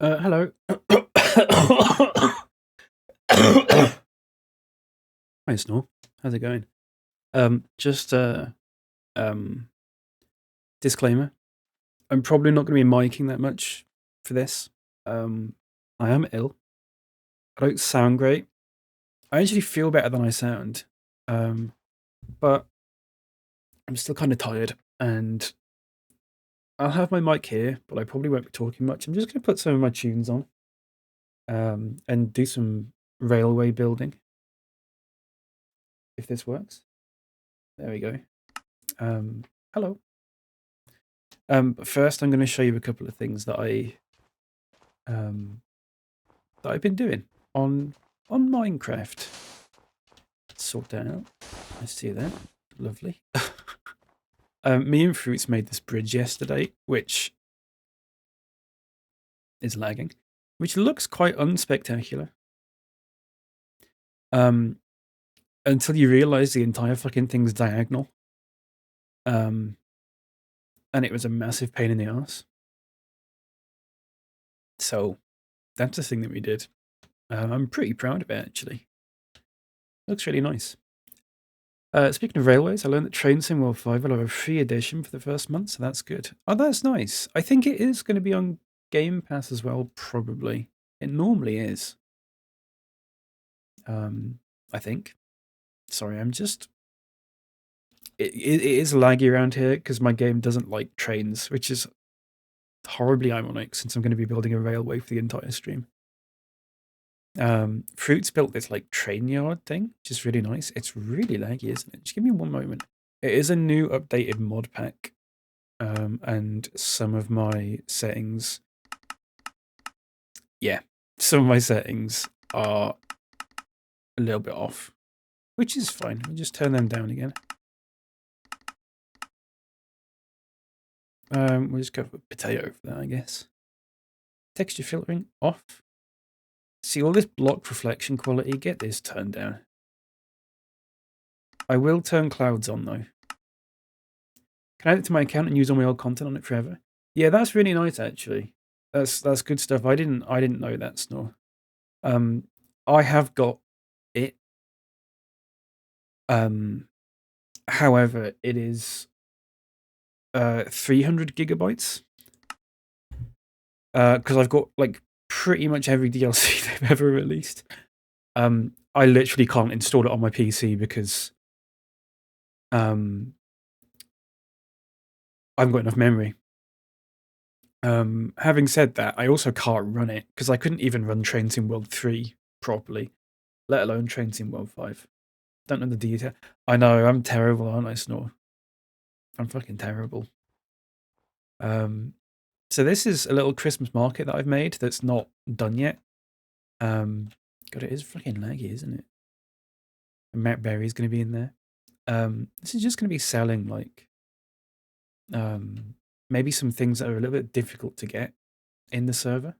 Hello. Hi, Snore. How's it going? Just um, disclaimer. I'm probably not going to be miking that much for this. I am ill. I don't sound great. I actually feel better than I sound. But I'm still kind of tired, and I'll have my mic here, but I probably won't be talking much. I'm just going to put some of my tunes on, and do some railway building, if this works. There we go. Hello. But first, I'm going to show you a couple of things um, that I've been doing on Minecraft. Sort that out. I see that. Lovely. Me and Fruits made this bridge yesterday, which is lagging, which looks quite unspectacular. Until you realise the entire fucking thing's diagonal. And it was a massive pain in the ass. So that's the thing that we did. I'm pretty proud of it, actually. Looks really nice. Speaking of railways, I learned that Train Sim World 5 will have a free edition for the first month, so that's good. Oh, that's nice. I think it is going to be on Game Pass as well, probably. It normally is. I think. Sorry, I'm just... It is laggy around here because my game doesn't like trains, which is horribly ironic since I'm going to be building a railway for the entire stream. Fruits built this like train yard thing, which is really nice. It's really laggy, isn't it? Just give me one moment. It is a new updated mod pack, and some of my settings, yeah, some of my settings are a little bit off, which is fine. We'll just turn them down again. We'll just go for potato for that, I guess. Texture filtering off. See all this block reflection quality? Get this turned down. I will turn clouds on though. Can I add it to my account and use all my old content on it forever? Yeah, that's really nice actually. That's good stuff. I didn't know that, Snore. I have got it. However, it is 300 gigabytes. Because I've got like pretty much every DLC they've ever released. I literally can't install it on my PC because I haven't got enough memory. Having said that, I also can't run it because I couldn't even run Train Sim World 3 properly, let alone Train Sim World 5. Don't know the detail. I know, I'm terrible, aren't I, Snore? I'm fucking terrible. So this is a little Christmas market that I've made that's not done yet. God, it is fucking laggy, isn't it? And Matt Berry's going to be in there. This is just going to be selling like maybe some things that are a little bit difficult to get in the server.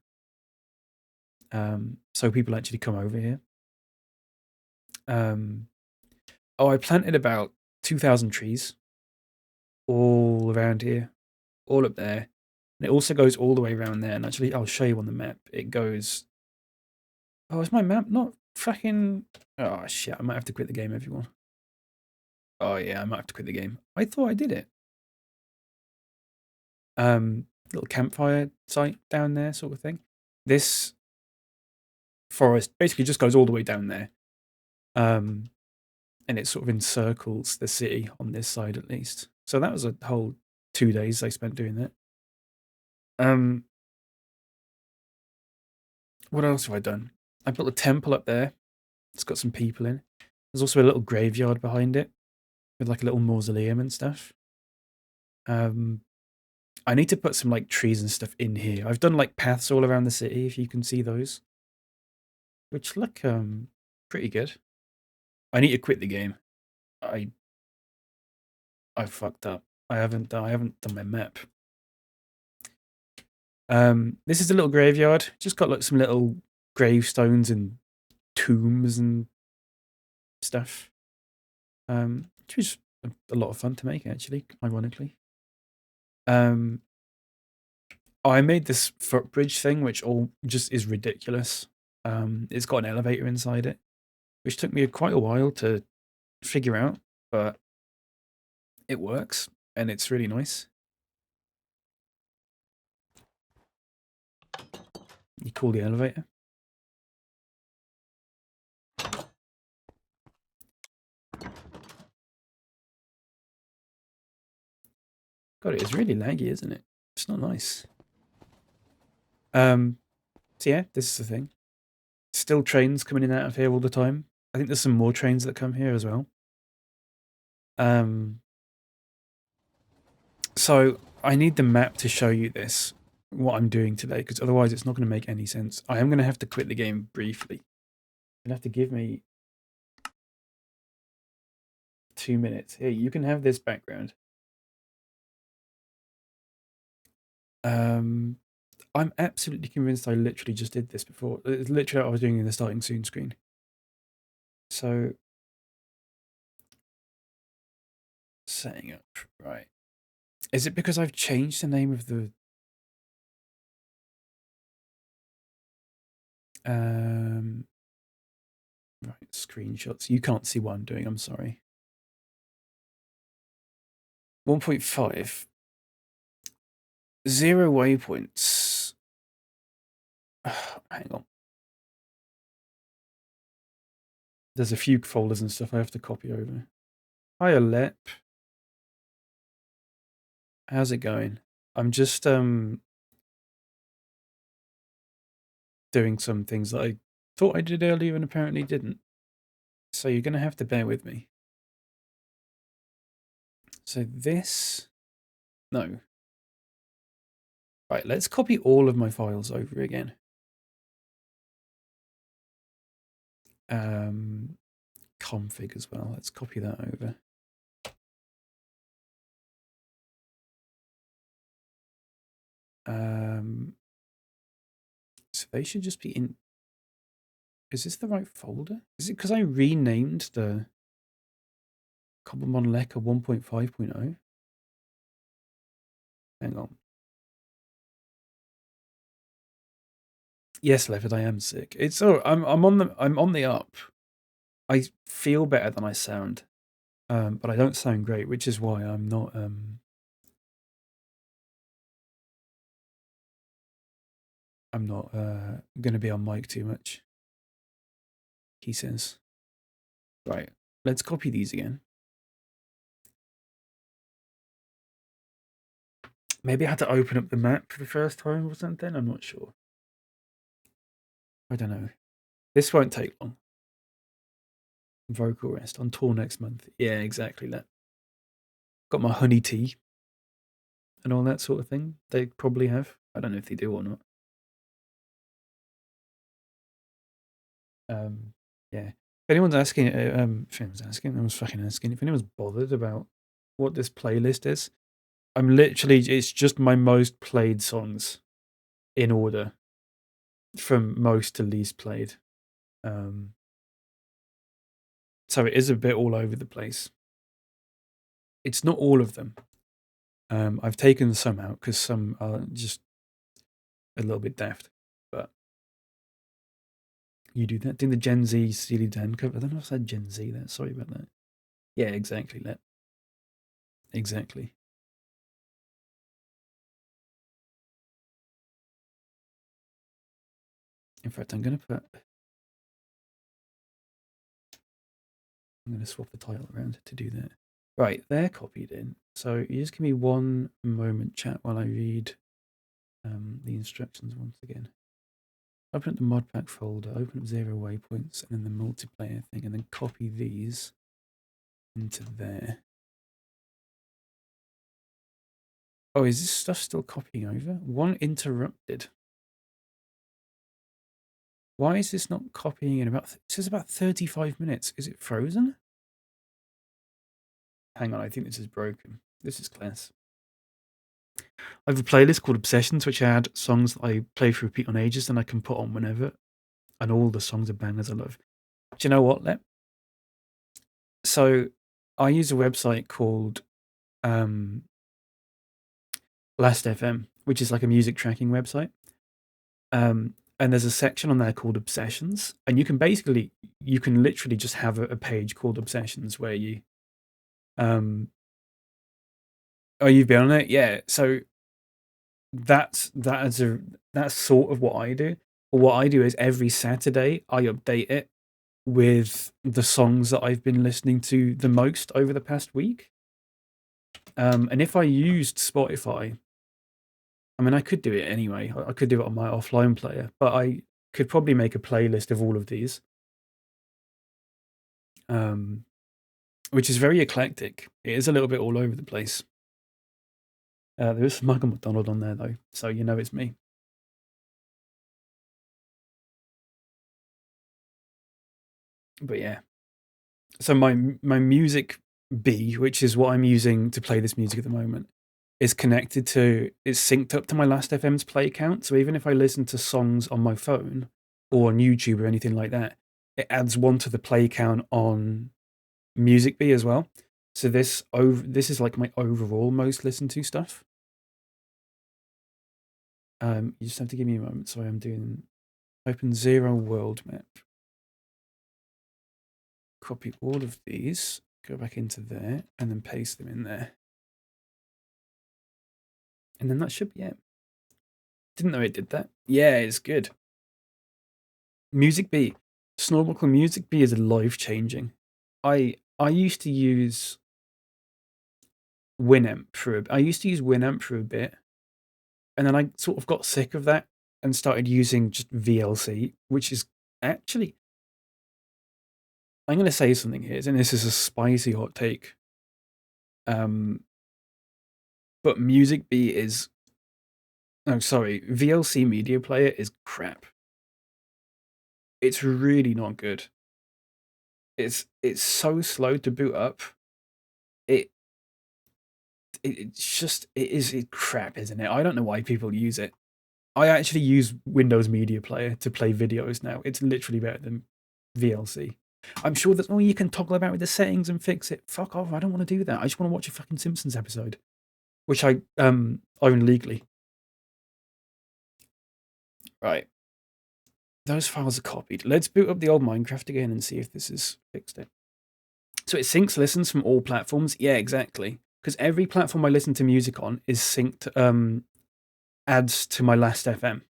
So people actually come over here. Oh, I planted about 2,000 trees all around here, all up there. And it also goes all the way around there. And actually, I'll show you on the map. It goes... Oh, is my map not fucking... Oh, shit. I might have to quit the game, everyone. Oh, yeah, I might have to quit the game. I thought I did it. Little campfire site down there sort of thing. This forest basically just goes all the way down there. And it sort of encircles the city on this side at least. So that was a whole 2 days I spent doing that. What else have I done? I built a temple up there. It's got some people in. There's also a little graveyard behind it with like a little mausoleum and stuff. I need to put some like trees and stuff in here. I've done like paths all around the city, if you can see those, which look pretty good. I need to quit the game. I fucked up. I haven't done my map. This is a little graveyard. Just got like some little gravestones and tombs and stuff. Which was a lot of fun to make actually, ironically. I made this footbridge thing, which all just is ridiculous. It's got an elevator inside it, which took me quite a while to figure out, but it works and it's really nice. You call the elevator. God, it is really laggy, isn't it? It's not nice. So yeah, this is the thing. Still trains coming in and out of here all the time. I think there's some more trains that come here as well. So I need the map to show you this, what I'm doing today, because otherwise it's not going to make any sense. I am going to have to quit the game briefly. You're going to have to give me 2 minutes. Here, you can have this background. I'm absolutely convinced I literally just did this before. It's literally what I was doing in the starting soon screen. So, setting up, right. Is it because I've changed the name of the... Right, screenshots. You can't see what I'm doing, I'm sorry. 1.5. 0 waypoints. Hang on. There's a few folders and stuff I have to copy over. Hiya, Lep. How's it going? I'm just doing some things that I thought I did earlier and apparently didn't. So you're going to have to bear with me. So this... No. Right, let's copy all of my files over again. Config as well. Let's copy that over. So they should just be in... Is this the right folder? Is it because I renamed the Cobblemon Lekar 1.5.0? Hang on. Yes, Leopard, I am sick. It's I'm on the up. I feel better than I sound. But I don't sound great, which is why I'm not gonna be on mic too much. He says. Right, let's copy these again. Maybe I had to open up the map for the first time or something, I'm not sure. I don't know. This won't take long. Vocal rest on tour next month. Yeah, exactly that. Got my honey tea and all that sort of thing. They probably have. I don't know if they do or not. Yeah. If anyone's asking, I was fucking asking, if anyone's bothered about what this playlist is, it's just my most played songs in order from most to least played. So it is a bit all over the place. It's not all of them. I've taken some out because some are just a little bit daft, but you do that. Doing the Gen Z Steely Dan cover. I don't know if I said Gen Z there. Sorry about that. Yeah, exactly that. Exactly. In fact, I'm going to swap the title around to do that. Right, they're copied in. So you just give me one moment, chat, while I read the instructions once again. Open up the modpack folder, open up 0 waypoints, and then the multiplayer thing, and then copy these into there. Oh, is this stuff still copying over? One interrupted. Why is this not copying in about... It says about 35 minutes. Is it frozen? Hang on, I think this is broken. This is class. I have a playlist called Obsessions, which I add songs that I play for repeat on ages and I can put on whenever. And all the songs are bangers I love. Do you know what, Lep? So I use a website called Last FM, which is like a music tracking website. And there's a section on there called Obsessions, and you can literally just have a page called Obsessions where you, um, oh, you've been on it, yeah. So that's sort of what I do. But what I do is every Saturday I update it with the songs that I've been listening to the most over the past week. And if I used Spotify, I mean, I could do it anyway. I could do it on my offline player, but I could probably make a playlist of all of these, which is very eclectic. It is a little bit all over the place. There is Michael McDonald on there, though, so you know it's me. But yeah. So my music B, which is what I'm using to play this music at the moment, is synced up to my Last FM's play count. So even if I listen to songs on my phone or on YouTube or anything like that, it adds one to the play count on Music B as well. So this is like my overall most listened to stuff. You just have to give me a moment. So I'm doing open zero world map. Copy all of these, go back into there, and then paste them in there. And then that should be it. Didn't know it did that. Yeah, it's good. Music B. Snorkel Music B is life-changing. I used to use Winamp for a bit, and then I sort of got sick of that and started using just VLC, which is actually, I'm going to say something here, and this is a spicy hot take. But Music B is, VLC Media Player is crap. It's really not good. It's so slow to boot up. It's crap, isn't it? I don't know why people use it. I actually use Windows Media Player to play videos now. It's literally better than VLC. I'm sure that you can toggle about with the settings and fix it. Fuck off! I don't want to do that. I just want to watch a fucking Simpsons episode, which I own legally. Right. Those files are copied. Let's boot up the old Minecraft again and see if this has fixed it. So it syncs listens from all platforms. Yeah, exactly. Because every platform I listen to music on is synced, adds to my Last FM.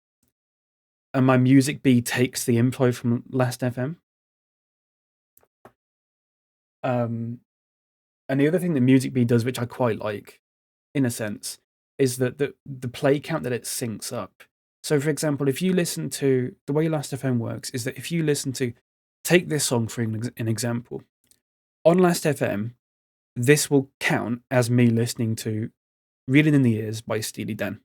And my Music B takes the info from Last FM. And the other thing that Music B does, which I quite like, in a sense, is that the play count that it syncs up. So, for example, if you listen to, the way Last FM works is that if you listen to, take this song for an example, on Last FM, this will count as me listening to Reeling in the Ears by Steely Dan.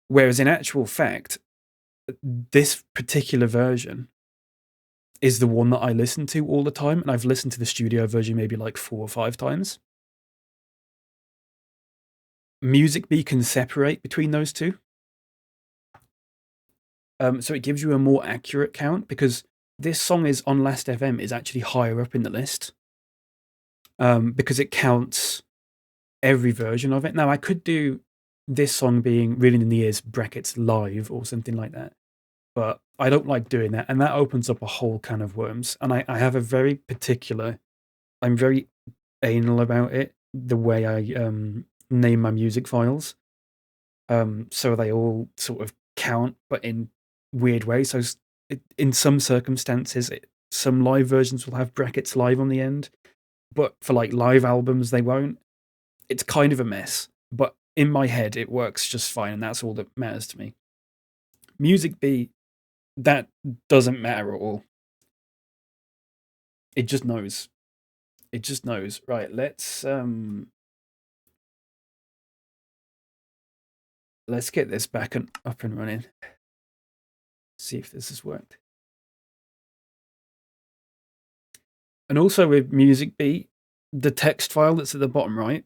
Whereas in actual fact, this particular version is the one that I listen to all the time, and I've listened to the studio version maybe like 4 or 5 times. Music B can separate between those two. So it gives you a more accurate count, because this song is on Last FM is actually higher up in the list, because it counts every version of it. Now, I could do this song being Reeling in the Ears brackets live or something like that, but I don't like doing that, and that opens up a whole can of worms. And I have a very particular, I'm very anal about it, the way I name my music files. So they all sort of count, but in weird ways. So in some circumstances, some live versions will have brackets live on the end, but for like live albums, they won't. It's kind of a mess, but in my head, it works just fine, and that's all that matters to me. Music B, that doesn't matter at all. It just knows. It just knows. Right, let's get this back up and running. See if this has worked. And also with Music B, the text file that's at the bottom right,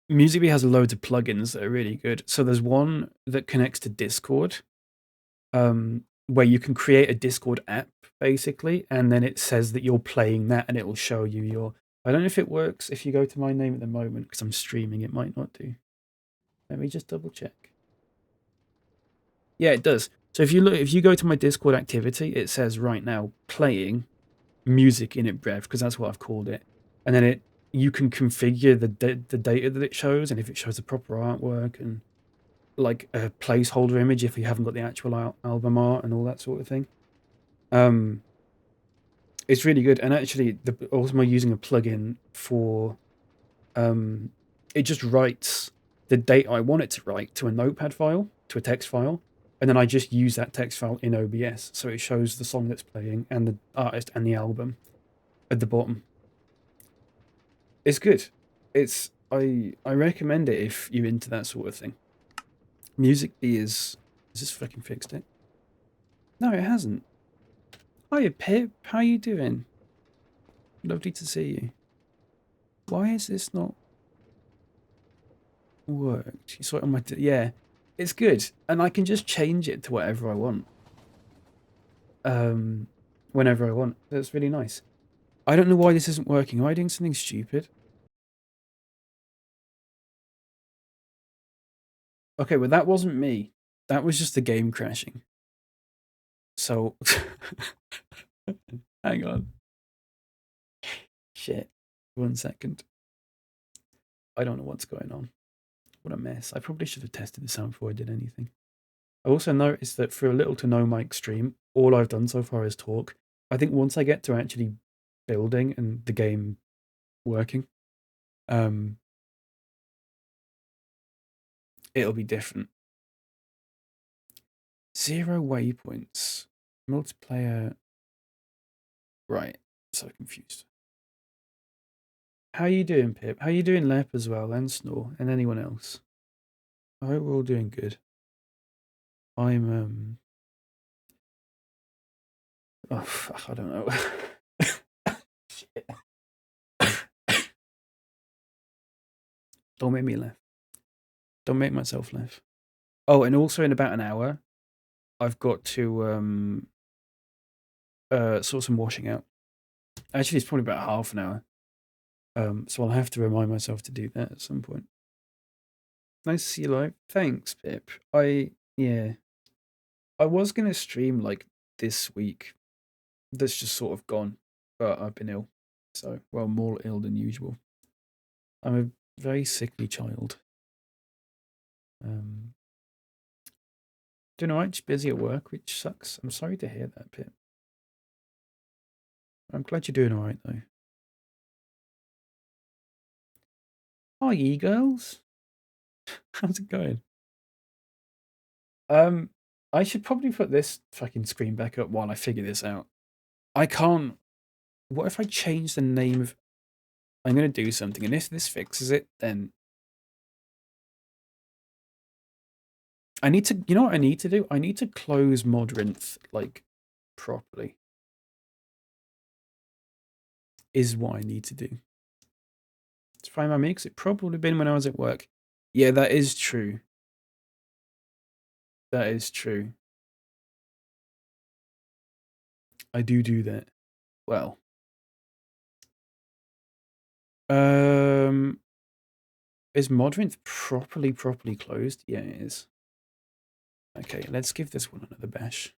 Music B has loads of plugins that are really good. So there's one that connects to Discord, where you can create a Discord app, basically, and then it says that you're playing that, and it will show you your I don't know if it works if you go to my name at the moment because I'm streaming. It might not do. Let me just double check. Yeah, it does. So if you go to my Discord activity, it says right now playing music in it brev because that's what I've called it, and then you can configure the data that it shows and if it shows the proper artwork and like a placeholder image if you haven't got the actual album art and all that sort of thing. Um, it's really good, and actually, also using a plugin for it just writes the date I want it to write to a notepad file, to a text file, and then I just use that text file in OBS, so it shows the song that's playing and the artist and the album at the bottom. It's good. I recommend it if you're into that sort of thing. Music B is this fucking fixed it? No, it hasn't. Hiya Pip, how you doing? Lovely to see you. Why is this not worked? You saw it on my yeah, it's good, and I can just change it to whatever I want. Whenever I want. That's really nice. I don't know why this isn't working. Am I doing something stupid? Okay, well that wasn't me. That was just the game crashing. So, hang on. Shit. 1 second. I don't know what's going on. What a mess. I probably should have tested the sound before I did anything. I also noticed that for a little to no mic stream, all I've done so far is talk. I think once I get to actually building and the game working, it'll be different. 0 waypoints. Multiplayer. Right. So confused. How you doing, Pip? How you doing, Lep, as well, and Snore, and anyone else? I hope we're all doing good. I'm, oh, fuck, I don't know. Shit. Don't make me laugh. Don't make myself laugh. Oh, and also in about an hour, I've got to sort some washing out. Actually, it's probably about half an hour. So I'll have to remind myself to do that at some point. Nice to see you live. Thanks, Pip. Yeah. I was gonna stream like this week. That's just sort of gone, but I've been ill. So, well, more ill than usual. I'm a very sickly child. Doing alright, just busy at work, which sucks. I'm sorry to hear that, Pip. I'm glad you're doing alright though. Hi, ye girls. How's it going? I should probably put this fucking screen back up while I figure this out. I can't. What if I change the name of? I'm gonna do something, and if this fixes it, then I need to. You know what I need to do? I need to close Modrinth like properly. Is what I need to do. It's fine by me because it probably been when I was at work. Yeah, that is true. That is true. I do that. Well. Is Modrinth properly closed? Yeah, it is. Okay, let's give this one another bash.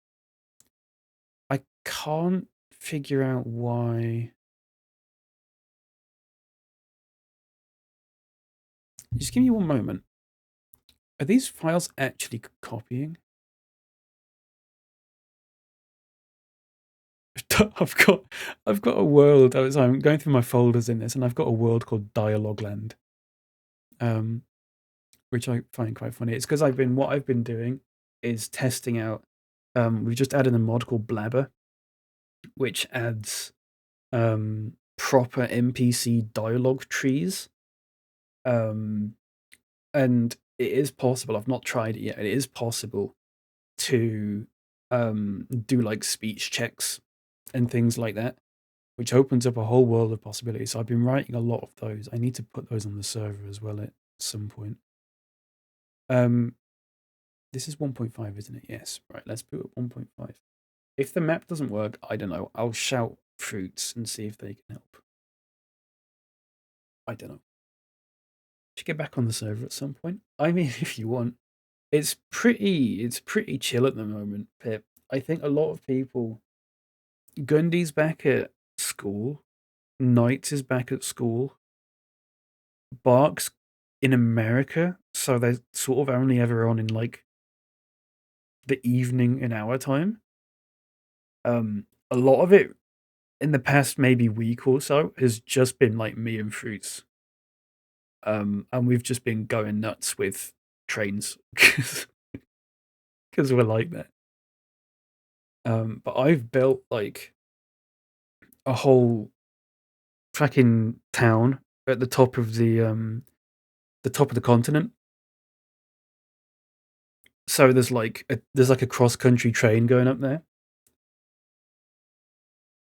I can't figure out why. Just give me one moment. Are these files actually copying? I've got a world. I'm going through my folders in this, and I've got a world called Dialogue Land, which I find quite funny. It's because what I've been doing is testing out. We've just added a mod called Blabber, which adds proper NPC dialogue trees. And it is possible. I've not tried it yet. It is possible to do like speech checks and things like that, which opens up a whole world of possibilities. So I've been writing a lot of those. I need to put those on the server as well at some point. This is 1.5, isn't it? Yes. Right, let's put up 1.5. If the map doesn't work, I don't know. I'll shout fruits and see if they can help. I don't know. Should get back on the server at some point. I mean, if you want, it's pretty chill at the moment, Pip. I think a lot of people. Gundy's back at school. Knights is back at school. Bark's in America, so they're sort of only ever on in like the evening in our time. A lot of it in the past maybe week or so has just been like me and Fruits. And we've just been going nuts with trains because we're like that. But I've built like a whole fucking town at the top of the continent. So there's like a cross country train going up there.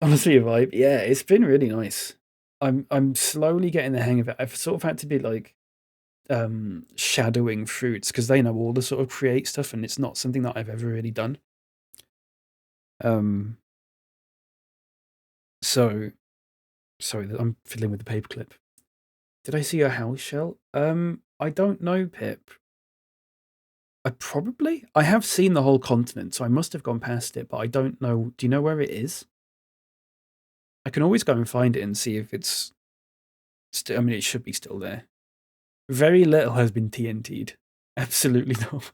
Honestly, a vibe. Yeah, it's been really nice. I'm slowly getting the hang of it. I've sort of had to be like shadowing Fruits because they know all the sort of create stuff, and it's not something that I've ever really done. Um, so sorry, I'm fiddling with the paperclip. Did I see a house shell? I don't know, Pip. I have seen the whole continent, so I must have gone past it, but I don't know. Do you know where it is? I can always go and find it and see if it's still. I mean, it should be still there. Very little has been TNT'd. Absolutely not.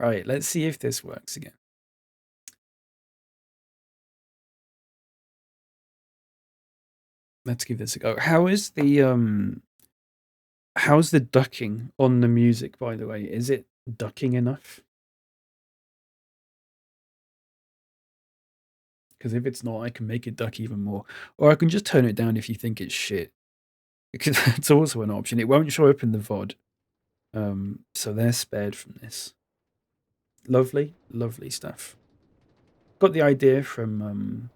Right, let's see if this works again. Let's give this a go. How's the ducking on the music, by the way? Is it ducking enough? Because if it's not, I can make it duck even more. Or I can just turn it down if you think it's shit. Because it's also an option. It won't show up in the VOD. So they're spared from this. Lovely, lovely stuff. Got the idea from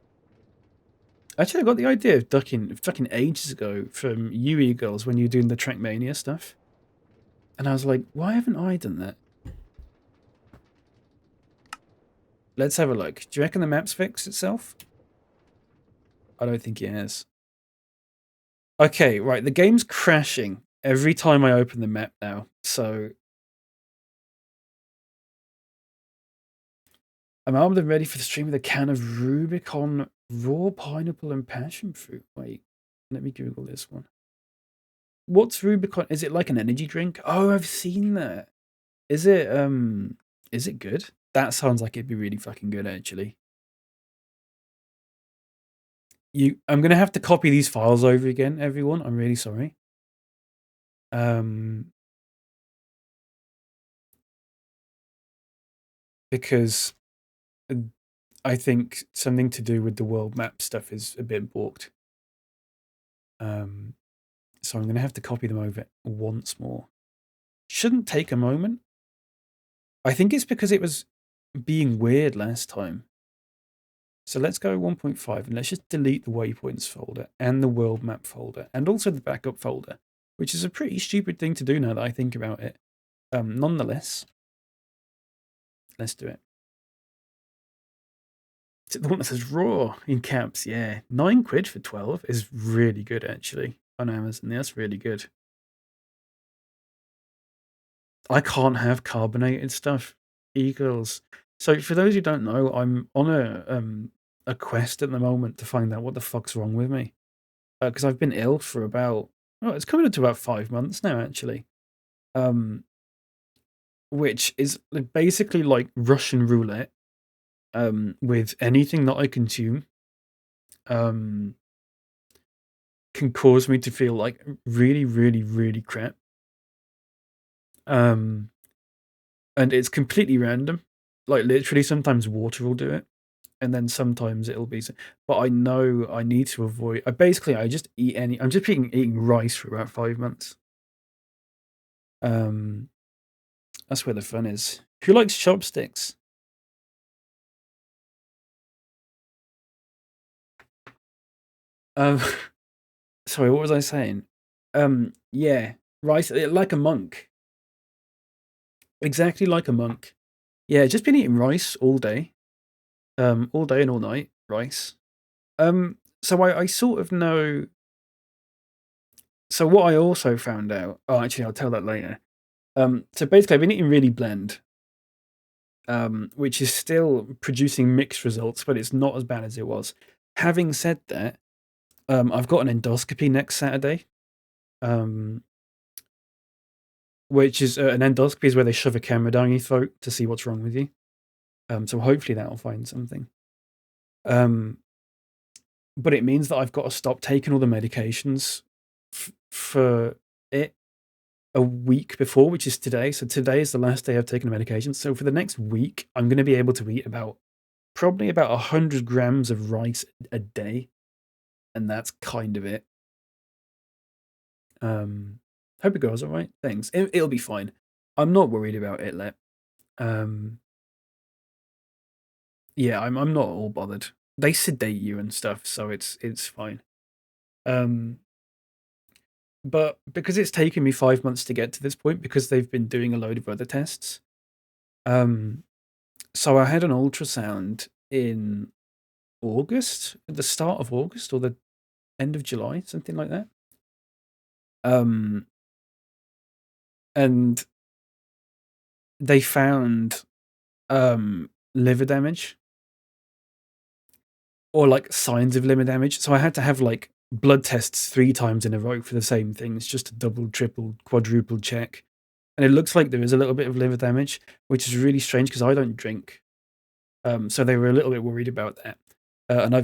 actually I got the idea of ducking fucking ages ago from you Eagles when you were doing the Trackmania stuff. And I was like, why haven't I done that? Let's have a look. Do you reckon the map's fixed itself? I don't think it has. Okay, right. The game's crashing every time I open the map now. So I'm armed and ready for the stream with a can of Rubicon raw pineapple and passion fruit. Wait, let me Google this one. What's Rubicon? Is it like an energy drink? Oh, I've seen that. Is it good? That sounds like it'd be really fucking good actually. I'm gonna have to copy these files over again, everyone. I'm really sorry. Because I think something to do with the world map stuff is a bit balked. So I'm going to have to copy them over once more. Shouldn't take a moment. I think it's because it was being weird last time. So let's go 1.5 and let's just delete the waypoints folder and the world map folder and also the backup folder, which is a pretty stupid thing to do now that I think about it. Nonetheless, let's do it. Is it the one that says raw in caps? Yeah. £9 for 12 is really good actually on Amazon. That's really good. I can't have carbonated stuff. Eagles. So for those who don't know, I'm on a quest at the moment to find out what the fuck's wrong with me. Because I've been ill for it's coming up to about 5 months now actually. Which is basically like Russian roulette. With anything that I consume. Can cause me to feel like really, really, really crap. And it's completely random. Like literally sometimes water will do it. And then sometimes it'll be, but I know I need to avoid. I just eat I'm just eating rice for about 5 months. That's where the fun is. Who likes chopsticks? Sorry, what was I saying? Yeah, rice like a monk. Exactly like a monk. Yeah, just been eating rice all day. All day and all night, rice. So I sort of know So what I also found out. Oh, actually, I'll tell that later. So basically, I've been eating really blend, which is still producing mixed results, but it's not as bad as it was. Having said that, I've got an endoscopy next Saturday, um, which is an endoscopy is where they shove a camera down your throat to see what's wrong with you. So hopefully that'll find something. Um, but it means that I've got to stop taking all the medications for it a week before, which is today. So today is the last day I've taken the medication. So for the next week, I'm going to be able to eat probably about 100 grams of rice a day, and that's kind of it. Hope it goes all right. Thanks. It'll be fine. I'm not worried about it, Let. Um, yeah, I'm not all bothered. They sedate you and stuff, so it's fine. Um, but because it's taken me 5 months to get to this point, because they've been doing a load of other tests. So I had an ultrasound in August, at the start of August or the end of July, something like that. And they found liver damage or like signs of liver damage. So I had to have like blood tests 3 times in a row for the same things, just to double, triple, quadruple check. And it looks like there is a little bit of liver damage, which is really strange because I don't drink. So they were a little bit worried about that. And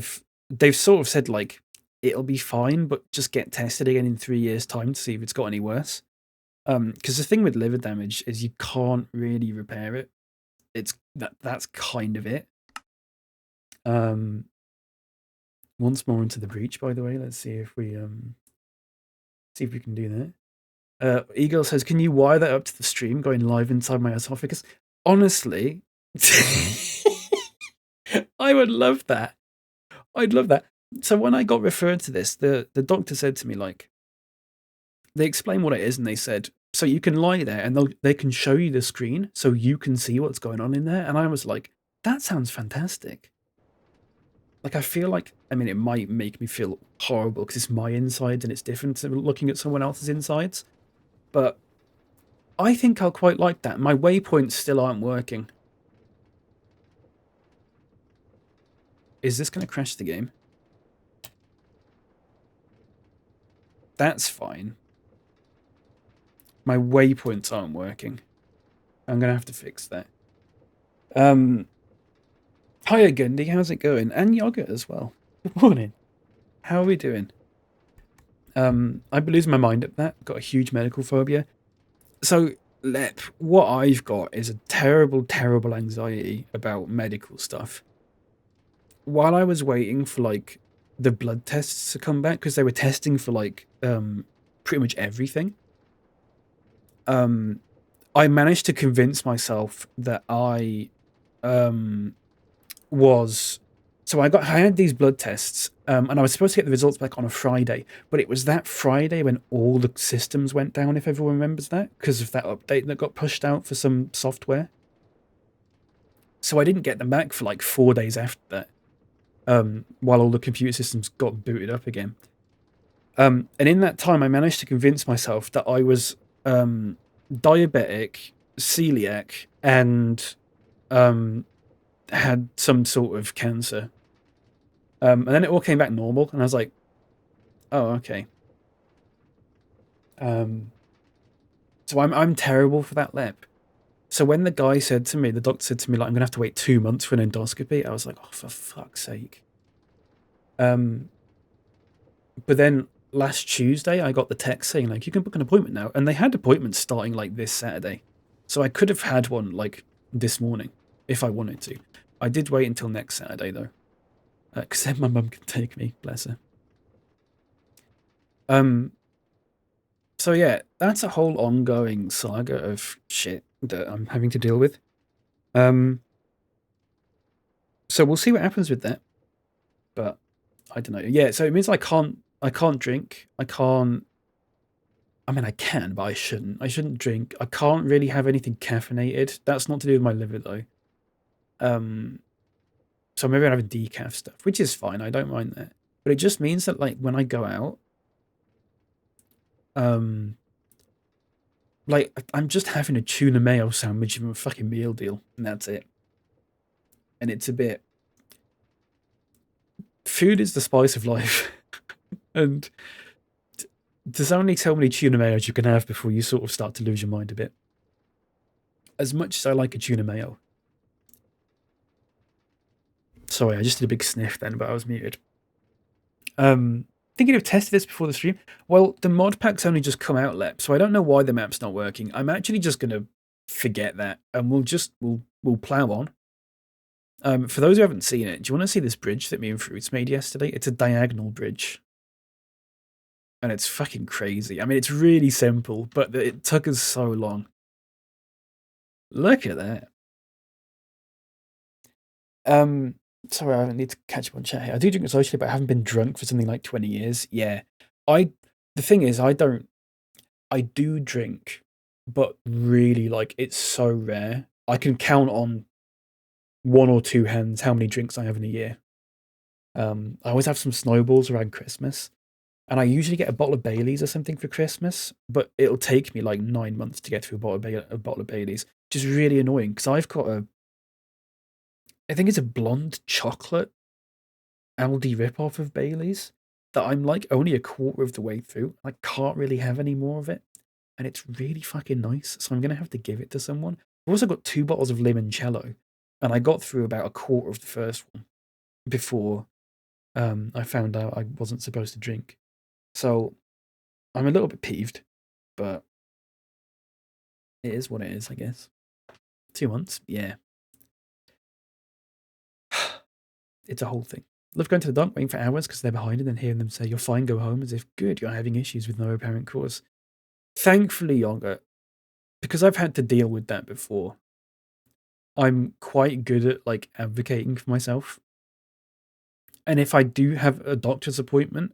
they've sort of said like it'll be fine, but just get tested again in 3 years' time to see if it's got any worse. Because the thing with liver damage is you can't really repair it. That's kind of it. Once more into the breach, by the way. Let's see if we can do that. Eagle says, "Can you wire that up to the stream going live inside my esophagus?" Honestly, I would love that. I'd love that. So when I got referred to this, the doctor said to me, like, they explained what it is, and they said, so you can lie there and they can show you the screen so you can see what's going on in there. And I was like, that sounds fantastic. Like, I feel like, I mean, it might make me feel horrible because it's my insides and it's different to looking at someone else's insides. But I think I'll quite like that. My waypoints still aren't working. Is this going to crash the game? That's fine. My waypoints aren't working. I'm going to have to fix that. Hiya, Gundy. How's it going? And Yoga as well. Good morning. How are we doing? I've been losing my mind at that. Got a huge medical phobia. So, Lep, what I've got is a terrible, terrible anxiety about medical stuff. While I was waiting for like the blood tests to come back, because they were testing for like pretty much everything, I managed to convince myself that I was so I had these blood tests, and I was supposed to get the results back on a Friday, but it was that Friday when all the systems went down, if everyone remembers that, because of that update that got pushed out for some software. So I didn't get them back for like 4 days after that, while all the computer systems got booted up again. And in that time, I managed to convince myself that I was diabetic, celiac, and had some sort of cancer. And then it all came back normal, and I was like, "Oh, okay." So I'm terrible for that lep. So when the guy said to me, the doctor said to me, like, "I'm gonna have to wait 2 months for an endoscopy," I was like, "Oh, for fuck's sake." But then last Tuesday, I got the text saying like, "You can book an appointment now," and they had appointments starting like this Saturday, so I could have had one like this morning if I wanted to. I did wait until next Saturday though, because then my mum can take me, bless her. So yeah, that's a whole ongoing saga of shit that I'm having to deal with. So we'll see what happens with that. But I don't know. Yeah, so it means I can't drink. I mean, I can, but I shouldn't. I shouldn't drink. I can't really have anything caffeinated. That's not to do with my liver though. So maybe I'll have decaf stuff, which is fine. I don't mind that. But it just means that like when I go out, Um, like I'm just having a tuna mayo sandwich from a fucking meal deal, and that's it. And it's a bit. Food is the spice of life, and there's only so many tuna mayos you can have before you sort of start to lose your mind a bit. As much as I like a tuna mayo. Sorry, I just did a big sniff then, but I was muted. Thinking of testing this before the stream. Well, the mod pack's only just come out, Lep, so I don't know why the map's not working. I'm actually just gonna forget that, and we'll plow on. For those who haven't seen it, do you want to see this bridge that me and Fruits made yesterday? It's a diagonal bridge, and it's fucking crazy. I mean, it's really simple, but it took us so long. Look at that. Sorry, I need to catch up on chat here. I do drink socially, but I haven't been drunk for something like 20 years. Yeah. The thing is, I do drink, but really, like, it's so rare. I can count on one or two hands how many drinks I have in a year. I always have some snowballs around Christmas, and I usually get a bottle of Baileys or something for Christmas, but it'll take me like 9 months to get through a bottle of Baileys, which is really annoying because I've got I think it's a blonde chocolate Aldi ripoff of Baileys that I'm like only a quarter of the way through. I can't really have any more of it, and it's really fucking nice. So I'm gonna have to give it to someone. I've also got 2 bottles of limoncello, and I got through about a quarter of the first one before I found out I wasn't supposed to drink. So I'm a little bit peeved, but it is what it is, I guess. 2 months, yeah. It's a whole thing. Love going to the dock, waiting for hours because they're behind, and then hearing them say, "You're fine, go home," as if, good, you're having issues with no apparent cause. Thankfully, Yonga, because I've had to deal with that before, I'm quite good at like advocating for myself. And if I do have a doctor's appointment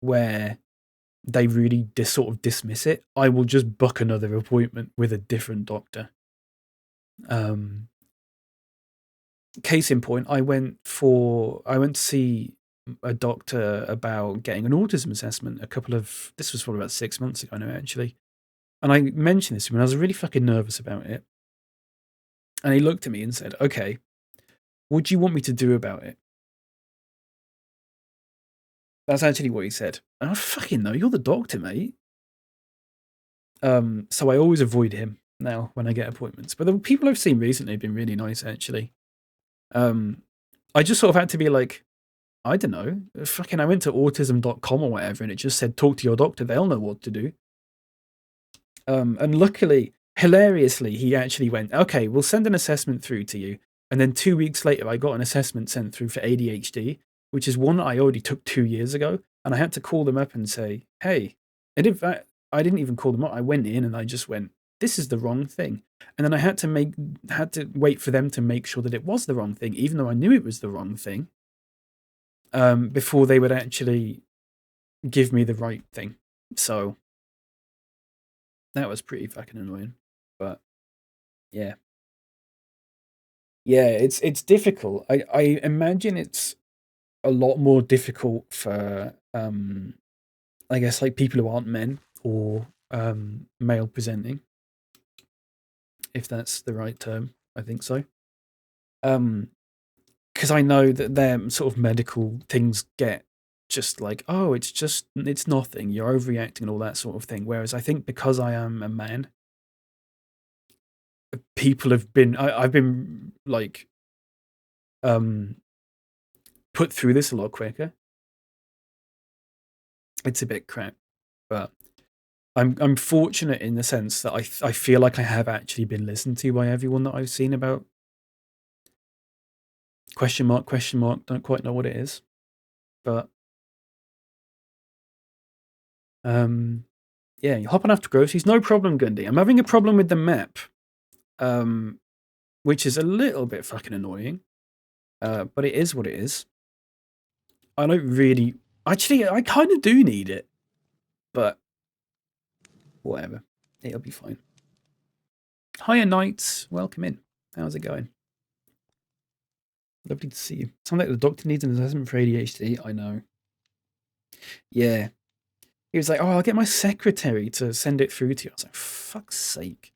where they really sort of dismiss it, I will just book another appointment with a different doctor. Case in point, I went to see a doctor about getting an autism assessment this was probably about 6 months ago now, actually. And I mentioned this to him, and I was really fucking nervous about it. And he looked at me and said, "Okay, what do you want me to do about it?" That's actually what he said. And I fucking know, you're the doctor, mate. So I always avoid him now when I get appointments. But the people I've seen recently have been really nice, actually. I just sort of had to be like, I don't know, fucking I went to autism.com or whatever, and it just said, talk to your doctor, they'll know what to do. And luckily, hilariously, he actually went, okay, we'll send an assessment through to you. And then 2 weeks later, I got an assessment sent through for ADHD, which is one that I already took 2 years ago. And I had to call them up and say, hey, and in fact, I didn't even call them up. I went in and I just went, this is the wrong thing. And then I had to wait for them to make sure that it was the wrong thing, even though I knew it was the wrong thing, before they would actually give me the right thing. So that was pretty fucking annoying. But yeah. Yeah, it's difficult. I imagine it's a lot more difficult for I guess like people who aren't men or male presenting, if that's the right term. I think so. Because I know that their sort of medical things get just like, oh, it's nothing, you're overreacting and all that sort of thing. Whereas I think because I am a man, people have been I've been like put through this a lot quicker. It's a bit crap, but I'm fortunate in the sense that I feel like I have actually been listened to by everyone that I've seen about question mark, don't quite know what it is. But yeah, you hop on after groceries, no problem, Gundy. I'm having a problem with the map, which is a little bit fucking annoying. But it is what it is. I don't really actually I kind of do need it, but whatever. It'll be fine. Hiya Knights, welcome in. How's it going? Lovely to see you. Sounds like the doctor needs an assessment for ADHD. I know. Yeah. He was like, "Oh, I'll get my secretary to send it through to you." I was like, "Fuck's sake."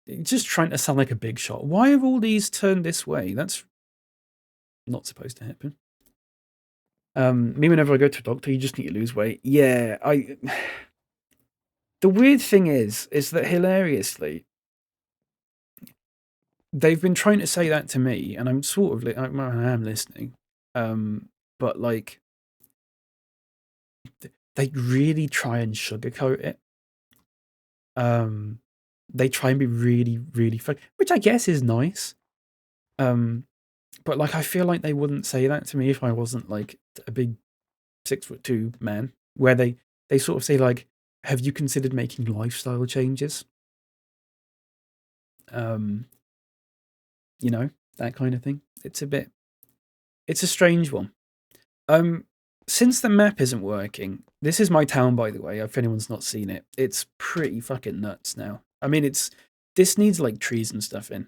You're just trying to sound like a big shot. Why have all these turned this way? That's not supposed to happen. Me, whenever I go to a doctor, you just need to lose weight. Yeah, the weird thing is that hilariously, they've been trying to say that to me, and I'm sort of, I am listening. But like, they really try and sugarcoat it. They try and be really, really fun, which I guess is nice. But like, I feel like they wouldn't say that to me if I wasn't like a big 6'2" man. Where they sort of say like, "Have you considered making lifestyle changes?" You know, that kind of thing. It's a strange one. Since the map isn't working, this is my town, by the way, if anyone's not seen it. It's pretty fucking nuts now. I mean, this needs like trees and stuff in.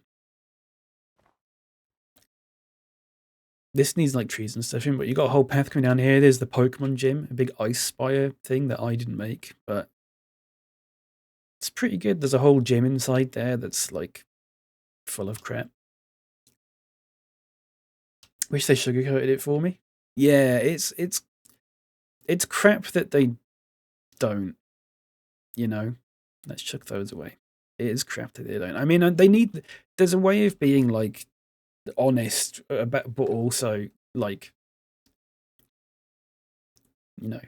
This needs like trees and stuff in, but you got a whole path coming down here. There's the Pokemon gym, a big ice spire thing that I didn't make, but it's pretty good. There's a whole gym inside there that's like full of crap. Wish they sugarcoated it for me. Yeah, it's crap that they don't, you know. Let's chuck those away. It is crap that they don't. I mean, there's a way of being like honest about, but also like, you know,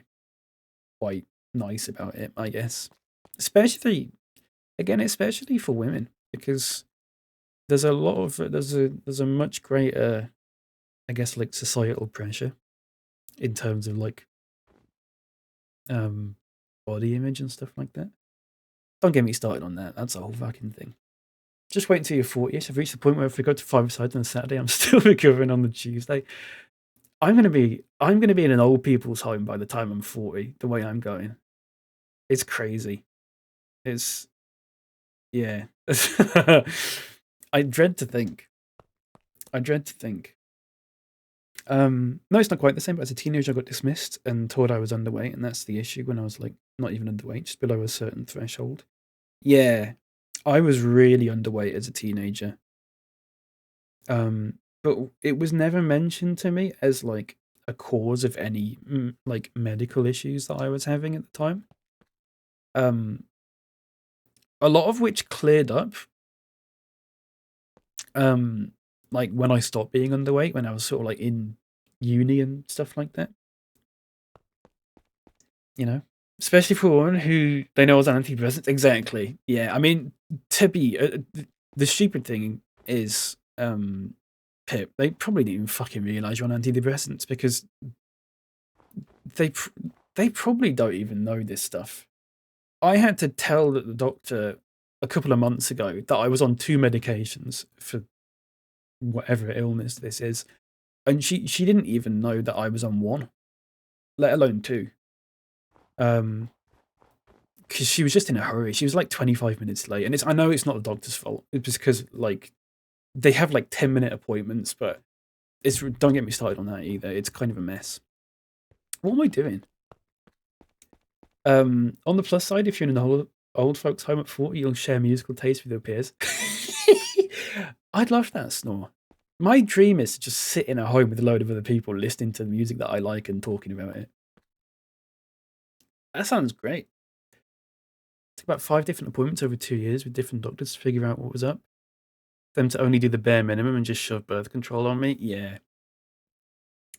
quite nice about it, I guess. Especially for women, because there's a lot of there's a much greater, I guess, like societal pressure in terms of like body image and stuff like that. Don't get me started on that. That's a whole fucking thing. Just wait until you're 40ish. I've reached the point where if we go to 5-a-side on a Saturday, I'm still recovering on the Tuesday. I'm gonna be in an old people's home by the time I'm 40. The way I'm going, it's crazy. It's yeah. I dread to think. No, it's not quite the same. But as a teenager, I got dismissed and told I was underweight, and that's the issue. When I was like not even underweight, just below a certain threshold. Yeah, I was really underweight as a teenager. But it was never mentioned to me as like a cause of any like medical issues that I was having at the time. A lot of which cleared up. Like when I stopped being underweight, when I was sort of like in uni and stuff like that. You know, especially for one who they know was on antidepressants. Exactly. Yeah. I mean, to be the stupid thing is, Pip, they probably didn't even fucking realize you're on antidepressants because they probably don't even know this stuff. I had to tell the doctor a couple of months ago that I was on 2 medications for whatever illness this is, and she didn't even know that I was on 1, let alone 2. Because she was just in a hurry. She was like 25 minutes late, and I know it's not the doctor's fault. It's just because like they have like 10-minute appointments, but don't get me started on that either. It's kind of a mess. What am I doing? On the plus side, if you're in an old folks' home at 40, you'll share musical taste with your peers. I'd love that, Snore. My dream is to just sit in a home with a load of other people listening to the music that I like and talking about it. That sounds great. Took about 5 different appointments over 2 years with different doctors to figure out what was up. Them to only do the bare minimum and just shove birth control on me. Yeah.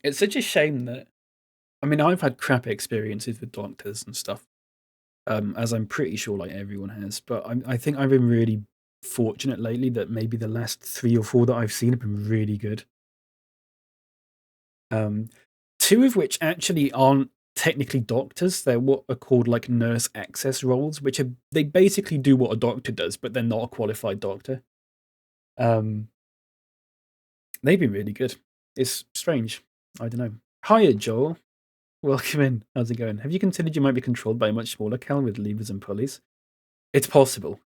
It's such a shame that, I mean, I've had crap experiences with doctors and stuff, as I'm pretty sure like everyone has. But I think I've been really fortunate lately that maybe the last 3 or 4 that I've seen have been really good. 2 of which actually aren't technically doctors. They're what are called like nurse access roles, which they basically do what a doctor does, but they're not a qualified doctor. They've been really good. It's strange. I don't know. Hiya, Joel. Welcome in. How's it going? Have you considered you might be controlled by a much smaller Cal with levers and pulleys? It's possible.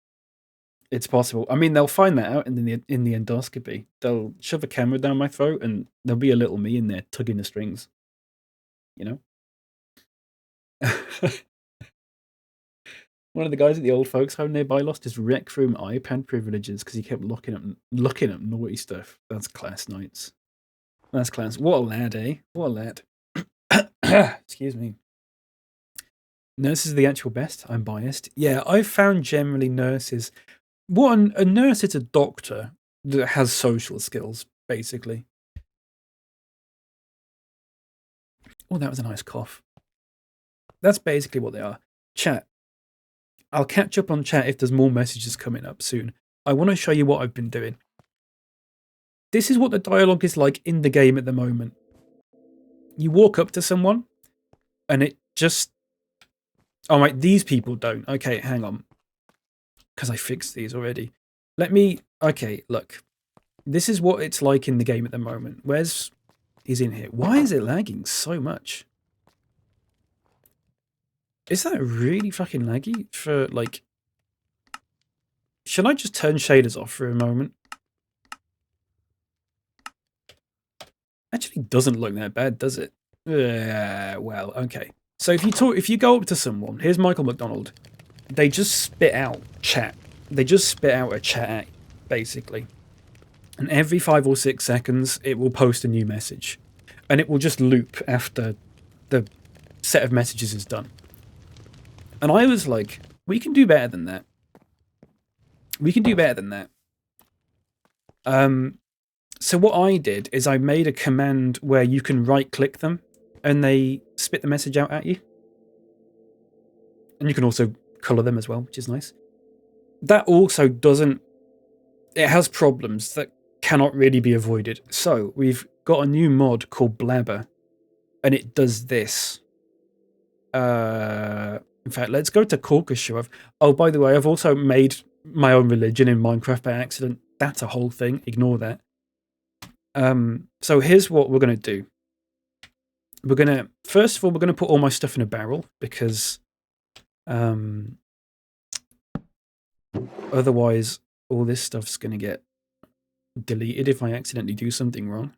It's possible. I mean, they'll find that out in the endoscopy. They'll shove a camera down my throat, and there'll be a little me in there tugging the strings. You know. One of the guys at the old folks home nearby lost his Rec Room iPad privileges because he kept looking up naughty stuff. That's class nights. That's class. What a lad, eh? What a lad. Excuse me. Nurses are the actual best. I'm biased. Yeah, I've found generally nurses. A nurse is a doctor that has social skills, basically. Oh, that was a nice cough. That's basically what they are. Chat. I'll catch up on chat if there's more messages coming up soon. I want to show you what I've been doing. This is what the dialogue is like in the game at the moment. You walk up to someone, and it just... Oh, right, these people don't. Okay, hang on. Because I fixed these already. Let me... Okay, look. This is what it's like in the game at the moment. Where's... He's in here. Why is it lagging so much? Is that really fucking laggy for, like... Should I just turn shaders off for a moment? Actually doesn't look that bad, does it? Well, okay. So if you go up to someone, here's Michael McDonald, they just spit out chat. They just spit out a chat, basically. And every 5 or 6 seconds, it will post a new message. And it will just loop after the set of messages is done. And I was like, we can do better than that. We can do better than that. So what I did is I made a command where you can right-click them and they spit the message out at you. And you can also colour them as well, which is nice. That also doesn't... It has problems that cannot really be avoided. So we've got a new mod called Blabber, and it does this. In fact, let's go to Caucasian. Oh, by the way, I've also made my own religion in Minecraft by accident. That's a whole thing. Ignore that. So here's what we're going to do. We're going to... First of all, we're going to put all my stuff in a barrel, because... otherwise, all this stuff's going to get deleted if I accidentally do something wrong.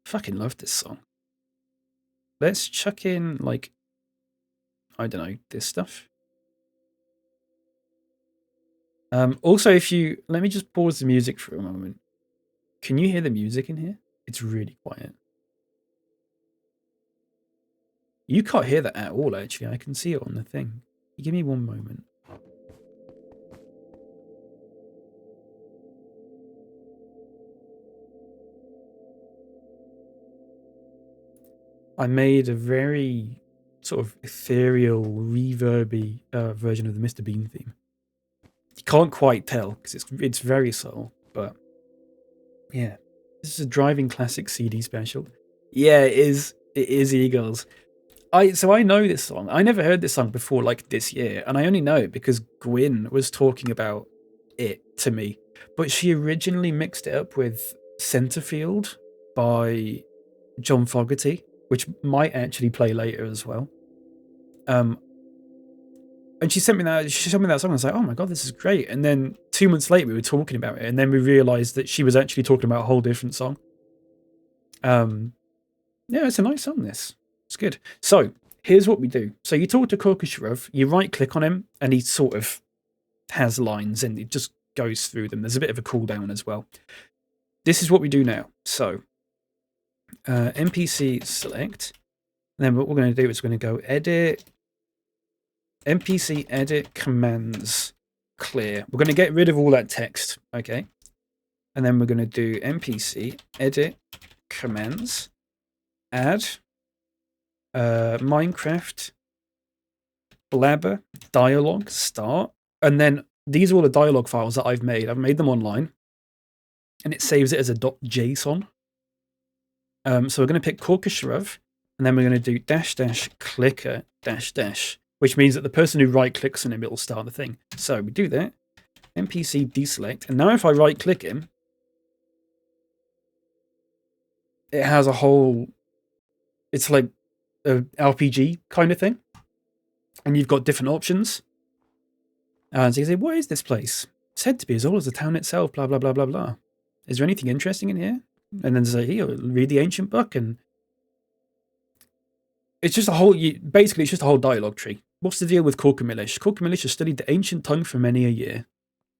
Fucking love this song. Let's chuck in, like... I don't know, this stuff. Also, if you... Let me just pause the music for a moment. Can you hear the music in here? It's really quiet. You can't hear that at all, actually. I can see it on the thing. Give me one moment. I made a very sort of ethereal, reverby version of the Mr. Bean theme. You can't quite tell because it's very subtle, but yeah. This is a Driving Classic CD special. Yeah, it is. It is Eagles. So I know this song. I never heard this song before, like this year, and I only know it because Gwyn was talking about it to me. But she originally mixed it up with Centerfield by John Fogerty, which might actually play later as well. And she sent me that. She showed me that song. I was like, "Oh my god, this is great!" And then 2 months later, we were talking about it, and then we realized that she was actually talking about a whole different song. Yeah, it's a nice song. This it's good. So here's what we do. So you talk to Korkashrov, you right click on him, and he sort of has lines, and it just goes through them. There's a bit of a cooldown as well. This is what we do now. So NPC select. And then what we're going to do is we're going to go edit. NPC edit commands clear. We're going to get rid of all that text, okay? And then we're going to do NPC edit commands add Minecraft blabber dialogue start. And then these are all the dialogue files that I've made. I've made them online, and it saves it as a .json. So we're going to pick Korkashrov, and then we're going to do -- clicker -- which means that the person who right clicks on him, it will start the thing. So we do that. NPC deselect. And now if I right click him, it has a whole... It's like a RPG kind of thing. And you've got different options. And so you say, what is this place? It's said to be as old as the town itself, blah, blah, blah, blah, blah. Is there anything interesting in here? And then say, here, read the ancient book. And It's just a whole, basically, it's just a whole dialogue tree. What's the deal with Corcomilish? Corcomilish has studied the ancient tongue for many a year.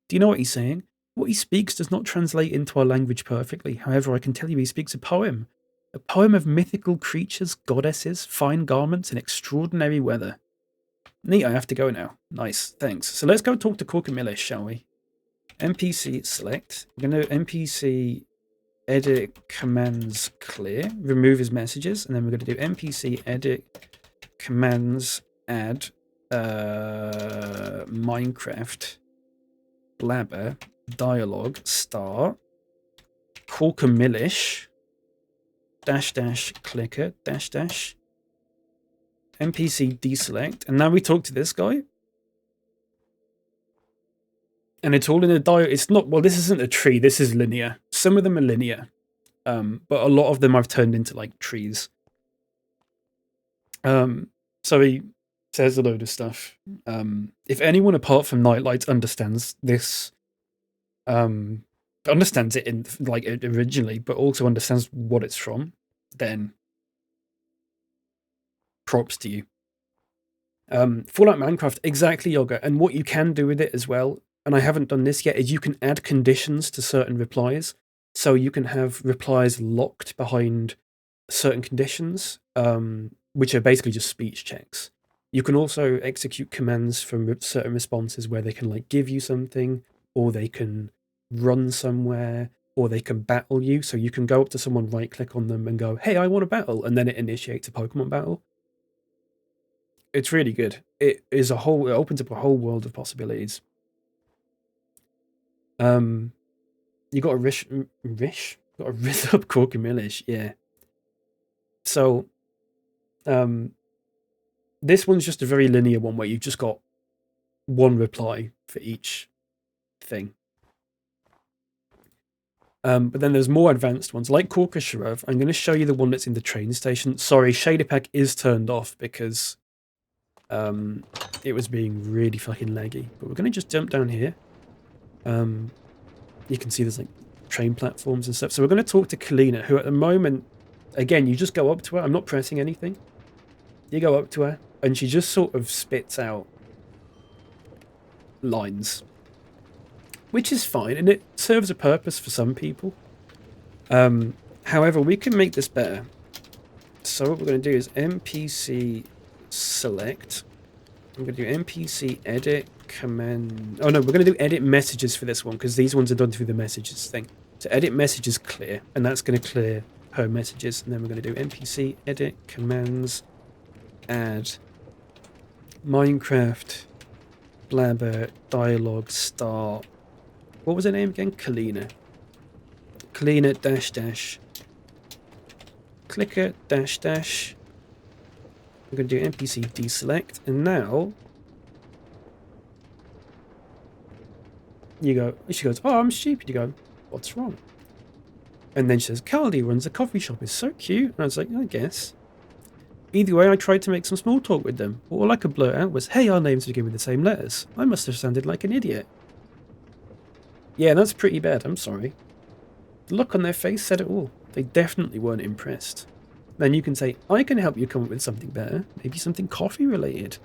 Do you know what he's saying? What he speaks does not translate into our language perfectly. However, I can tell you he speaks a poem. A poem of mythical creatures, goddesses, fine garments, and extraordinary weather. Neat, I have to go now. Nice, thanks. So let's go talk to Corcomilish, shall we? NPC select. We're going to NPC edit commands clear. Remove his messages. And then we're going to do NPC edit commands add Minecraft blabber dialogue start Corcomilish -- clicker -- NPC deselect, and now we talk to this guy, and it's all in a dialogue. It's not, well, this isn't a tree, this is linear. Some of them are linear, but a lot of them I've turned into like trees. So he says a load of stuff. If anyone apart from Nightlight understands this, understands it in like originally, but also understands what it's from, then props to you. Fallout Minecraft, exactly, Yoga. And what you can do with it as well, and I haven't done this yet, is you can add conditions to certain replies. So you can have replies locked behind certain conditions, which are basically just speech checks. You can also execute commands from certain responses where they can like give you something, or they can run somewhere, or they can battle you. So you can go up to someone, right click on them and go, hey, I want to battle, and then it initiates a Pokemon battle. It's really good. It opens up a whole world of possibilities. You got a Rish? Got a Rizzup Corcomilish, yeah. So, this one's just a very linear one where you've just got one reply for each thing. But then there's more advanced ones, like Corcosharov. I'm going to show you the one that's in the train station. Sorry, Shader Pack is turned off because it was being really fucking laggy. But we're going to just jump down here. You can see there's like train platforms and stuff. So we're going to talk to Kalina, who at the moment, again, you just go up to her. I'm not pressing anything. You go up to her, and she just sort of spits out lines, which is fine, and it serves a purpose for some people. However, we can make this better. So what we're going to do is NPC select. I'm going to do NPC edit command. Oh no, we're going to do edit messages for this one because these ones are done through the messages thing. So edit messages clear, and that's going to clear her messages. And then we're going to do NPC edit commands add Minecraft blabber dialogue start. What was her name again? Kalina. Kalina -- clicker -- I'm going to do NPC deselect, and now you go. She goes, "Oh, I'm stupid." You go, "What's wrong?" And then she says, "Caldi runs a coffee shop. It's so cute." And I was like, "I guess." Either way, I tried to make some small talk with them. All I could blurt out was, "Hey, our names begin with the same letters." I must have sounded like an idiot. Yeah, that's pretty bad. I'm sorry. The look on their face said it all. They definitely weren't impressed. Then you can say, I can help you come up with something better. Maybe something coffee related.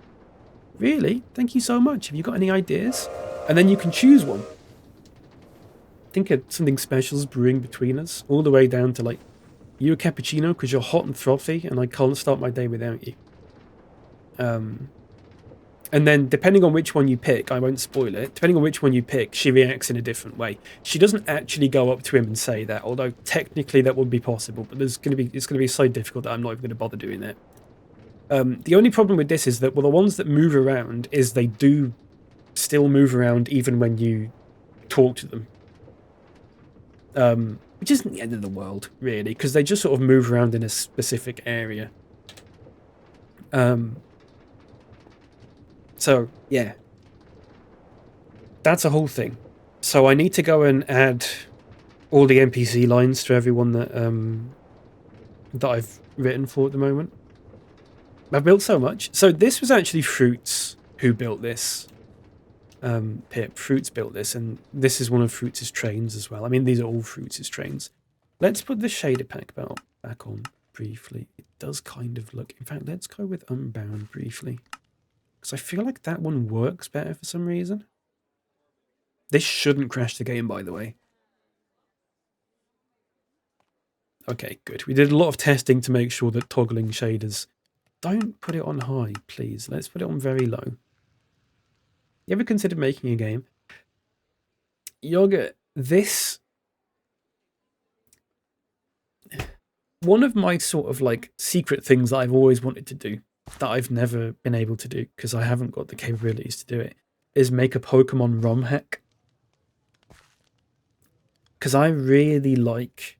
Really? Thank you so much. Have you got any ideas? And then you can choose one. Think of something special's brewing between us. All the way down to like, you a cappuccino because you're hot and frothy and I can't start my day without you. And then, depending on which one you pick, I won't spoil it, depending on which one you pick, she reacts in a different way. She doesn't actually go up to him and say that, although technically that would be possible, but it's going to be so difficult that I'm not even going to bother doing that. The only problem with this is that, well, the ones that move around is they do still move around even when you talk to them. Which isn't the end of the world, really, because they just sort of move around in a specific area. So, yeah. That's a whole thing. So I need to go and add all the NPC lines to everyone that that I've written for at the moment. I've built so much. So this was actually Fruits who built this. Pip, Fruits built this, and this is one of Fruits' trains as well. I mean, these are all Fruits' trains. Let's put the shader pack back on. briefly. It does kind of look... In fact, let's go with Unbound briefly. Because I feel like that one works better for some reason. This shouldn't crash the game, by the way. Okay, good. We did a lot of testing to make sure that toggling shaders... Don't put it on high, please. Let's put it on very low. You ever considered making a game? Yoga, this... One of my sort of like secret things that I've always wanted to do, that I've never been able to do, because I haven't got the capabilities to do it, is make a Pokemon ROM hack. Because I really like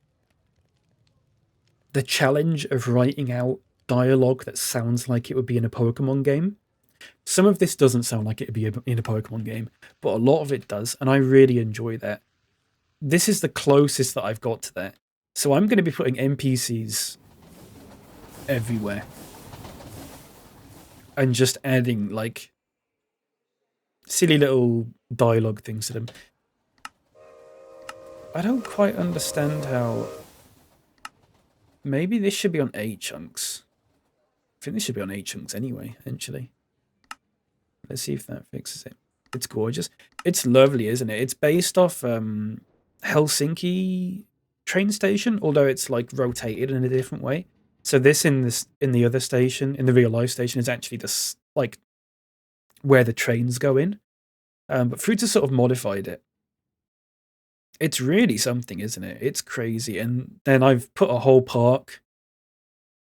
the challenge of writing out dialogue that sounds like it would be in a Pokemon game. Some of this doesn't sound like it would be in a Pokemon game, but a lot of it does, and I really enjoy that. This is the closest that I've got to that. So I'm going to be putting NPCs everywhere. And just adding, like, silly little dialogue things to them. I don't quite understand how... Maybe this should be on 8 chunks. I think this should be on 8 chunks anyway, actually. Let's see if that fixes it. It's gorgeous. It's lovely, isn't it? It's based off Helsinki train station, although it's like rotated in a different way. So this in the other station, in the real life station, is actually this like where the trains go in. But Fruits has sort of modified it. It's really something, isn't it? It's crazy. And then I've put a whole park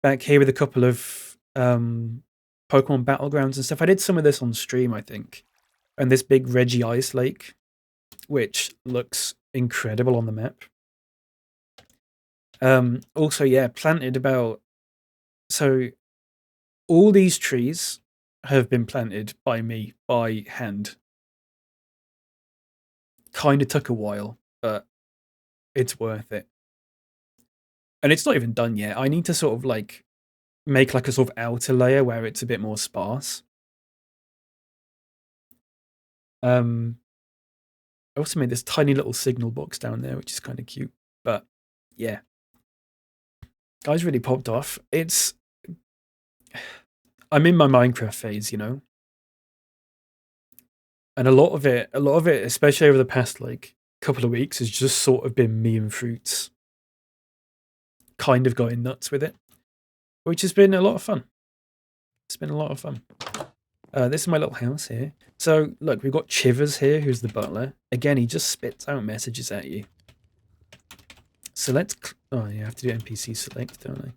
back here with a couple of Pokemon battlegrounds and stuff. I did some of this on stream, I think. And this big Reggie Ice Lake, which looks incredible on the map. Also, yeah, planted about... So, all these trees have been planted by me, by hand. Kind of took a while, but it's worth it. And it's not even done yet. I need to sort of, like, make, like, a sort of outer layer where it's a bit more sparse. I also made this tiny little signal box down there, which is kind of cute. But, yeah. Guys really popped off. It's... I'm in my Minecraft phase, you know? And a lot of it, especially over the past, like, couple of weeks, has just sort of been me and Fruits kind of going nuts with it, which has been a lot of fun. It's been a lot of fun. This is my little house here. So, look, we've got Chivers here, who's the butler. Again, he just spits out messages at you. So let's... Oh, you have to do NPC select, don't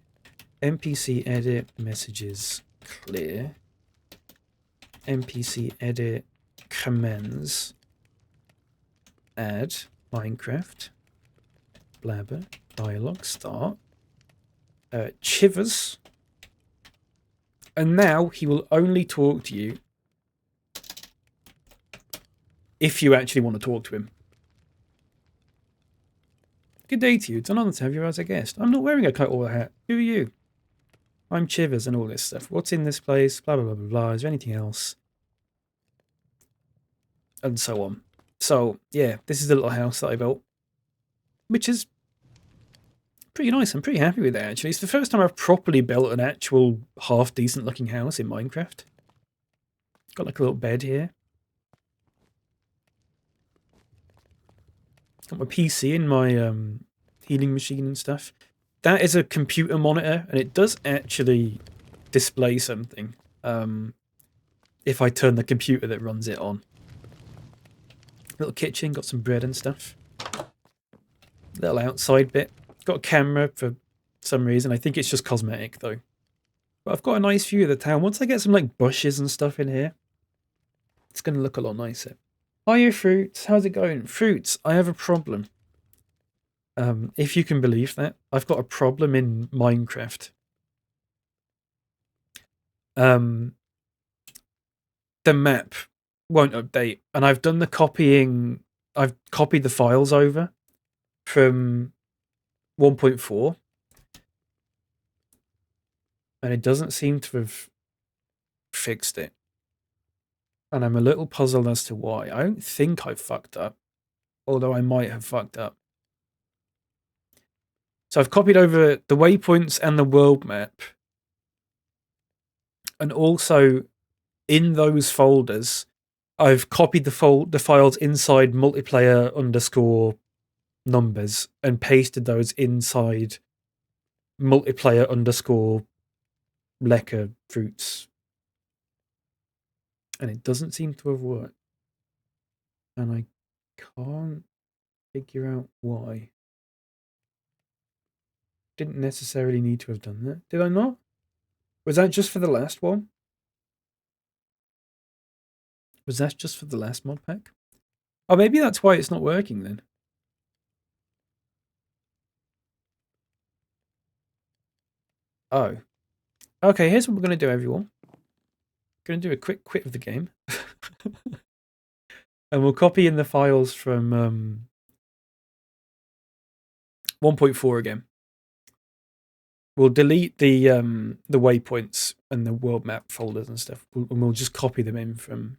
I? NPC edit messages clear. NPC edit commands. Add Minecraft. Blabber. Dialogue start. Chivers. And now he will only talk to you if you actually want to talk to him. Good day to you. It's an honor to have you as a guest. I'm not wearing a coat or a hat. Who are you? I'm Chivers and all this stuff. What's in this place? Blah, blah, blah, blah, blah. Is there anything else? And so on. So, yeah, this is the little house that I built, which is pretty nice. I'm pretty happy with it, actually. It's the first time I've properly built an actual half-decent looking house in Minecraft. Got like a little bed here. Got my PC and my healing machine and stuff. That is a computer monitor, and it does actually display something if I turn the computer that runs it on. Little kitchen, got some bread and stuff. Little outside bit. Got a camera for some reason. I think it's just cosmetic, though. But I've got a nice view of the town. Once I get some like bushes and stuff in here, it's going to look a lot nicer. Hiya, Fruits. How's it going? Fruits, I have a problem. If you can believe that. I've got a problem in Minecraft. The map won't update. And I've done the copying. I've copied the files over from 1.4. And it doesn't seem to have fixed it. And I'm a little puzzled as to why. I don't think I've fucked up. Although I might have fucked up. So I've copied over the waypoints and the world map. And also in those folders, I've copied the files inside multiplayer underscore numbers and pasted those inside multiplayer underscore Lekar fruits. And it doesn't seem to have worked. And I can't figure out why. Didn't necessarily need to have done that. Did I not? Was that just for the last one? Was that just for the last mod pack? Oh, maybe that's why it's not working then. Oh. Okay, here's what we're going to do, everyone. We're going to do a quick quit of the game. And we'll copy in the files from 1.4 again. We'll delete the waypoints and the world map folders and stuff, and we'll just copy them in from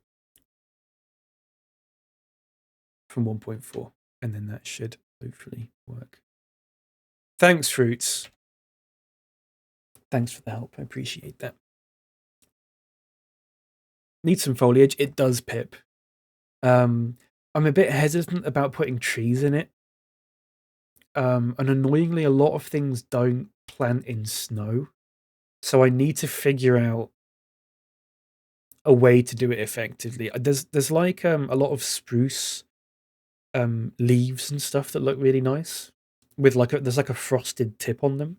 1.4, and then that should hopefully work. Thanks, Fruits. Thanks for the help. I appreciate that. Need some foliage. It does, Pip. I'm a bit hesitant about putting trees in it. And annoyingly, a lot of things don't plant in snow. So I need to figure out a way to do it effectively. There's like a lot of spruce leaves and stuff that look really nice with there's like a frosted tip on them.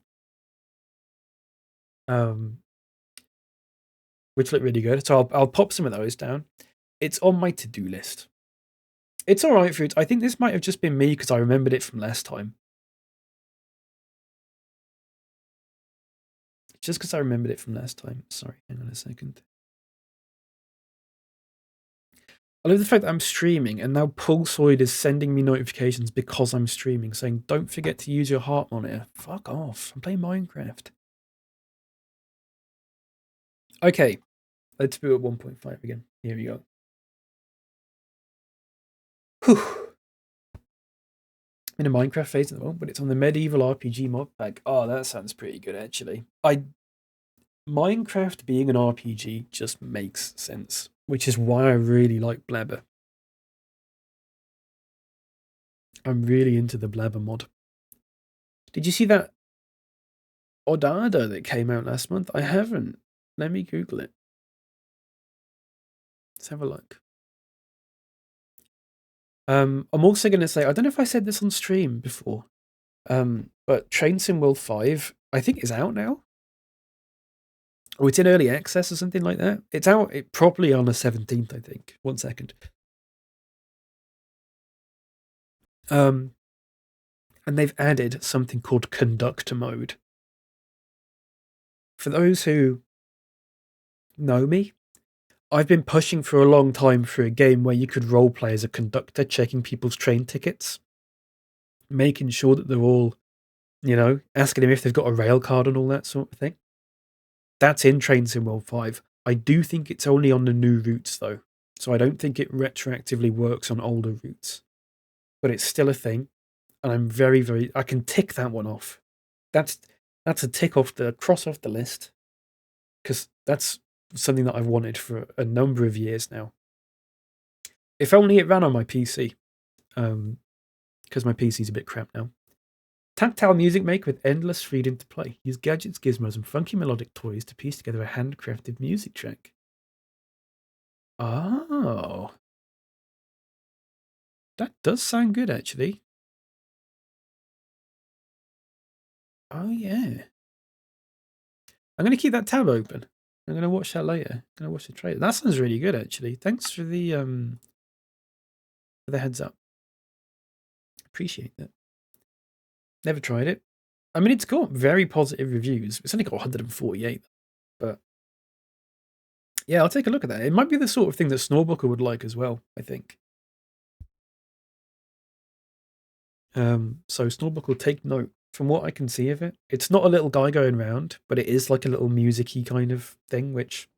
Which look really good. So I'll pop some of those down. It's on my to-do list. It's all right, Fruits. I think this might have just been me because I remembered it from last time. Just because I remembered it from last time. Sorry, hang on a second. I love the fact that I'm streaming and now Pulsoid is sending me notifications because I'm streaming saying, don't forget to use your heart monitor. Fuck off. I'm playing Minecraft. Okay, let's do it 1.5 again. Here we go. Whew. In a Minecraft phase at the moment, but it's on the medieval RPG mod pack. Oh, that sounds pretty good, actually. Minecraft being an RPG just makes sense, which is why I really like Blabber. I'm really into the Blabber mod. Did you see that Odada that came out last month? I haven't. Let me Google it. Let's have a look. I'm also going to say, I don't know if I said this on stream before, but Train Sim World 5, I think, is out now. Or it's in early access or something like that. It's out properly on the 17th, I think. 1 second. And they've added something called conductor mode. For those who know me, I've been pushing for a long time for a game where you could roleplay as a conductor, checking people's train tickets, making sure that they're all, asking them if they've got a rail card and all that sort of thing. That's in Train Sim World 5. I do think it's only on the new routes, though, so I don't think it retroactively works on older routes. But it's still a thing, and I'm very, very... I can tick that one off. That's a cross off the list, because that's something that I've wanted for a number of years now. If only it ran on my PC, because my PC's a bit crap now. Tactile music maker with endless freedom to play. Use gadgets, gizmos, and funky melodic toys to piece together a handcrafted music track. Oh. That does sound good, actually. Oh, yeah. I'm going to keep that tab open. I'm going to watch that later. I'm going to watch the trailer. That sounds really good, actually. Thanks for the heads up. Appreciate that. Never tried it. I mean, it's got very positive reviews. It's only got 148, but yeah, I'll take a look at that. It might be the sort of thing that Snorbooker would like as well, I think. So Snorbooker will take note. From what I can see of it, it's not a little guy going around, but it is like a little music-y kind of thing, which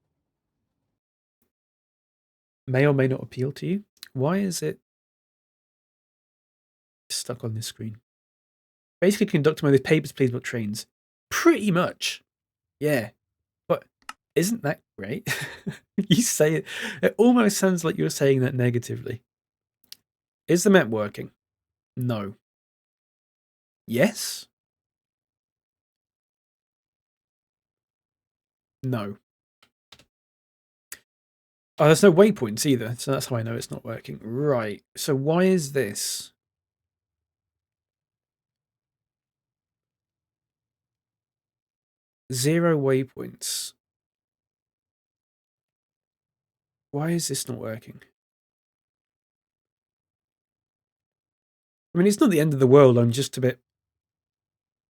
may or may not appeal to you. Why is it stuck on this screen? Basically conduct one of those papers, please, about trains. Pretty much. Yeah. But isn't that great? You say it. It almost sounds like you're saying that negatively. Is the map working? No. Yes? No. Oh, there's no waypoints either, so that's how I know it's not working. Right. So why is this? Zero waypoints. Why is this not working? I mean, it's not the end of the world. I'm just a bit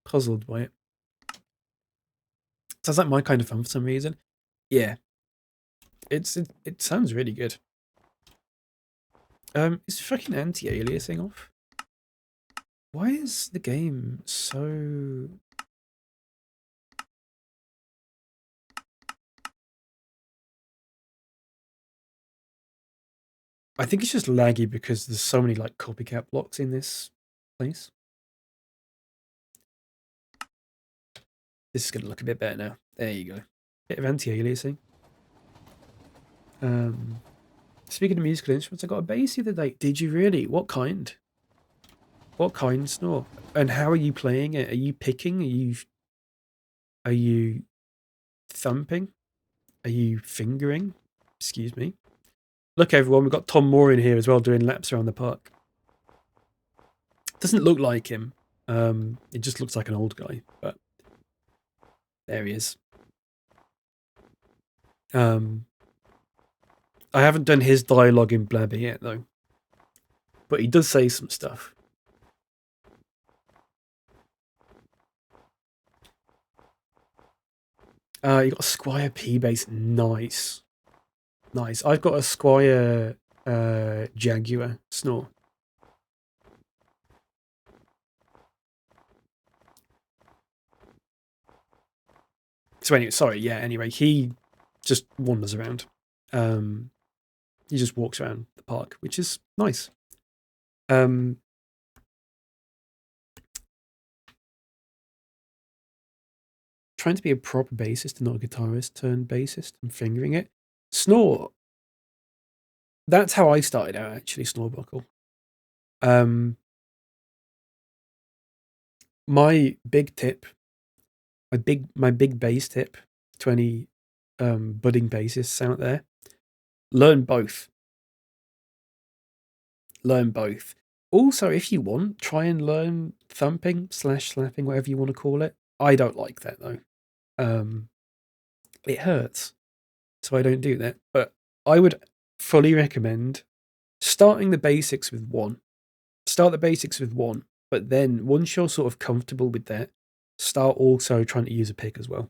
puzzled by it. Sounds like my kind of fun for some reason. Yeah. It sounds really good. Is fucking anti-aliasing off? Why is the game so... I think it's just laggy because there's so many like copycat blocks in this place. This is going to look a bit better now. There you go. Bit of anti-aliasing. Speaking of musical instruments, I got a bass the other day. Did you really? What kind? What kind, Snore? And how are you playing it? Are you picking? Are you thumping? Are you fingering? Excuse me. Look, everyone, we've got Tom Moore in here as well doing laps around the park. Doesn't look like him. It just looks like an old guy, but there he is. I haven't done his dialogue in Blabber yet, though. But he does say some stuff. You got a Squire P bass. Nice. Nice. I've got a Squire Jaguar Snore. So anyway, sorry, yeah, anyway, he just wanders around. He just walks around the park, which is nice. Trying to be a proper bassist and not a guitarist turned bassist and fingering it. Snore. That's how I started out, actually, Snorebuckle. My big tip, my big bass tip to any budding bassists out there, learn both. Learn both. Also, if you want, try and learn thumping / slapping, whatever you want to call it. I don't like that, though. It hurts, so I don't do that. But I would fully recommend starting the basics with one. Start the basics with one, but then once you're sort of comfortable with that, start also trying to use a pick as well.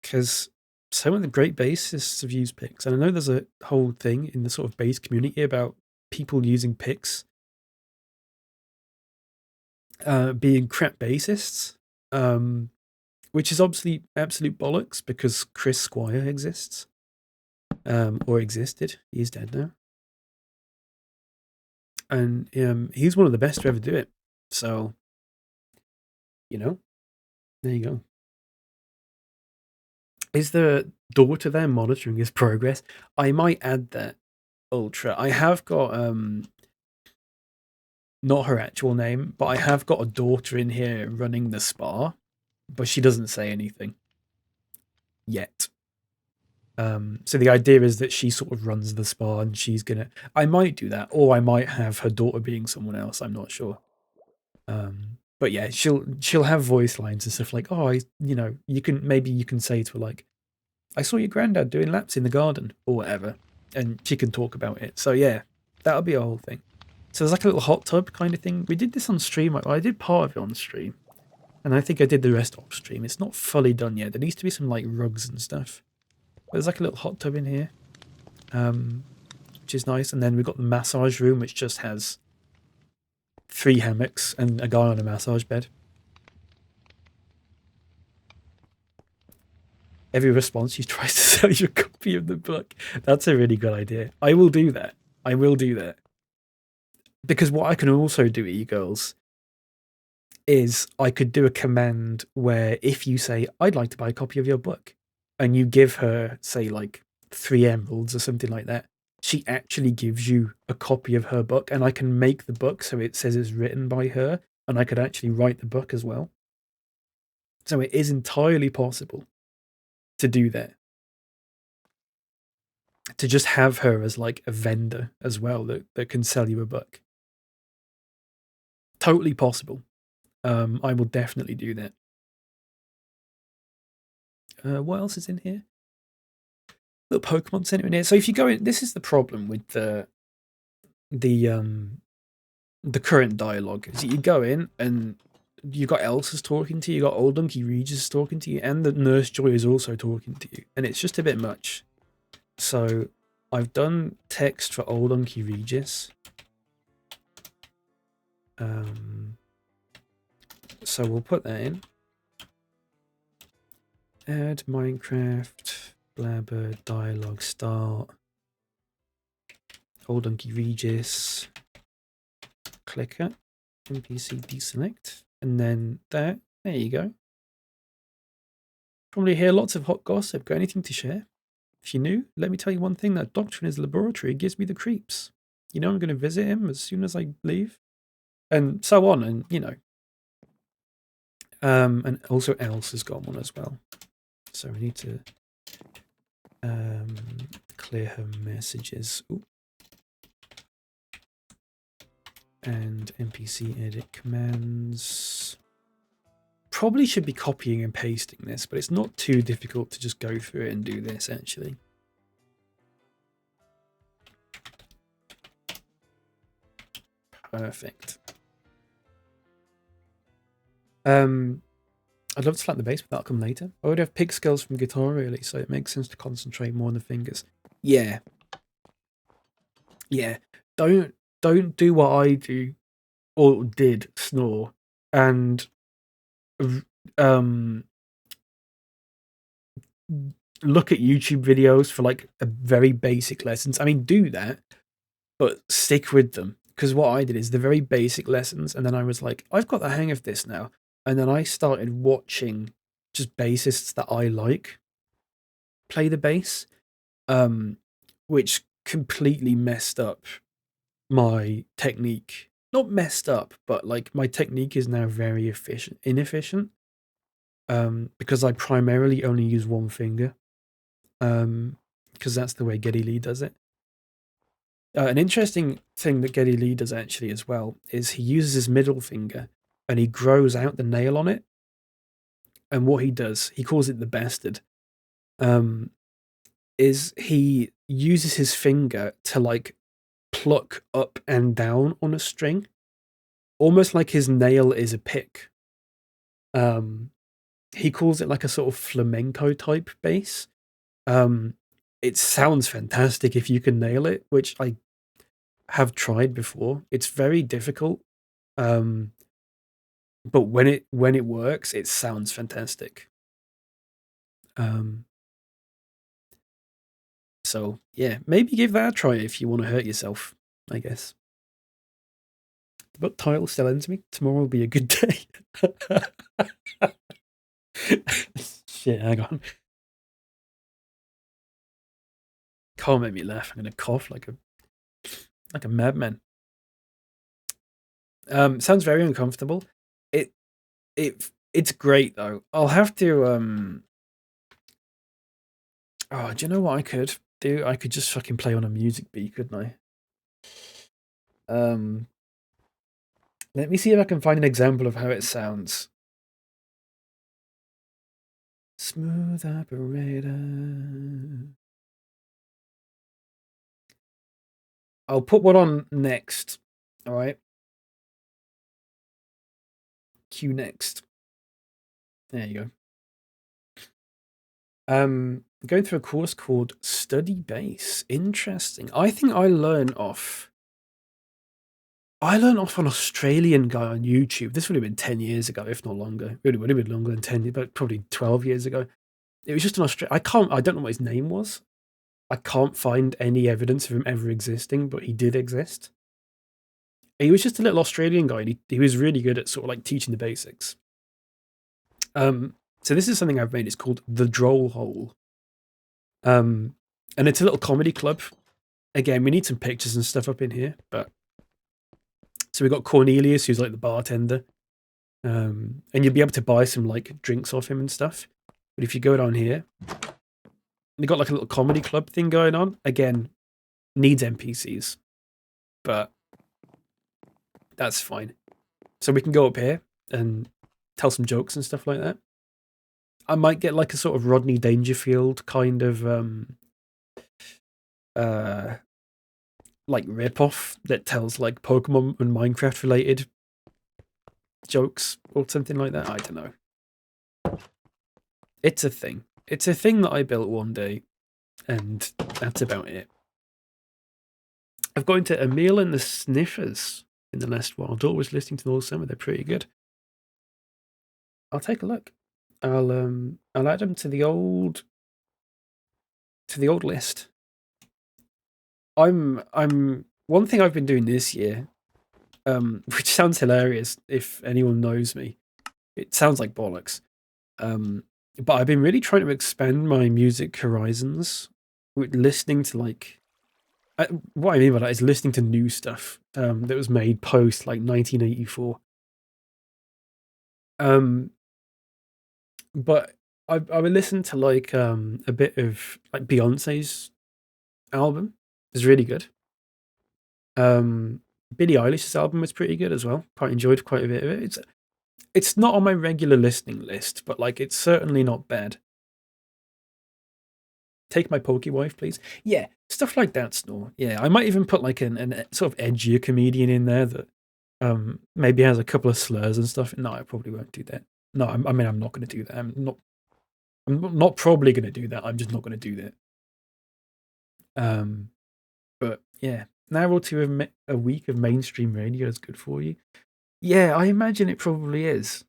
Because some of the great bassists have used picks, and I know there's a whole thing in the sort of bass community about people using picks being crap bassists, which is obviously absolute bollocks because Chris Squire exists, or existed. He's dead now. And he's one of the best to ever do it. So, there you go. Is the daughter there monitoring his progress? I might add that, Ultra. I have got, not her actual name, but I have got a daughter in here running the spa, but she doesn't say anything yet. So the idea is that she sort of runs the spa and she's gonna... I might do that, or I might have her daughter being someone else. I'm not sure. But yeah, she'll have voice lines and stuff like, oh, you can say to her like, I saw your granddad doing laps in the garden or whatever, and she can talk about it. So yeah, that'll be a whole thing. So there's like a little hot tub kind of thing. We did this on stream. I did part of it on stream, and I think I did the rest off stream. It's not fully done yet. There needs to be some like rugs and stuff. But there's like a little hot tub in here, which is nice. And then we've got the massage room, which just has 3 hammocks and a guy on a massage bed. Every response, she tries to sell you a copy of the book. That's a really good idea. I will do that. I will do that. Because what I can also do, e-girls, is I could do a command where if you say, I'd like to buy a copy of your book, and you give her, say, like 3 emeralds or something like that, she actually gives you a copy of her book, and I can make the book so it says it's written by her, and I could actually write the book as well. So it is entirely possible to do that. To just have her as like a vendor as well that can sell you a book. Totally possible. I will definitely do that. What else is in here? The Pokemon Center in here. So if you go in, this is the problem with the current dialogue. Is that you go in and you got Elsa's talking to you, you got Old Donkey Regis talking to you, and the Nurse Joy is also talking to you, and it's just a bit much. So I've done text for Old Donkey Regis. So we'll put that in. Add Minecraft, blabber, dialogue start, Old Donkey Regis, clicker, NPC deselect, and then there you go. Probably hear lots of hot gossip. Got anything to share? If you're new, let me tell you one thing, that doctor in his laboratory gives me the creeps. You know I'm going to visit him as soon as I leave. And so on, and you know. And also Elsa's got one as well. So we need to clear her messages. Ooh. And NPC edit commands. Probably should be copying and pasting this, but it's not too difficult to just go through it and do this, actually. Perfect. I'd love to slap the bass, but that'll come later. I would have pig skills from guitar, really, so it makes sense to concentrate more on the fingers. Yeah. Yeah. Don't do what I do, or did, snore, and look at YouTube videos for like a very basic lessons. I mean, do that, but stick with them. Because what I did is the very basic lessons, and then I was like, I've got the hang of this now. And then I started watching just bassists that I like play the bass, which completely messed up my technique. Not messed up, but like my technique is now very inefficient. Because I primarily only use one finger. Because that's the way Geddy Lee does it. An interesting thing that Geddy Lee does actually as well is he uses his middle finger and he grows out the nail on it. And what he does, he calls it the bastard, is he uses his finger to like pluck up and down on a string, almost like his nail is a pick. He calls it like a sort of flamenco type bass. It sounds fantastic if you can nail it, which I have tried before. It's very difficult, but when it works, it sounds fantastic. So yeah, maybe give that a try if you want to hurt yourself, I guess. The book title still ends me. Tomorrow will be a good day. Shit, hang on. Can't make me laugh. I'm gonna cough like a madman. Sounds very uncomfortable. It's great though. I'll have to oh, do you know what I could do? I could just fucking play on a music beat, couldn't I? Let me see if I can find an example of how it sounds. Smooth operator. I'll put one on next. All right. Cue next. There you go. Going through a course called Study Bass. Interesting. I think I learn off an Australian guy on YouTube. This would have been 10 years ago, if not longer. It would have been longer than 10, but probably 12 years ago. It was just an Australian. I don't know what his name was. I can't find any evidence of him ever existing, but he did exist. He was just a little Australian guy, and he was really good at sort of like teaching the basics. So this is something I've made. It's called The Droll Hole. And it's a little comedy club. Again, we need some pictures and stuff up in here, but so we've got Cornelius, who's like the bartender. And you'll be able to buy some like drinks off him and stuff. But if you go down here, you've got like a little comedy club thing going on. Again, needs NPCs, but that's fine. So we can go up here and tell some jokes and stuff like that. I might get like a sort of Rodney Dangerfield kind of like ripoff that tells like Pokemon and Minecraft related jokes or something like that. I don't know. It's a thing. It's a thing that I built one day, and that's about it. I've got into Emil and the Sniffers in the last while. Dor was listening to them all summer. They're pretty good. I'll take a look. I'll add them to the old list. I'm one thing I've been doing this year, which sounds hilarious if anyone knows me. It sounds like bollocks. But I've been really trying to expand my music horizons with listening to like what I mean by that is listening to new stuff that was made post like 1984. But I would listen to like a bit of like Beyonce's album. It's really good. Billie Eilish's album was pretty good as well. Quite enjoyed quite a bit of it. It's not on my regular listening list, but like it's certainly not bad. Take my Pokewife, please. Yeah, stuff like that, Snore. Yeah, I might even put like an sort of edgier comedian in there that maybe has a couple of slurs and stuff. No, I probably won't do that. No, I mean I'm not going to do that. I'm not probably going to do that. I'm just not going to do that. But yeah, an hour or two a week of mainstream radio is good for you. Yeah, I imagine it probably is.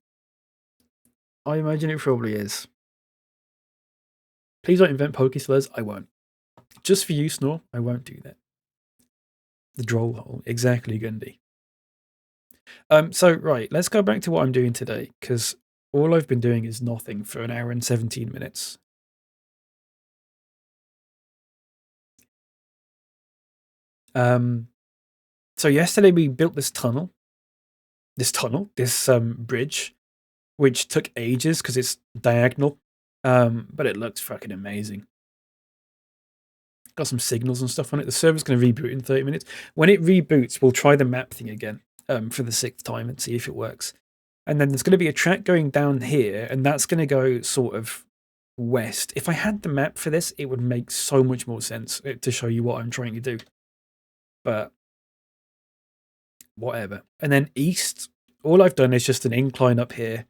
Please don't invent Pokeslurs. I won't. Just for you, Snore, I won't do that. The Droll Hole. Exactly, Gundy. So, right, let's go back to what I'm doing today, because all I've been doing is nothing for an hour and 17 minutes. So yesterday we built this bridge, which took ages because it's diagonal, but it looks fucking amazing. Got some signals and stuff on it. The server's going to reboot in 30 minutes. When it reboots, we'll try the map thing again for the 6th time and see if it works. And then there's going to be a track going down here, and that's going to go sort of west. If I had the map for this, it would make so much more sense to show you what I'm trying to do. But whatever. And then east, all I've done is just an incline up here.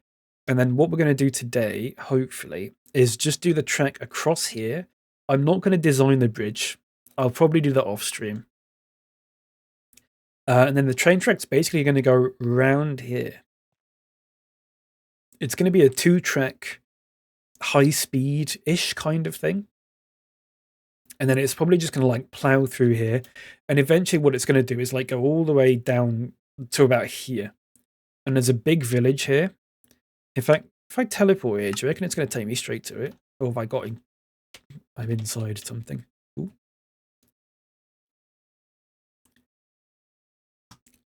And then what we're going to do today, hopefully, is just do the track across here. I'm not going to design the bridge. I'll probably do that off stream. And then the train track's basically going to go round here. It's going to be a 2-track, high-speed-ish kind of thing. And then it's probably just going to like plow through here. And eventually what it's going to do is like go all the way down to about here. And there's a big village here. In fact, if I teleport here, do you reckon it's going to take me straight to it? Or have I got in? I'm inside something. Ooh.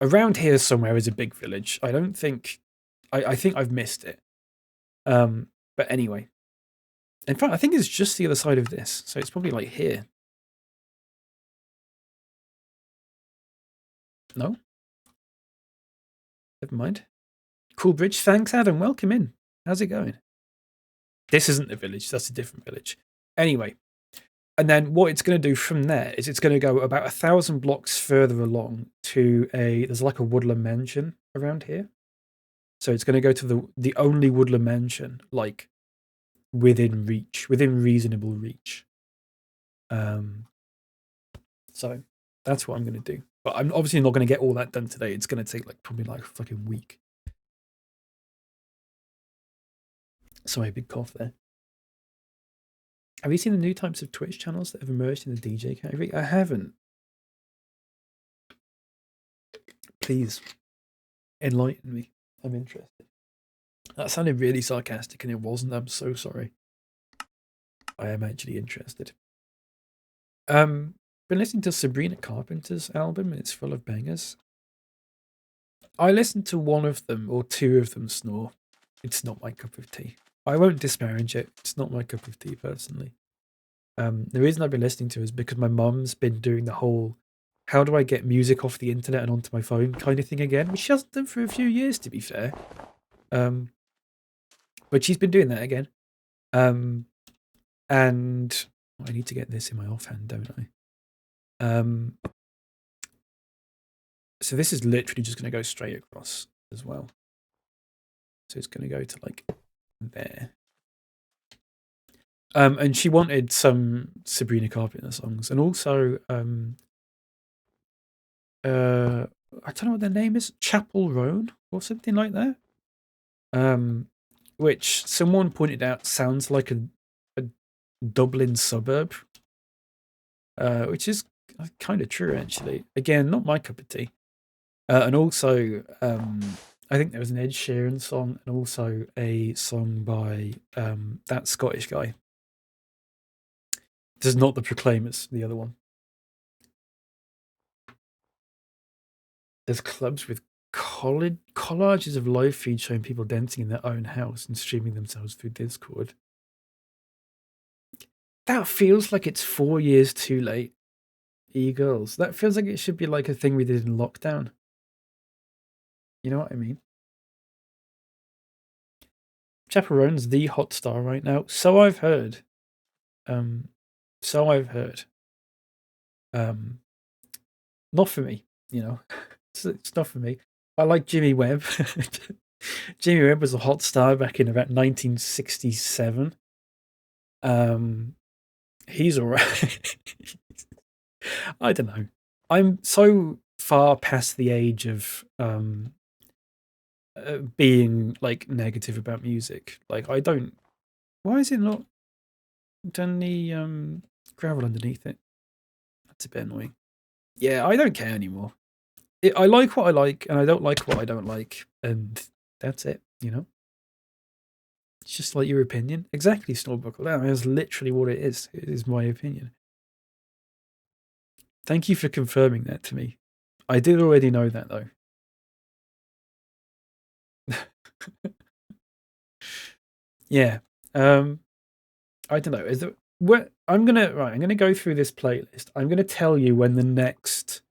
Around here somewhere is a big village. I don't think... I think I've missed it. But anyway. In fact, I think it's just the other side of this. So it's probably like here. No? Never mind. Cool bridge. Thanks, Adam. Welcome in. How's it going? This isn't the village. That's a different village. Anyway. And then what it's going to do from there is it's going to go about 1,000 blocks further along to there's like a woodland mansion around here. So it's going to go to the only woodland mansion, like within reasonable reach. So that's what I'm going to do. But I'm obviously not going to get all that done today. It's going to take like probably like a fucking week. Sorry, big cough there. Have you seen the new types of Twitch channels that have emerged in the DJ category? I haven't. Please enlighten me. I'm interested. That sounded really sarcastic, and it wasn't. I'm so sorry. I am actually interested. Been listening to Sabrina Carpenter's album. It's full of bangers. I listened to one of them or two of them snore. It's not my cup of tea. I won't disparage it. It's not my cup of tea personally. The reason I've been listening to it is because my mum's been doing the whole how do I get music off the internet and onto my phone kind of thing again, which she hasn't done for a few years, to be fair. But she's been doing that again. And I need to get this in my offhand, don't I? So this is literally just going to go straight across as well. So it's going to go to like there. And she wanted some Sabrina Carpenter songs, and also I don't know what their name is, Chapel Roan or something like that. Which someone pointed out sounds like a Dublin suburb, which is kind of true actually. Again, not my cup of tea. And also, I think there was an Ed Sheeran song, and also a song by that Scottish guy. This is not the Proclaimers, the other one. There's clubs with collages of live feeds showing people dancing in their own house and streaming themselves through Discord. That feels like it's 4 years too late, e-girls. That feels like it should be like a thing we did in lockdown. You know what I mean? Chaperone's the hot star right now. So I've heard. Not for me, you know. It's not for me. I like Jimmy Webb. Jimmy Webb was a hot star back in about 1967. He's alright. I don't know. I'm so far past the age of being like negative about music. Like I don't. Why is it not done the gravel underneath it? That's a bit annoying. Yeah, I don't care anymore. I like what I like, and I don't like what I don't like, and that's it. You know. It's just like your opinion. Exactly, Snowbuckle. That is literally what it is. It is my opinion. Thank you for confirming that to me. I did already know that though. Yeah. I don't know. Is there what I'm gonna go through this playlist. I'm gonna tell you when the next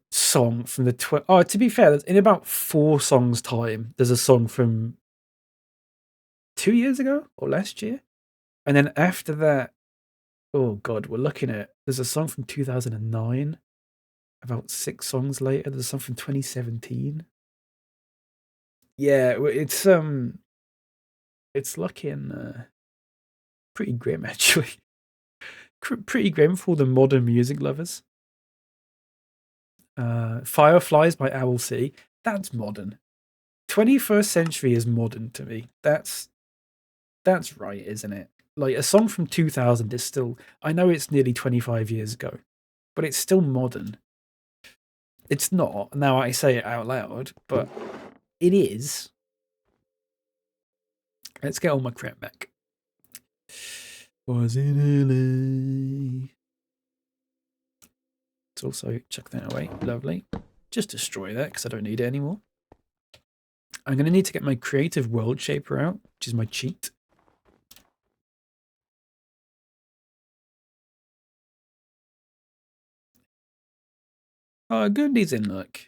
song from the oh, to be fair, in about 4 songs time, there's a song from 2 years ago or last year. And then after that, oh god, we're looking at there's a song from 2009. About 6 songs later, there's a song from 2017. Yeah, it's looking pretty grim actually. Pretty grim for the modern music lovers. Fireflies by Owl C. That's modern. 21st century is modern to me. That's right, isn't it? Like a song from 2000 is still. I know it's nearly 25 years ago, but it's still modern. It's not. Now I say it out loud, but it is. Let's get all my crap back. Was in LA. Let's also chuck that away. Lovely. Just destroy that because I don't need it anymore. I'm going to need to get my creative world shaper out, which is my cheat. Oh, Goondy's in luck.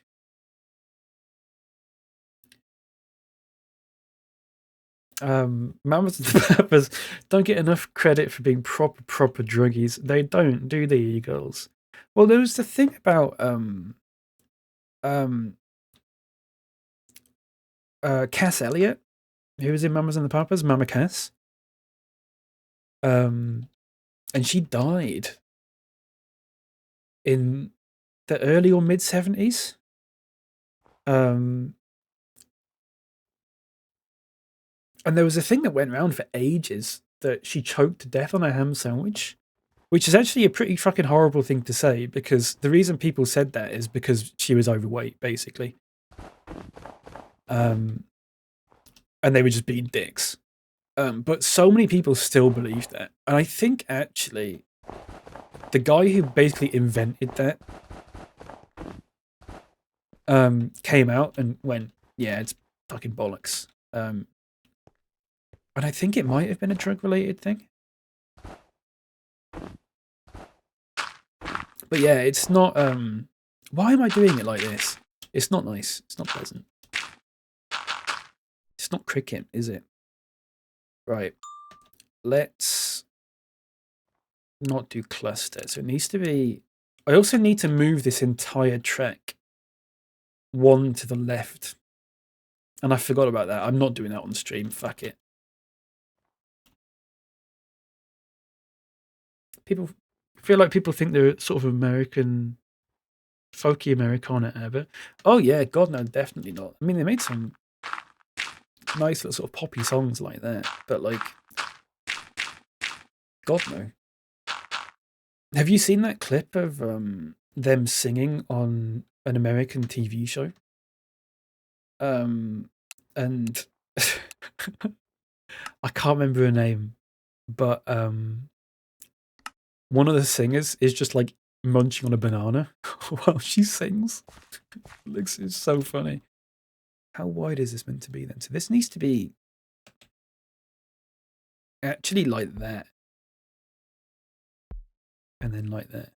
Mamas and Papas don't get enough credit for being proper druggies. They don't, do they, you girls? Well, there was the thing about Cass Elliot, who was in Mamas and the Papas, Mama Cass. And she died in the early or mid 70s. And there was a thing that went around for ages that she choked to death on a ham sandwich. Which is actually a pretty fucking horrible thing to say, because the reason people said that is because she was overweight, basically. And they were just being dicks. But so many people still believe that. And I think, actually, the guy who basically invented that came out and went, yeah, it's fucking bollocks. And I think it might have been a drug-related thing. But yeah, it's not... why am I doing it like this? It's not nice. It's not pleasant. It's not cricket, is it? Right. Let's not do cluster. So it needs to be... I also need to move this entire track one to the left. And I forgot about that. I'm not doing that on stream. Fuck it. People feel like people think they're sort of American, folky Americana ever. Oh yeah, God no, definitely not. I mean, they made some nice little sort of poppy songs like that, but like, God no. Have you seen that clip of them singing on an American TV show? And I can't remember her name, but one of the singers is just like munching on a banana while she sings. It's so funny. How wide is this meant to be then? So this needs to be actually like that. And then like that.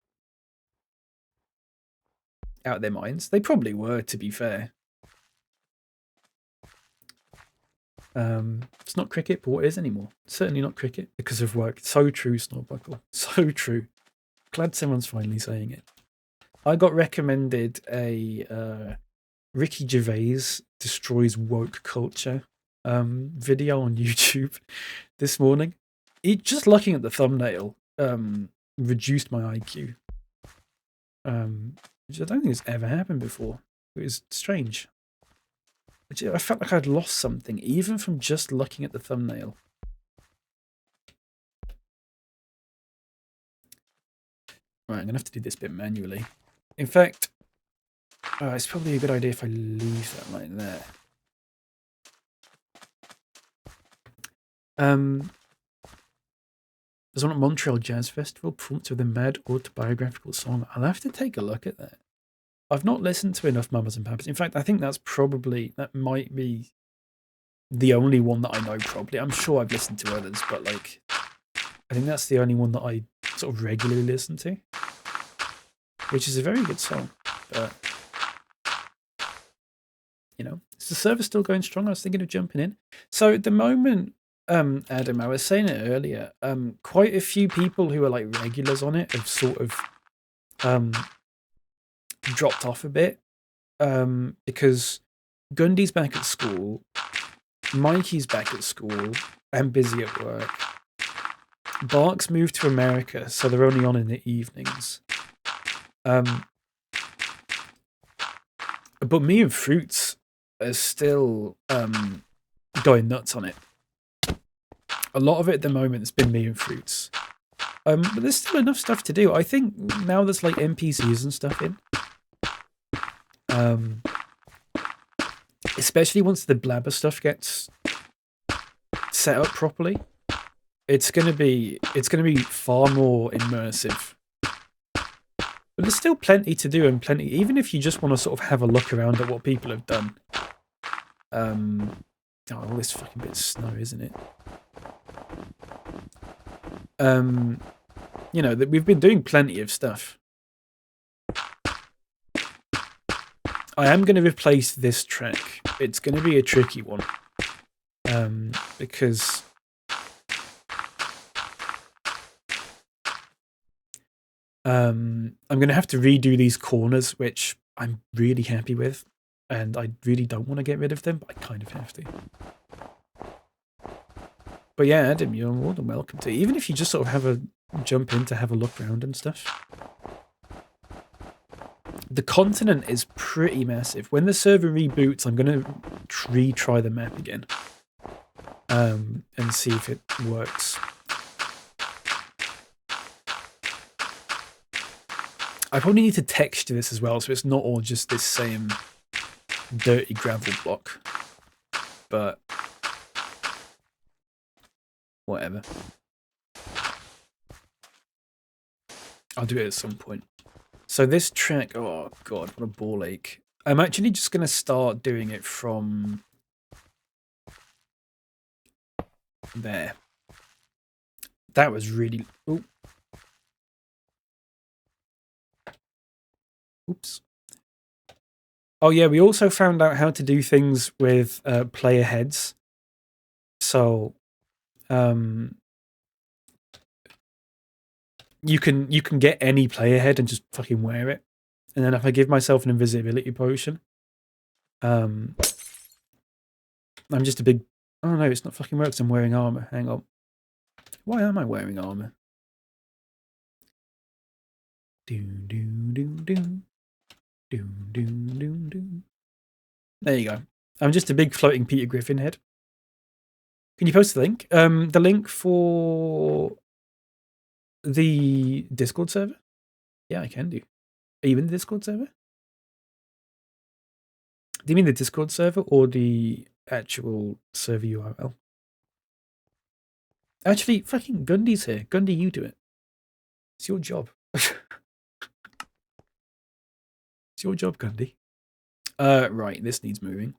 Out of their minds. They probably were, to be fair. It's not cricket, but what is anymore? Certainly not cricket because of work. So true, Snowbuckle. So true. Glad someone's finally saying it. I got recommended a Ricky Gervais destroys woke culture video on YouTube this morning. Just looking at the thumbnail reduced my IQ. Which I don't think has ever happened before. It was strange. I felt like I'd lost something, even from just looking at the thumbnail. Right, I'm going to have to do this bit manually. In fact, it's probably a good idea if I leave that like that. There's one at Montreal Jazz Festival, performance with a mad autobiographical song. I'll have to take a look at that. I've not listened to enough Mamas and Papas. In fact, I think that might be the only one that I know, probably. I'm sure I've listened to others, but like, I think that's the only one that I sort of regularly listen to. Which is a very good song, but, you know, is the server still going strong? I was thinking of jumping in. So at the moment, Adam, I was saying it earlier, quite a few people who are like regulars on it have sort of dropped off a bit because Gundy's back at school, Mikey's back at school and busy at work. Bark's moved to America, so they're only on in the evenings. But me and Fruits are still going nuts on it. A lot of it at the moment has been me and Fruits. But there's still enough stuff to do. I think now there's like NPCs and stuff in. Especially once the blabber stuff gets set up properly, it's gonna be far more immersive. But there's still plenty to do and plenty, even if you just want to sort of have a look around at what people have done. Oh, all this fucking bit of snow, isn't it? You know, that we've been doing plenty of stuff. I am going to replace this track. It's going to be a tricky one. Because I'm going to have to redo these corners, which I'm really happy with. And I really don't want to get rid of them, but I kind of have to. But yeah, Adam, you're more than welcome to. Even if you just sort of have a jump in to have a look around and stuff. The continent is pretty massive. When the server reboots, I'm going to retry the map again. And see if it works. I probably need to texture this as well, so it's not all just this same dirty gravel block. But whatever. I'll do it at some point. So this track, oh god, what a ball ache. I'm actually just going to start doing it from there. That was really... Ooh. Oops. Oh yeah, we also found out how to do things with player heads. So you can get any player head and just fucking wear it. And then if I give myself an invisibility potion, I'm just a big... Oh no, it's not fucking works. I'm wearing armor. Hang on. Why am I wearing armor? There you go. I'm just a big floating Peter Griffin head. Can you post the link? The link for the Discord server? Yeah, I can do. Are you in the Discord server? Do you mean the Discord server or the actual server URL? Actually, fucking Gundy's here. Gundy, you do it. It's your job. It's your job, Gundy. Right, this needs moving.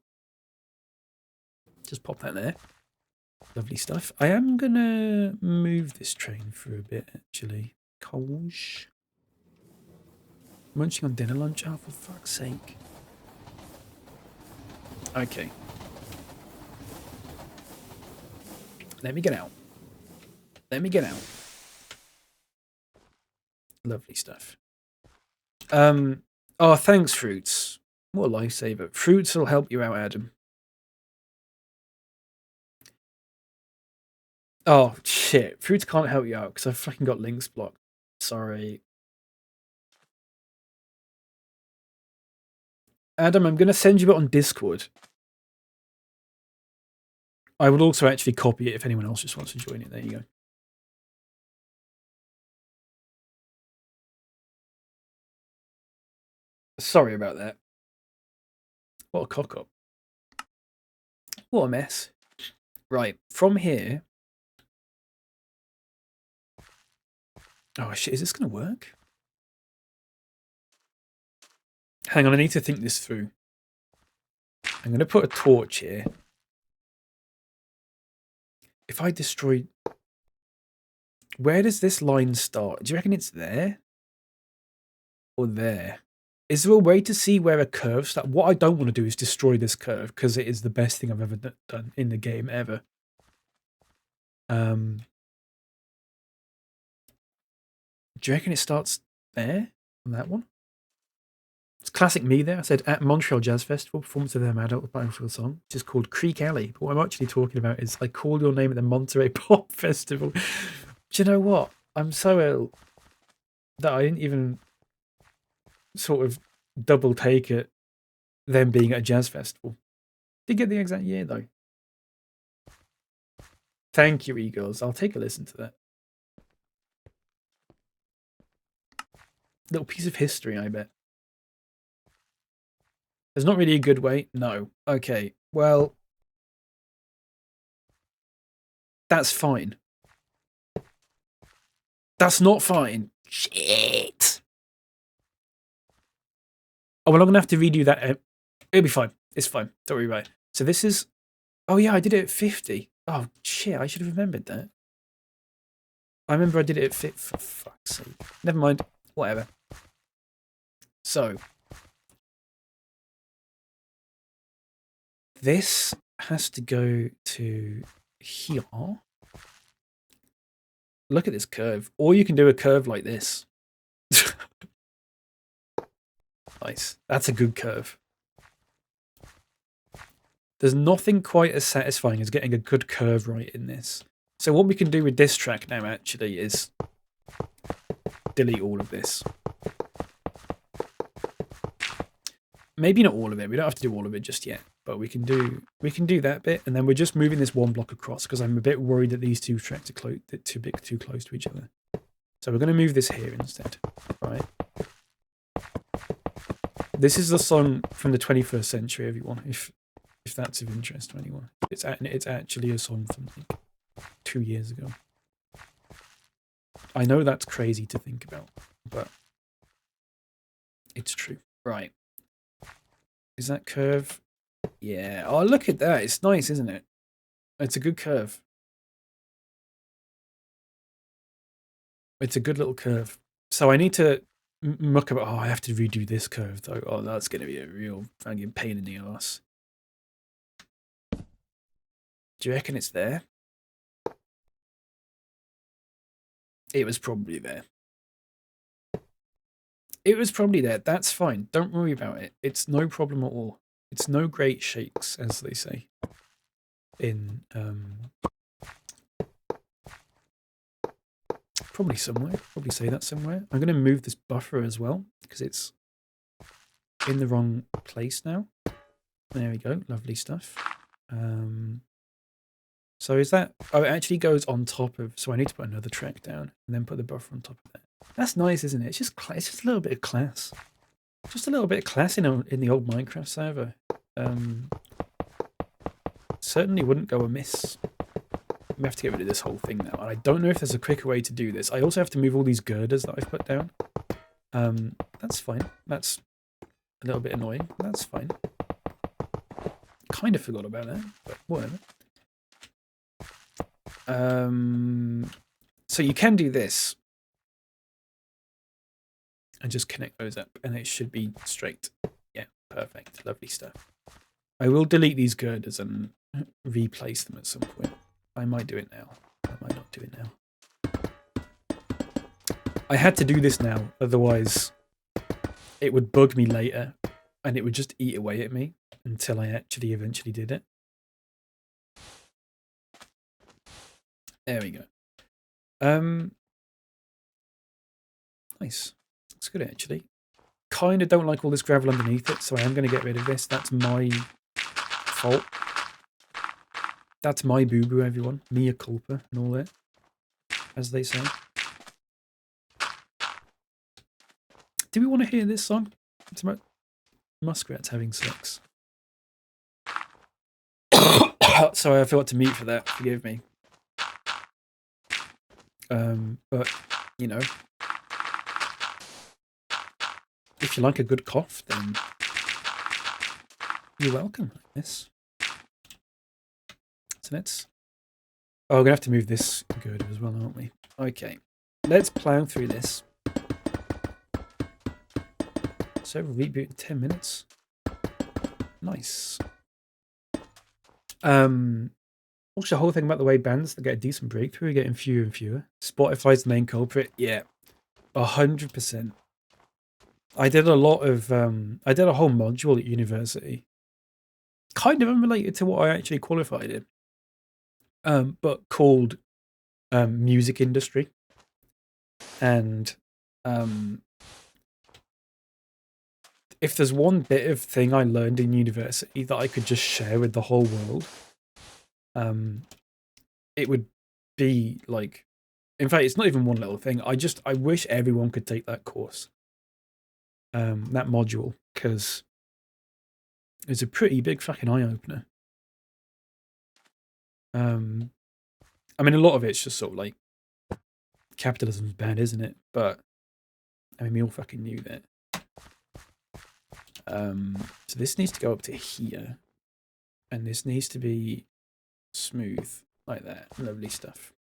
Just pop that there. Lovely stuff. I am gonna move this train for a bit, actually. Coals. Munching on dinner lunch? Oh, for fuck's sake. Okay. Let me get out. Let me get out. Lovely stuff. Oh, thanks, Fruits. What a lifesaver. Fruits will help you out, Adam. Oh, shit. Fruits can't help you out because I've fucking got links blocked. Sorry. Adam, I'm going to send you it on Discord. I will also actually copy it if anyone else just wants to join it. There you go. Sorry about that. What a cock-up. What a mess. Right, from here... Oh, shit, is this going to work? Hang on, I need to think this through. I'm going to put a torch here. If I destroy... Where does this line start? Do you reckon it's there? Or there? Is there a way to see where a curve starts? What I don't want to do is destroy this curve, because it is the best thing I've ever done in the game, ever. Do you reckon it starts there? On that one? It's classic me there. I said, at Montreal Jazz Festival, performance of their adult Battlefield song, which is called Creek Alley. But what I'm actually talking about is I called your name at the Monterey Pop Festival. Do you know what? I'm so ill that I didn't even sort of double take it, them being at a jazz festival. Did get the exact year, though. Thank you, Eagles. I'll take a listen to that. Little piece of history, I bet. There's not really a good way. No. Okay. Well, that's fine. That's not fine. Shit. Oh, well, I'm going to have to redo that. It'll be fine. It's fine. Don't worry about it. So this is... Oh, yeah, I did it at 50. Oh, shit. I should have remembered that. I remember I did it at 50. For fuck's sake. Never mind. Whatever. So... This has to go to here. Look at this curve. Or you can do a curve like this. Nice. That's a good curve. There's nothing quite as satisfying as getting a good curve right in this. So what we can do with this track now actually is delete all of this. Maybe not all of it. We don't have to do all of it just yet. But we can do that bit, and then we're just moving this one block across because I'm a bit worried that these two tracks are too close to each other. So we're going to move this here instead, right? This is the song from the 21st century, everyone. If that's of interest to anyone, it's actually a song from like 2 years ago. I know that's crazy to think about, but it's true. Right. Is that curve? Yeah. Oh, look at that. It's nice, isn't it? It's a good curve. It's a good little curve. So I need to muck about. Oh, I have to redo this curve though. Oh, that's going to be a real fucking pain in the ass. Do you reckon it's there? It was probably there. It was probably there. That's fine. Don't worry about it. It's no problem at all. It's no great shakes, as they say. In probably somewhere. Probably say that somewhere. I'm going to move this buffer as well because it's in the wrong place now. There we go. Lovely stuff. So is that... Oh, it actually goes on top of... So I need to put another track down and then put the buffer on top of that. That's nice, isn't it? It's just a little bit of class. Just a little bit of class in the old Minecraft server. Certainly wouldn't go amiss. We have to get rid of this whole thing now. And I don't know if there's a quicker way to do this. I also have to move all these girders that I've put down. That's fine. That's a little bit annoying. That's fine. Kind of forgot about that, but whatever. So you can do this. And just connect those up, and it should be straight. Yeah, perfect. Lovely stuff. I will delete these girders and replace them at some point. I might do it now. I might not do it now. I had to do this now, otherwise it would bug me later, and it would just eat away at me until I actually eventually did it. There we go. Nice. It's good, actually. Kind of don't like all this gravel underneath it, so I am going to get rid of this. That's my fault. That's my boo-boo, everyone. Mea culpa and all that, as they say. Do we want to hear this song? It's about muskrats having sex. Sorry, I forgot to mute for that. Forgive me. But, you know... If you like a good cough, then you're welcome, I guess. So let's... Oh, we're going to have to move this girder as well, aren't we? Okay. Let's plow through this. So reboot in 10 minutes. Nice. Also, the whole thing about the way bands that get a decent breakthrough are getting fewer and fewer. Spotify's the main culprit. Yeah. 100%. I did a lot of, I did a whole module at university, kind of unrelated to what I actually qualified in, but called music industry. And if there's one bit of thing I learned in university that I could just share with the whole world, it would be like, in fact, it's not even one little thing. I wish everyone could take that course. That module, because it's a pretty big fucking eye-opener. I mean, a lot of it's just sort of like, capitalism's bad, isn't it? But, I mean, we all fucking knew that. So this needs to go up to here, and this needs to be smooth, like that. Lovely stuff.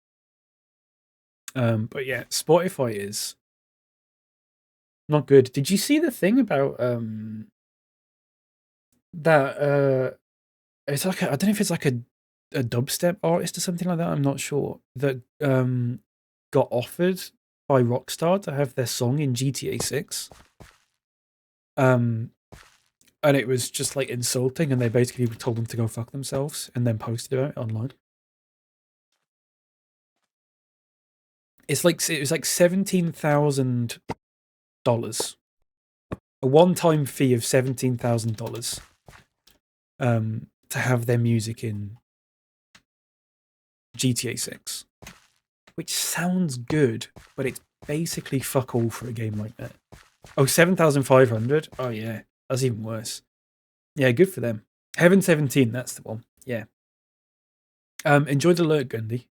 But yeah, Spotify is not good. Did you see the thing about that it's like I don't know if it's like a dubstep artist or something like that, I'm not sure, that got offered by Rockstar to have their song in GTA 6. And it was just like insulting, and they basically told them to go fuck themselves and then posted about it online. It was like $17,000. A one-time fee of $17,000 to have their music in GTA 6. Which sounds good, but it's basically fuck all for a game like that. Oh, 7,500? Oh yeah. That's even worse. Yeah, good for them. Heaven 17, that's the one. Yeah. Enjoy the alert, Gundy.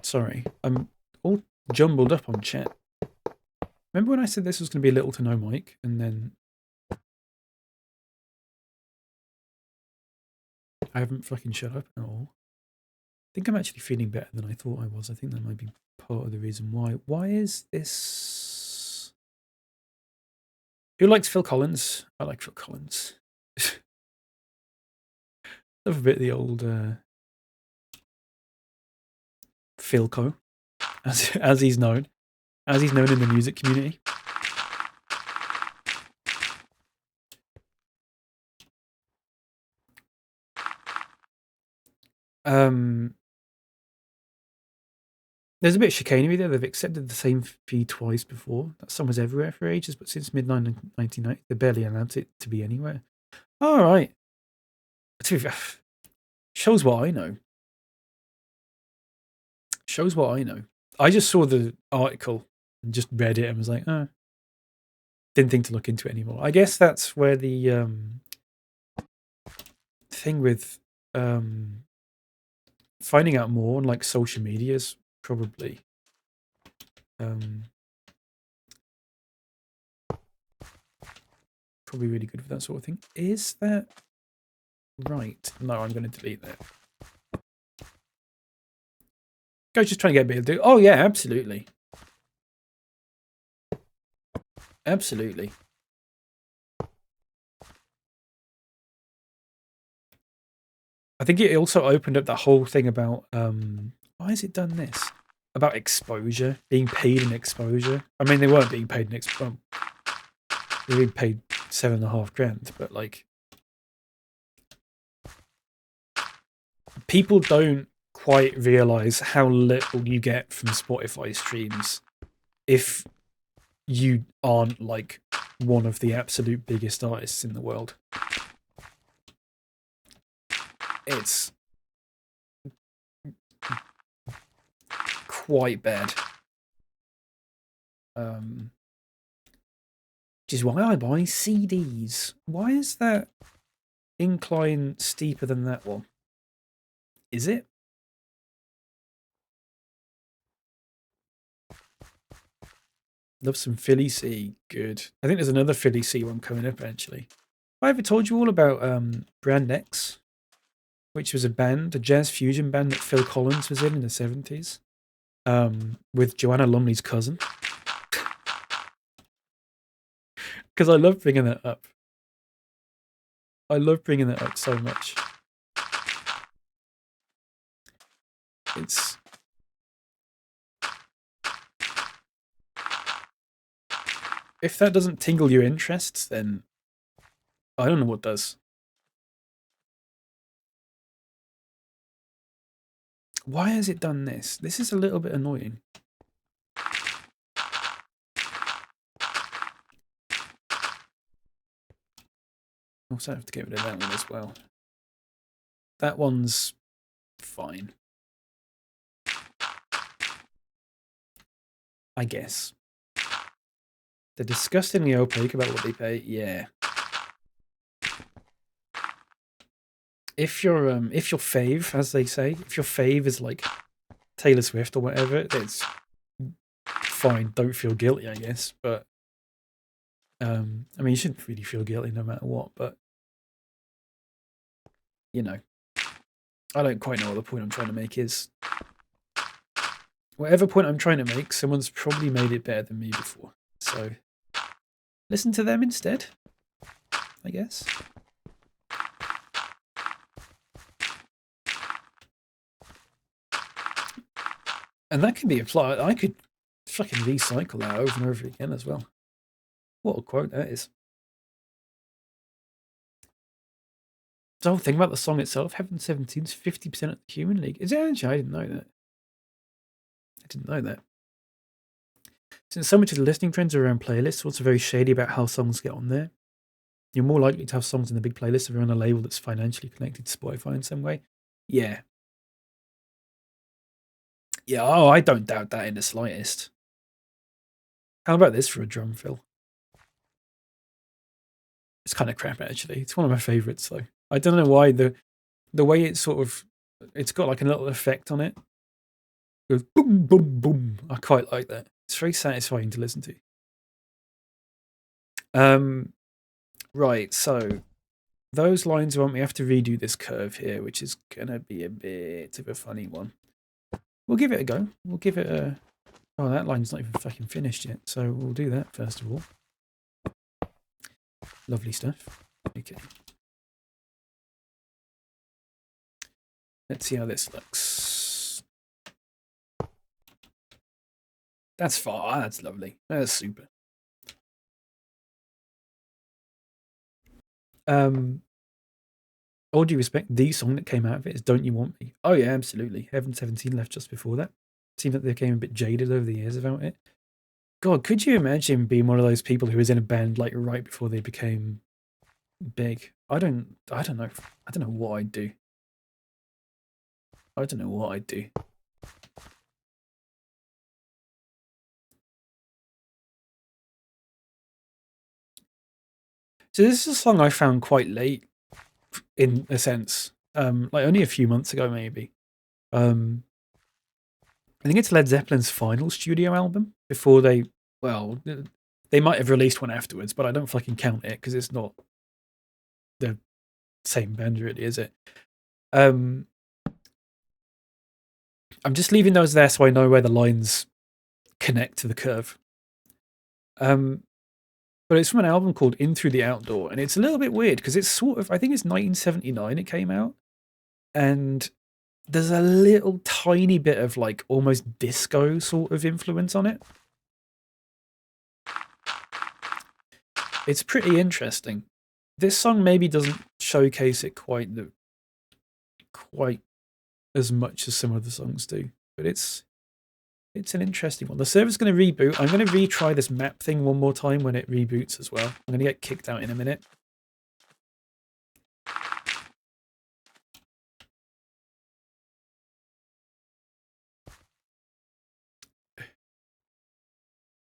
Sorry, I'm all jumbled up on chat. Remember when I said this was going to be little to no mic, and then I haven't fucking shut up at all? I think I'm actually feeling better than I thought I was. I think that might be part of the reason why. Why is this... Who likes Phil Collins? I like Phil Collins. Love a bit of the old Philco, as he's known. As he's known in the music community. There's a bit of chicanery there. They've accepted the same fee twice before. That song was everywhere for ages, but since mid-1990, they barely allowed it to be anywhere. All right. Shows what I know. Shows what I know. I just saw the article and just read it and was like, oh. Didn't think to look into it anymore. I guess that's where the thing with finding out more on like social media is probably probably really good for that sort of thing. Is that right? No, I'm going to delete that. Guy's just trying to get a bit of do. Oh yeah, absolutely. Absolutely. I think it also opened up that whole thing about why has it done this? About exposure, being paid in exposure. I mean, they weren't being paid in exposure. They were being paid $7.5 grand, but like people don't quite realize how little you get from Spotify streams if you aren't like one of the absolute biggest artists in the world. It's quite bad. Which is why I buy CDs. Why is that incline steeper than that one? Is it? Love some Philly C. Good. I think there's another Philly C one coming up, actually. Have I ever told you all about Brand X? Which was a band, a jazz fusion band that Phil Collins was in the 70s. With Joanna Lumley's cousin. Because I love bringing that up. I love bringing that up so much. It's... If that doesn't tingle your interests, then I don't know what does. Why has it done this? This is a little bit annoying. Also have to get rid of that one as well. That one's fine. I guess. They're disgustingly opaque about what they pay. Yeah. If your fave, as they say, if your fave is like Taylor Swift or whatever, it's fine. Don't feel guilty, I guess. But I mean, you shouldn't really feel guilty no matter what. But you know, I don't quite know what the point I'm trying to make is. Whatever point I'm trying to make, someone's probably made it better than me before. So listen to them instead, I guess. And that can be applied. I could fucking recycle that over and over again as well. What a quote that is. The whole thing about the song itself, Heaven 17 is 50% of the Human League. Is it actually? I didn't know that. I didn't know that. Since so much of the listening trends are around playlists, what's very shady about how songs get on there? You're more likely to have songs in the big playlist if you're on a label that's financially connected to Spotify in some way. Yeah. Yeah, oh, I don't doubt that in the slightest. How about this for a drum fill? It's kind of crap, actually. It's one of my favourites, though. I don't know why the way it's sort of, it's got like a little effect on it. It goes boom, boom, boom. I quite like that. It's very satisfying to listen to. Right, so those lines want me have to redo this curve here, which is gonna be a bit of a funny one. We'll give it a go. We'll give it a. Oh, that line's not even fucking finished yet, so we'll do that first of all. Lovely stuff. Okay. Let's see how this looks. That's far. That's lovely. That's super. All due respect, the song that came out of it is Don't You Want Me? Oh, yeah, absolutely. Heaven 17 left just before that. Seemed like they became a bit jaded over the years about it. God, could you imagine being one of those people who was in a band like right before they became big? I don't know. I don't know what I'd do. I don't know what I'd do. So this is a song I found quite late, in a sense. Like only a few months ago, maybe. I think it's Led Zeppelin's final studio album before they, well, they might have released one afterwards, but I don't fucking count it because it's not the same band, really, is it? I'm just leaving those there so I know where the lines connect to the curve. But it's from an album called In Through the Outdoor, and it's a little bit weird because it's sort of, I think it's 1979 it came out, and there's a little tiny bit of like almost disco sort of influence on it. It's pretty interesting. This song maybe doesn't showcase it quite as much as some of the songs do, but it's an interesting one. The server's going to reboot. I'm going to retry this map thing one more time when it reboots as well. I'm going to get kicked out in a minute.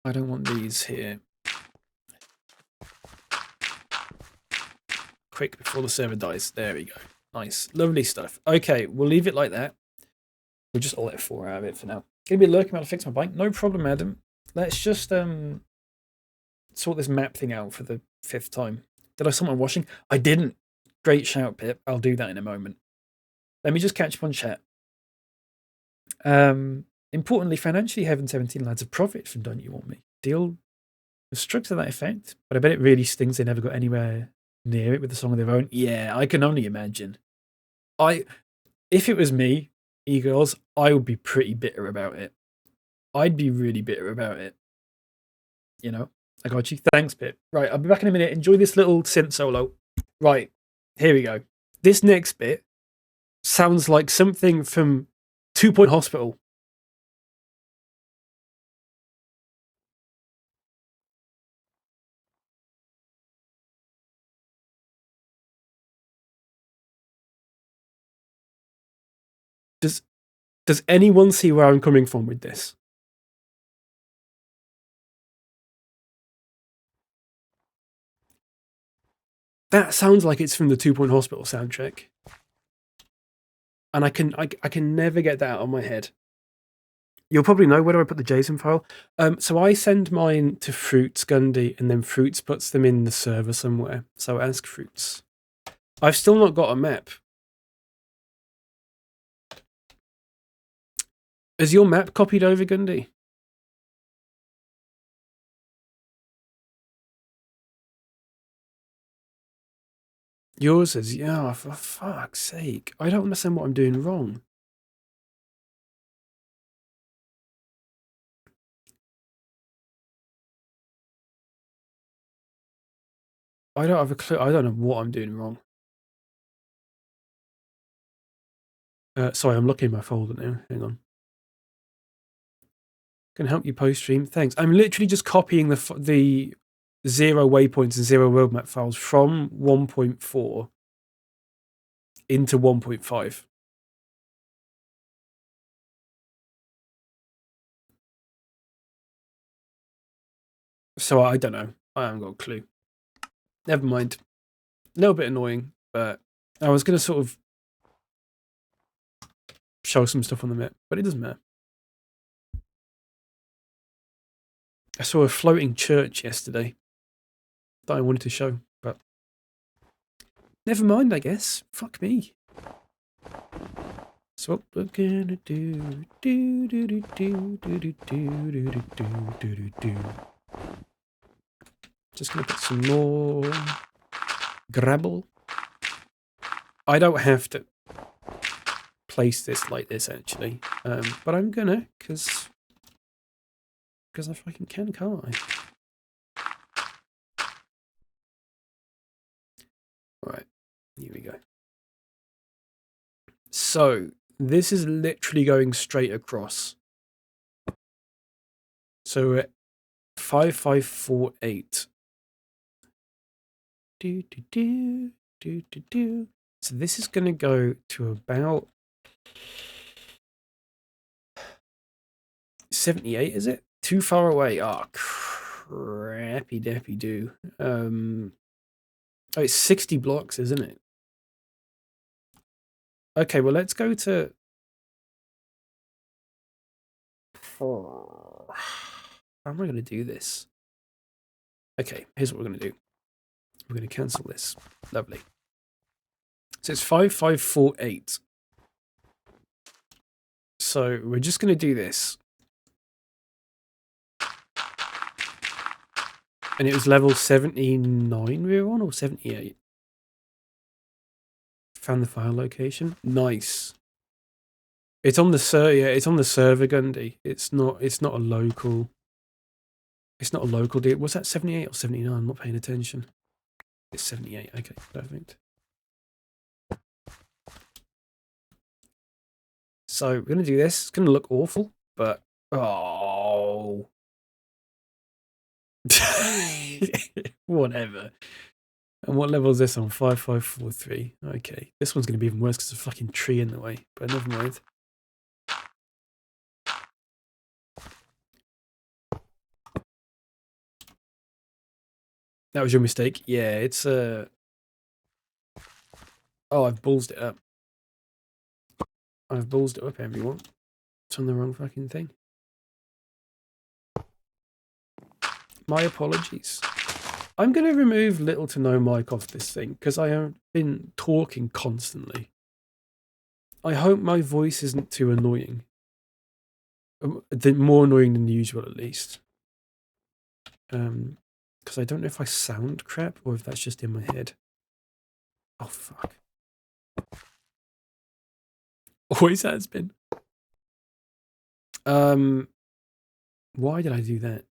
I don't want these here. Quick before the server dies. There we go. Nice. Lovely stuff. Okay, we'll leave it like that. We'll just alt F4 out of it for now. Gonna be lurking about to fix my bike. No problem, Adam. Let's just sort this map thing out for the 5th time. Did I sort my washing? I didn't. Great shout, Pip. I'll do that in a moment. Let me just catch up on chat. Importantly, financially, Heaven 17 lads have profited from Don't You Want Me. Deal was struck to that effect, but I bet it really stings they never got anywhere near it with a song of their own. Yeah, I can only imagine. If it was me, e-girls, I would be pretty bitter about it. I'd be really bitter about it. You know? I got you. Thanks, Pip. Right, I'll be back in a minute. Enjoy this little synth solo. Right, here we go. This next bit sounds like something from 2 Point Hospital. Does anyone see where I'm coming from with this? That sounds like it's from the 2 Point Hospital soundtrack. And I can never get that out of my head. You'll probably know where do I put the JSON file. So I send mine to Fruits Gundy, and then Fruits puts them in the server somewhere. So ask Fruits. I've still not got a map. Is your map copied over, Gundy? Yours is, yeah, for fuck's sake. I don't understand what I'm doing wrong. I don't have a clue. I don't know what I'm doing wrong. Sorry, I'm looking in my folder now. Hang on. Can help you post stream. Thanks. I'm literally just copying the 0 waypoints and 0 roadmap files from 1.4 into 1.5. So I don't know. I haven't got a clue. Never mind. A little bit annoying, but I was going to sort of show some stuff on the map, but it doesn't matter. I saw a floating church yesterday that I wanted to show, but never mind, I guess. Fuck me. So what we're gonna do, just gonna put some more gravel. I don't have to place this like this actually, but I'm gonna, because I fucking can, can't I? Alright, here we go. So, this is literally going straight across. So we're at 5548. So this is going to go to about 78, is it? Too far away. Oh, crappy deppy do. Oh, it's 60 blocks, isn't it? Okay, well, let's go to... How am I going to do this? Okay, here's what we're going to do. We're going to cancel this. Lovely. So it's 5548. So we're just going to do this. And it was level 79 we were on, or 78? Found the file location. Nice. It's on the it's on the server, Gundy. It's not a local. It's not a local deal. Was that 78 or 79? I'm not paying attention. It's 78. Okay, perfect. So we're gonna do this. It's gonna look awful, but oh, whatever. And what level is this on? 5543. Okay, this one's gonna be even worse because there's a fucking tree in the way. But never mind. That was your mistake. Yeah, it's oh, I've ballsed it up. I've ballsed it up, everyone. It's on the wrong fucking thing. My apologies. I'm going to remove little to no mic off this thing because I have been talking constantly. I hope my voice isn't too annoying. More annoying than usual, at least. Because I don't know if I sound crap or if that's just in my head. Oh, fuck. Always has been. Why did I do that?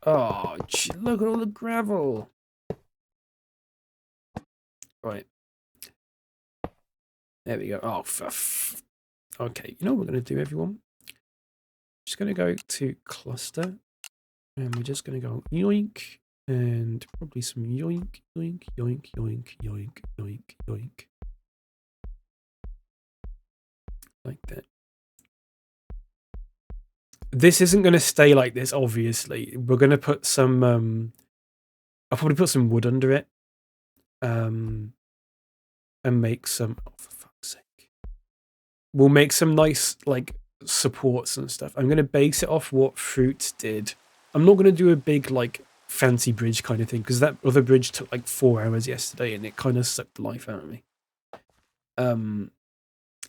Oh, look at all the gravel. Right. There we go. Oh, okay. You know what we're going to do, everyone? Just going to go to cluster. And we're just going to go yoink. And probably some yoink, yoink, yoink, yoink, yoink, yoink, yoink. Like that. This isn't going to stay like this, obviously. We're going to put some... I'll probably put some wood under it. And make some... Oh, for fuck's sake. We'll make some nice, like, supports and stuff. I'm going to base it off what Fruits did. I'm not going to do a big, like, fancy bridge kind of thing, because that other bridge took, like, 4 hours yesterday, and it kind of sucked the life out of me.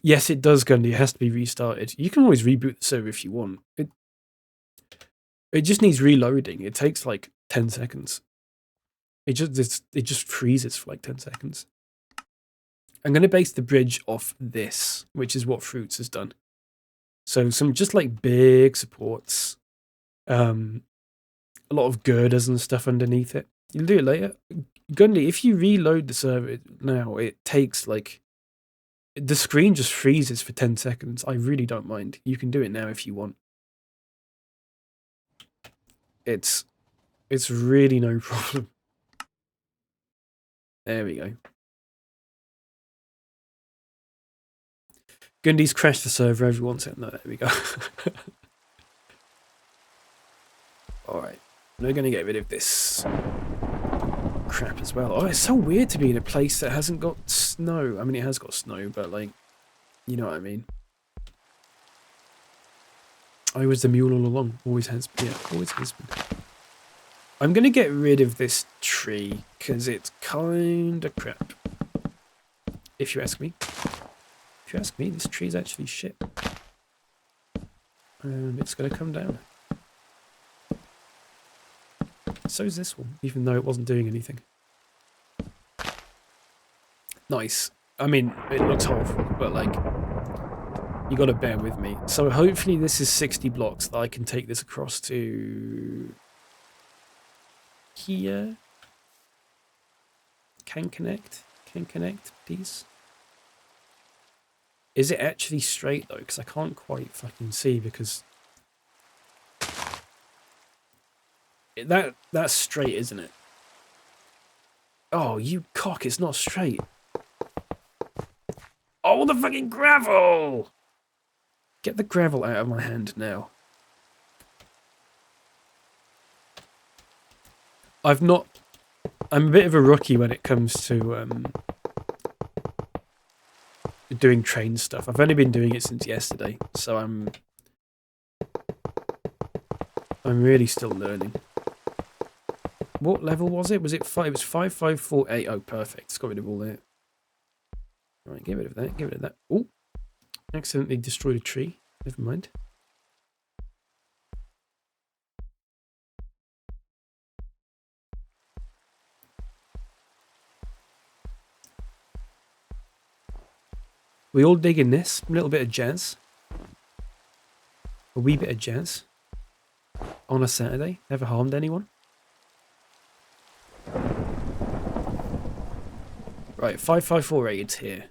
Yes, it does, Gundy. It has to be restarted. You can always reboot the server if you want. It just needs reloading. It takes, like, 10 seconds. It just freezes for, like, 10 seconds. I'm going to base the bridge off this, which is what Fruits has done. So some just like big supports, a lot of girders and stuff underneath it. You'll do it later. Gundy, if you reload the server now, it takes like, the screen just freezes for 10 seconds. I really don't mind. You can do it now if you want. It's really no problem. There we go. Gundy's crashed the server, everyone said no, there we go. Alright. We're going to get rid of this crap as well. Oh, it's so weird to be in a place that hasn't got snow. I mean, it has got snow, but like, you know what I mean. I was the mule all along. Always has been. Yeah, always has been. I'm going to get rid of this tree because it's kind of crap. If you ask me. If you ask me, this tree's actually shit. And it's going to come down. So is this one, even though it wasn't doing anything. Nice. I mean, it looks horrible, but like, you got to bear with me. So hopefully this is 60 blocks that I can take this across to here. Can connect, please. Is it actually straight though? Because I can't quite fucking see because that's straight, isn't it? Oh, you cock! It's not straight. Oh, the fucking gravel! Get the gravel out of my hand now. I'm a bit of a rookie when it comes to doing train stuff. I've only been doing it since yesterday, so I'm really still learning. What level was it? Was it 5? It was 5548. Oh, perfect. It's got rid of all that. Right, get rid of that. Get rid of that. Oh, accidentally destroyed a tree. Never mind. We all digging this? A little bit of jazz. A wee bit of jazz. On a Saturday. Never harmed anyone. Right, 5548, it's here.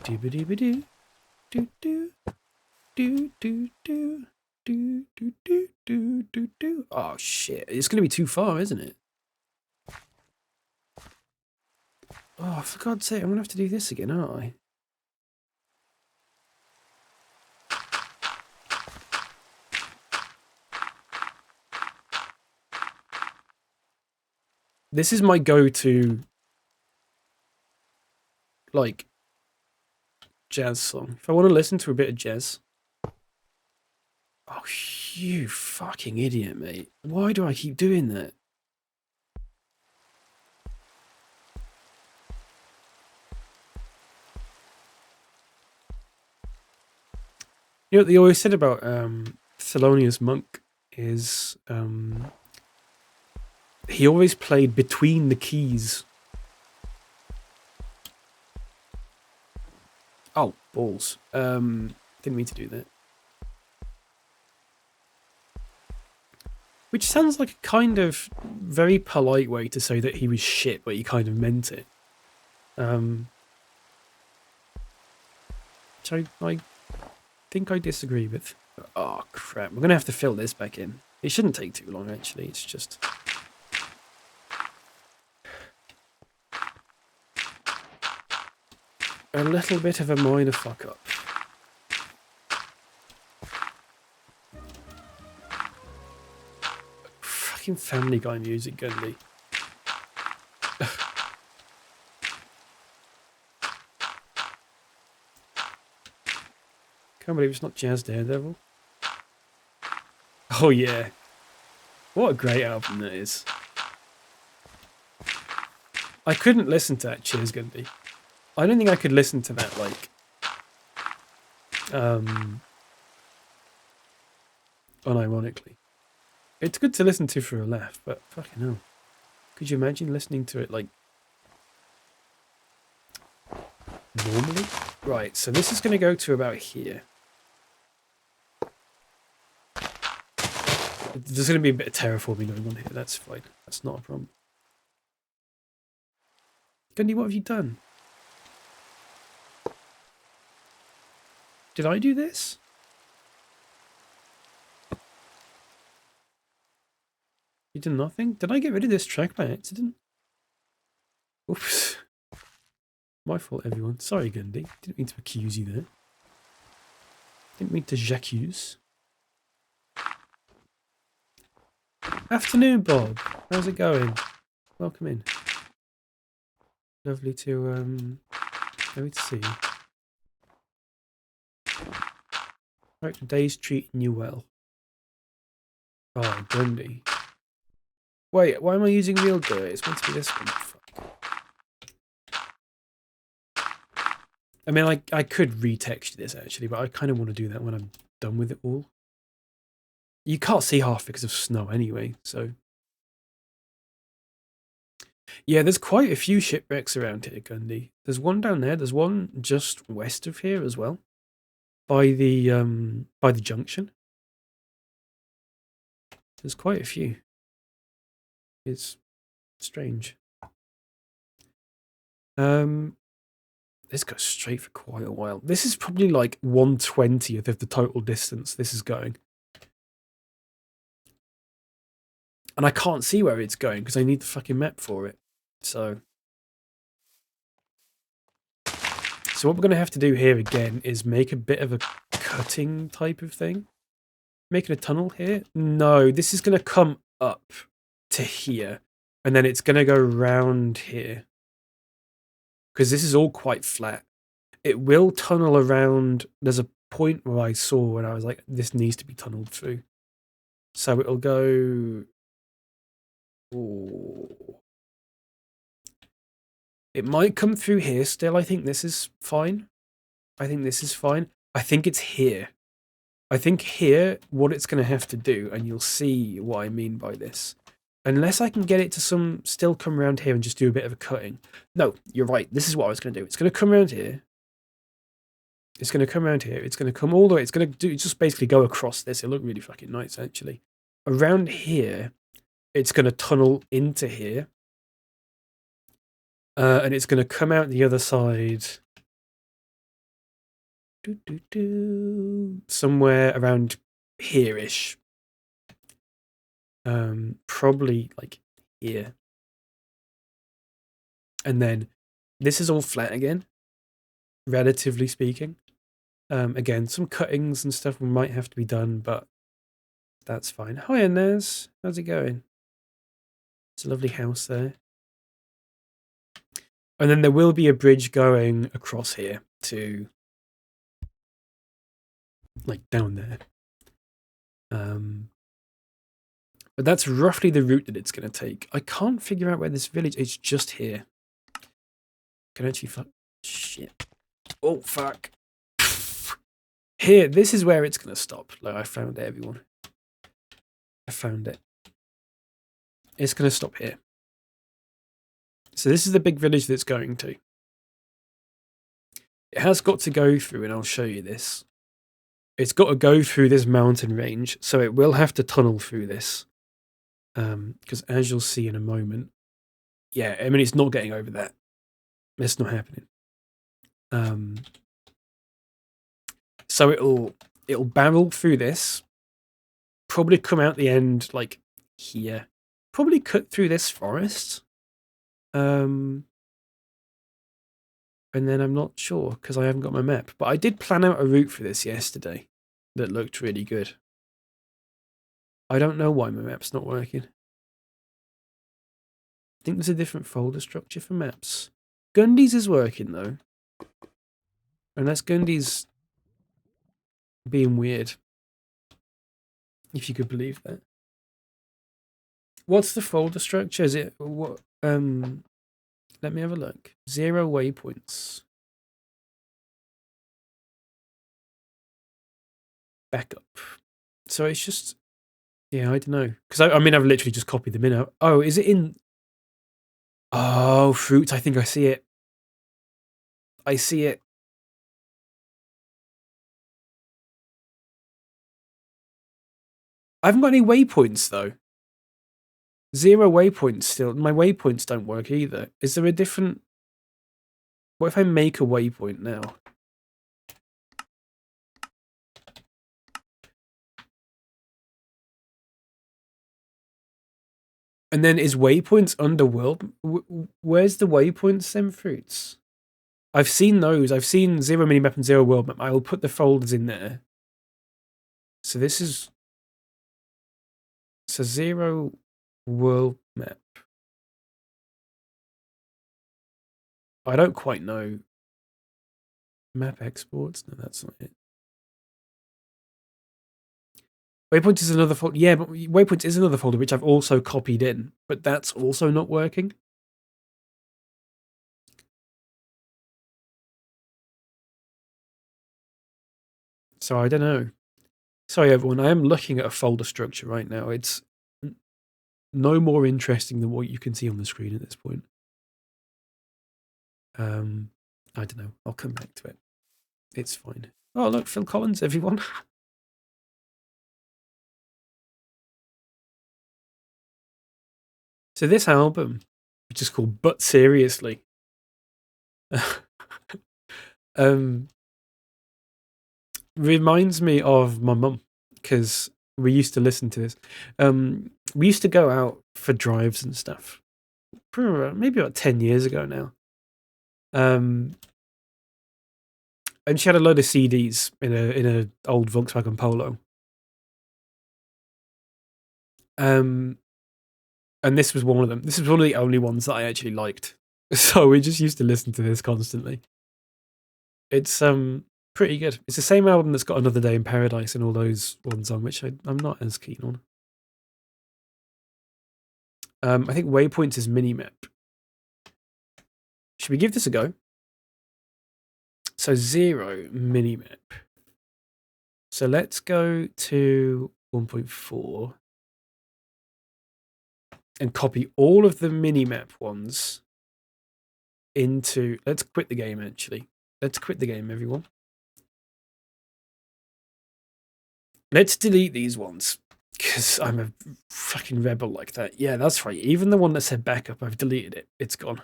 Doo-ba-doo-ba-doo. Do-do. Do-do-do. Do-do-do-do-do-do. Oh, shit. It's going to be too far, isn't it? Oh, for God's sake, I'm going to have to do this again, aren't I? This is my go-to, like, jazz song. If I want to listen to a bit of jazz. Oh, you fucking idiot, mate. Why do I keep doing that? You know what they always said about Thelonious Monk is he always played between the keys. Oh, balls. Didn't mean to do that. Which sounds like a kind of very polite way to say that he was shit, but he kind of meant it. Which I think I disagree with. Oh, crap. We're going to have to fill this back in. It shouldn't take too long, actually. It's just... a little bit of a minor fuck-up. Fucking Family Guy music, Gundy. Can't believe it's not Jazz Daredevil. Oh yeah. What a great album that is. I couldn't listen to that. Cheers, Gundy. I don't think I could listen to that, like... unironically. It's good to listen to for a laugh, but fucking hell. Could you imagine listening to it, like... normally? Right, so this is going to go to about here. There's going to be a bit of terraforming going on here, that's fine. That's not a problem. Gundy, what have you done? Did I do this? You did nothing? Did I get rid of this track by accident? Oops. My fault, everyone. Sorry, Gundy. Didn't mean to accuse you there. Didn't mean to j'accuse. Afternoon, Bob. How's it going? Welcome in. Lovely to see you. Right, today's treating you well. Oh, Grundy. Wait, why am I using real dirt? It's meant to be this one. Fuck. I mean, I could retexture this actually, but I kind of want to do that when I'm done with it all. You can't see half because of snow anyway, so. Yeah, there's quite a few shipwrecks around here, Gundy. There's one down there. There's one just west of here as well, by the junction. There's quite a few. It's strange. This goes straight for quite a while. This is probably like 1/20th of the total distance this is going. And I can't see where it's going because I need the fucking map for it. So what we're going to have to do here again is make a bit of a cutting type of thing. Making a tunnel here? No, this is going to come up to here. And then it's going to go round here. Because this is all quite flat. It will tunnel around. There's a point where I saw when I was like, this needs to be tunneled through. So it'll go... Ooh. It might come through here still. I think this is fine. I think it's here. I think here, what it's going to have to do, and you'll see what I mean by this. Unless I can get it to still come around here and just do a bit of a cutting. No, you're right. This is what I was going to do. It's going to come around here. It's going to come around here. It's going to come all the way. It's going to just basically go across this. It'll look really fucking nice, actually. Around here, it's going to tunnel into here. And it's going to come out the other side. Somewhere around here-ish. Probably like here. And then this is all flat again, relatively speaking. Again, some cuttings and stuff might have to be done, but that's fine. Hi, Inez. How's it going? It's a lovely house there. And then there will be a bridge going across here to like down there. But that's roughly the route that it's going to take. I can't figure out where this village is. It's just here. Can actually fuck. Shit. Oh, fuck. Here, this is where it's going to stop. Like, I found it, everyone. I found it. It's going to stop here. So this is the big village that it's going to. It has got to go through, and I'll show you this. It's got to go through this mountain range, so it will have to tunnel through this. Because as you'll see in a moment, yeah, I mean, it's not getting over that. It's not happening. So it'll barrel through this, probably come out the end like here, probably cut through this forest. And then I'm not sure because I haven't got my map, but I did plan out a route for this yesterday that looked really good. I don't know why my map's not working. I think there's a different folder structure for maps. Gundy's is working though. Unless Gundy's being weird. If you could believe that. What's the folder structure? Is it what let me have a look. 0 waypoints. Backup. So it's just yeah, I don't know. Because I mean I've literally just copied them in. Oh, is it in oh, fruits, I think I see it. I see it. I haven't got any waypoints though. 0 waypoints still. My waypoints don't work either. Is there a different... What if I make a waypoint now? And then is waypoints under world? Where's the waypoints then, fruits? I've seen those. I've seen 0 minimap and 0 world map. I will put the folders in there. So this is... So zero world map. I don't quite know. Map exports? No, that's not it. Waypoints is another folder. Yeah, but Waypoints is another folder which I've also copied in, but that's also not working. So I don't know. Sorry, everyone. I am looking at a folder structure right now. It's no more interesting than what you can see on the screen at this point. I don't know. I'll come back to it. It's fine. Oh, look, Phil Collins, everyone. So this album, which is called But Seriously, reminds me of my mum because we used to listen to this. We used to go out for drives and stuff. Maybe about 10 years ago now. And she had a load of CDs in a old Volkswagen Polo. And this was one of them. This was one of the only ones that I actually liked. So we just used to listen to this constantly. It's pretty good. It's the same album that's got Another Day in Paradise and all those ones on, which I'm not as keen on. I think Waypoints is Minimap. Should we give this a go? So 0 Minimap. So let's go to 1.4 and copy all of the Minimap ones into... Let's quit the game, actually. Let's quit the game, everyone. Let's delete these ones, because I'm a fucking rebel like that. Yeah, that's right. Even the one that said backup, I've deleted it. It's gone.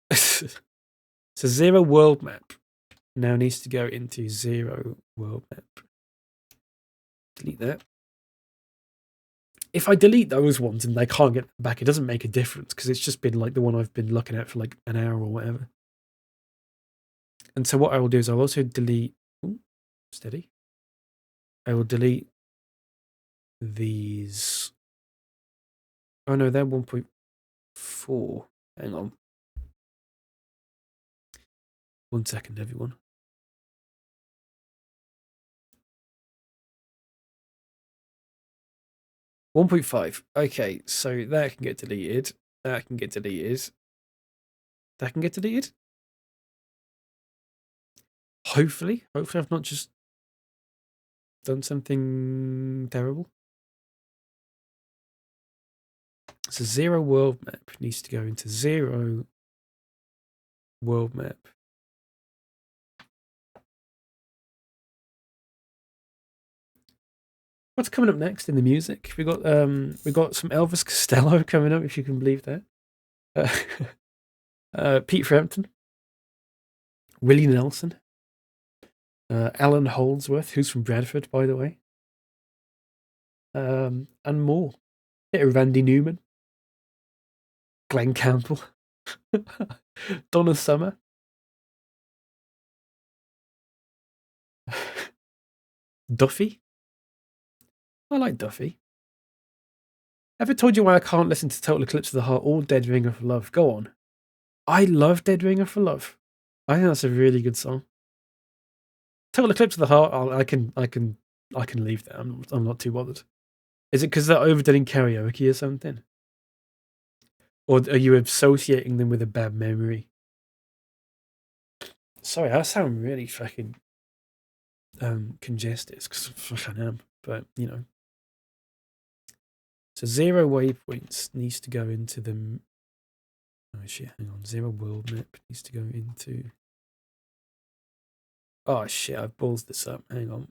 So 0 world map now needs to go into 0 world map. Delete that. If I delete those ones and they can't get back, it doesn't make a difference because it's just been like the one I've been looking at for like an hour or whatever. And so what I will do is I'll also delete... Ooh, steady. I will delete these... Oh no, they're 1.4. Hang on. 1 second, everyone. .5. Okay, so that can get deleted. That can get deleted. That can get deleted. Hopefully I've not just done something terrible. So 0 world map needs to go into 0 world map. What's coming up next in the music? We got some Elvis Costello coming up, if you can believe that. Pete Frampton, Willie Nelson, Alan Holdsworth, who's from Bradford, by the way, and more. Randy Newman, Glenn Campbell, Donna Summer. Duffy. I like Duffy. Ever told you why I can't listen to Total Eclipse of the Heart or Dead Ringer for Love? Go on. I love Dead Ringer for Love. I think that's a really good song. Total Eclipse of the Heart, I can leave that. I'm not too bothered. Is it because they're overdoing karaoke or something? Or are you associating them with a bad memory? Sorry, I sound really fucking congested because fucking am, but you know. So 0 waypoints needs to go into the... Oh shit, hang on. 0 world map needs to go into... Oh shit, I've balls this up. Hang on.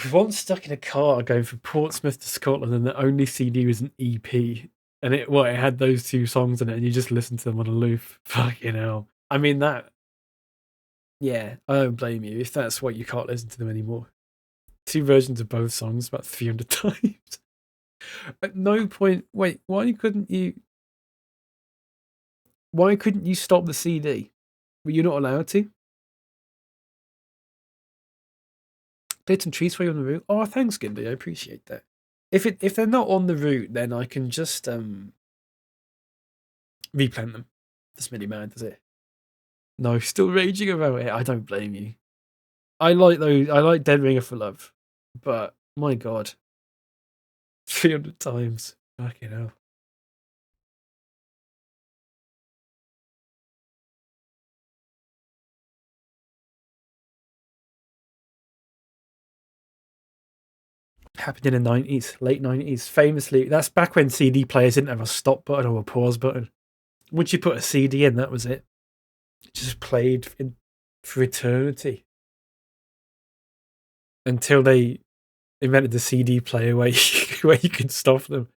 We once stuck in a car going from Portsmouth to Scotland and the only CD was an EP. And it had those 2 songs in it and you just listened to them on a loop. Fucking hell. I mean that... Yeah, I don't blame you if that's why you can't listen to them anymore. 2 versions of both songs about 300 times. At no point... Wait, why couldn't you stop the CD? Were you not allowed to? Played some trees for you on the route. Oh, thanks, Gimby. I appreciate that. If they're not on the route, then I can just replant them. Doesn't really matter, does it? No, still raging about it. I don't blame you. I like those. I like Dead Ringer for Love, but my God, 300 times. Fucking hell. Happened in the 90s, late 90s. Famously, that's back when CD players didn't have a stop button or a pause button. Once you put a CD in, that was it. It just played for eternity. Until they invented the CD player where you could stop them.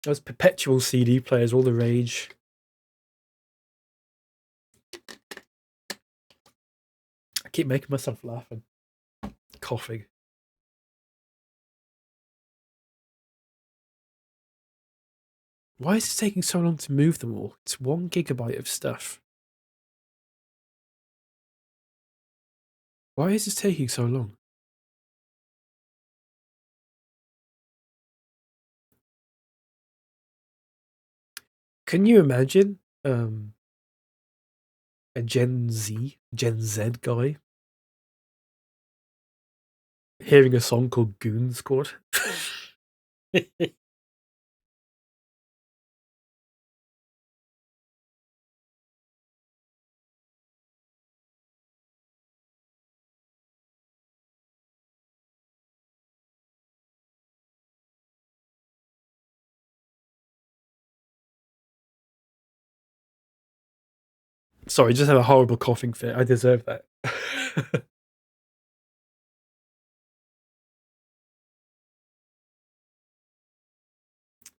Those perpetual CD players, all the rage. I keep making myself laugh and coughing. Why is it taking so long to move them all? It's 1 gigabyte of stuff. Why is this taking so long? Can you imagine a Gen Z guy hearing a song called Goon Squad? Sorry, just had a horrible coughing fit. I deserve that.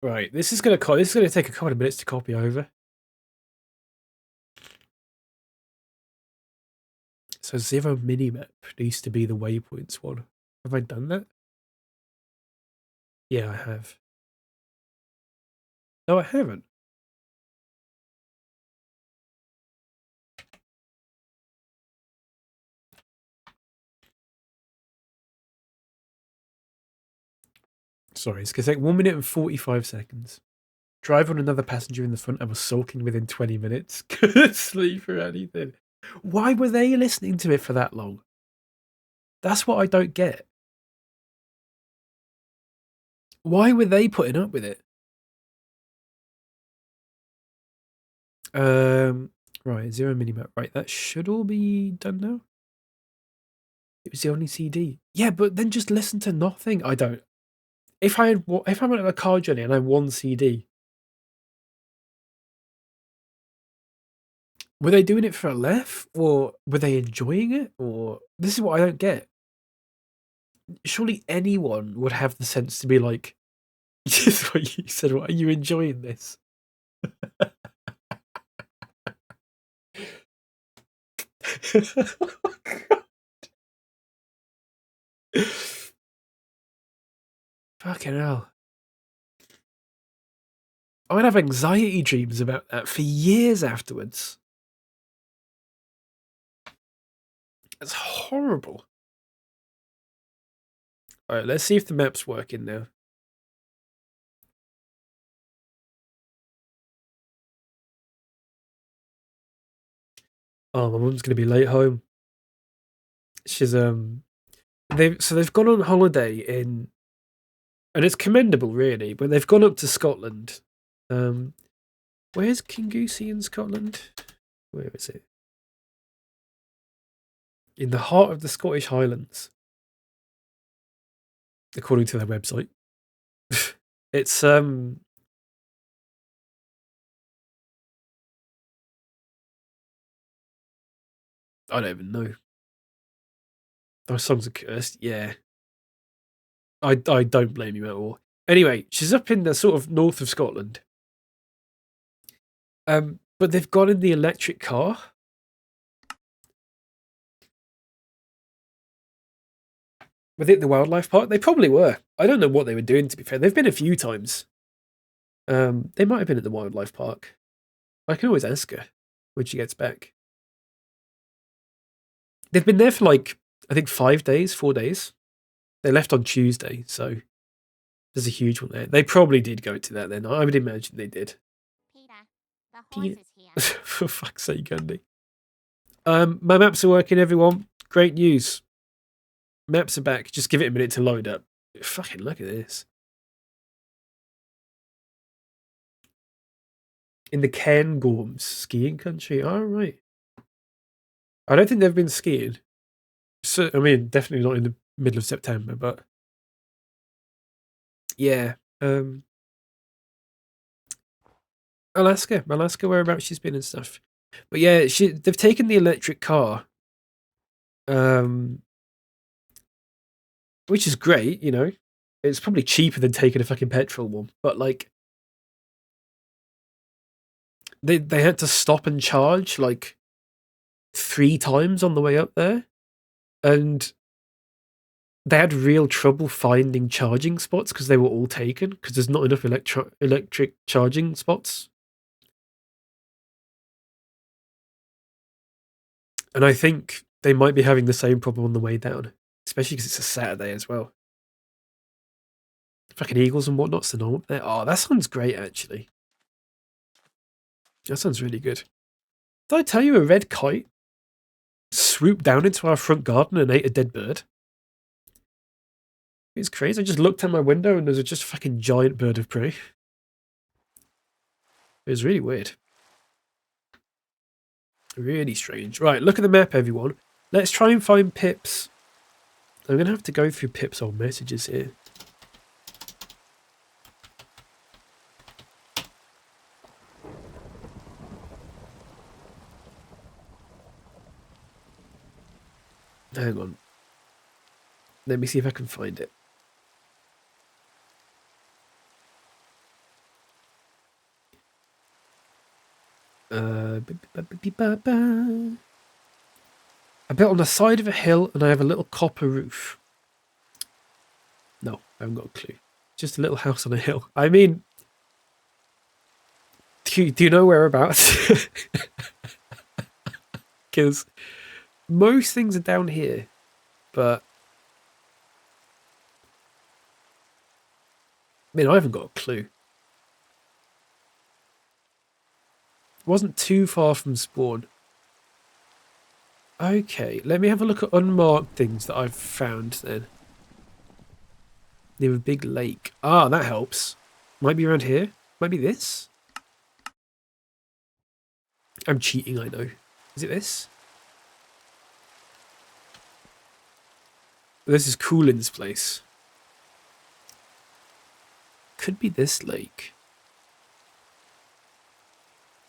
Right, this is gonna take a couple of minutes to copy over. So 0 minimap needs to be the waypoints one. Have I done that? Yeah, I have. No, I haven't. Sorry, it's gonna take 1 minute and 45 seconds. Drive on another passenger in the front and was sulking within 20 minutes. Couldn't sleep or anything. Why were they listening to it for that long? That's what I don't get. Why were they putting up with it? Right, 0 minimap. Right, that should all be done now. It was the only CD. Yeah, but then just listen to nothing. I don't. If I went on a car journey and I had 1 CD, were they doing it for a laugh, or were they enjoying it? Or this is what I don't get. Surely anyone would have the sense to be like, just what you said. What, are you enjoying this? Fucking hell. I would have anxiety dreams about that for years afterwards. It's horrible. Alright, let's see if the map's working now. Oh, my mum's gonna be late home. She's they've gone on holiday in, and it's commendable really, but they've gone up to Scotland. Where's Kingoosey in Scotland? Where is it? In the heart of the Scottish Highlands, according to their website. It's I don't even know. Those songs are cursed. Yeah, I don't blame you at all. Anyway, she's up in the sort of north of Scotland. But they've gone in the electric car. Was it the wildlife park? They probably were. I don't know what they were doing, to be fair. They've been a few times. They might have been at the wildlife park. I can always ask her when she gets back. They've been there for like, I think 5 days, 4 days. They left on Tuesday, so there's a huge one there. They probably did go to that then. I would imagine they did. Peter, the horse is here. For fuck's sake, Gundy. My maps are working, everyone. Great news. Maps are back. Just give it a minute to load up. Fucking look at this. In the Cairngorms skiing country. All right. I don't think they've been skiing. So, I mean, definitely not in the middle of September, but yeah. Alaska, whereabouts she's been and stuff. But yeah, they've taken the electric car, which is great. You know, it's probably cheaper than taking a fucking petrol one. But like, they had to stop and charge like 3 times on the way up there, and they had real trouble finding charging spots because they were all taken because there's not enough electric charging spots. And I think they might be having the same problem on the way down, especially because it's a Saturday as well. Fucking eagles and whatnot's the norm up there. Oh, that sounds great, actually. That sounds really good. Did I tell you a red kite swooped down into our front garden and ate a dead bird? It's crazy. I just looked out my window and there's just a fucking giant bird of prey. It was really weird. Really strange. Right, look at the map, everyone. Let's try and find Pip's. I'm going to have to go through Pip's old messages here. Hang on. Let me see if I can find it. I built on the side of a hill and I have a little copper roof. No, I haven't got a clue. Just a little house on a hill. I mean, do you know whereabouts? Because most things are down here, but I mean, I haven't got a clue. It wasn't too far from spawn. Okay, let me have a look at unmarked things that I've found then. Near a big lake. Ah, that helps. Might be around here. Might be this. I'm cheating, I know. Is it this? This is Coolin's place. Could be this lake.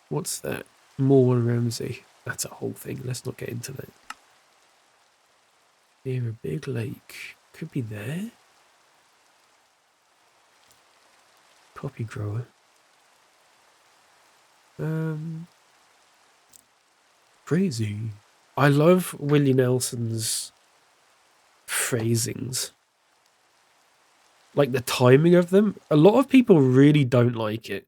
What's that? More Ramsey. That's a whole thing. Let's not get into that. Near a big lake. Could be there. Poppy grower. Crazy. I love Willie Nelson's phrasings. Like the timing of them. A lot of people really don't like it.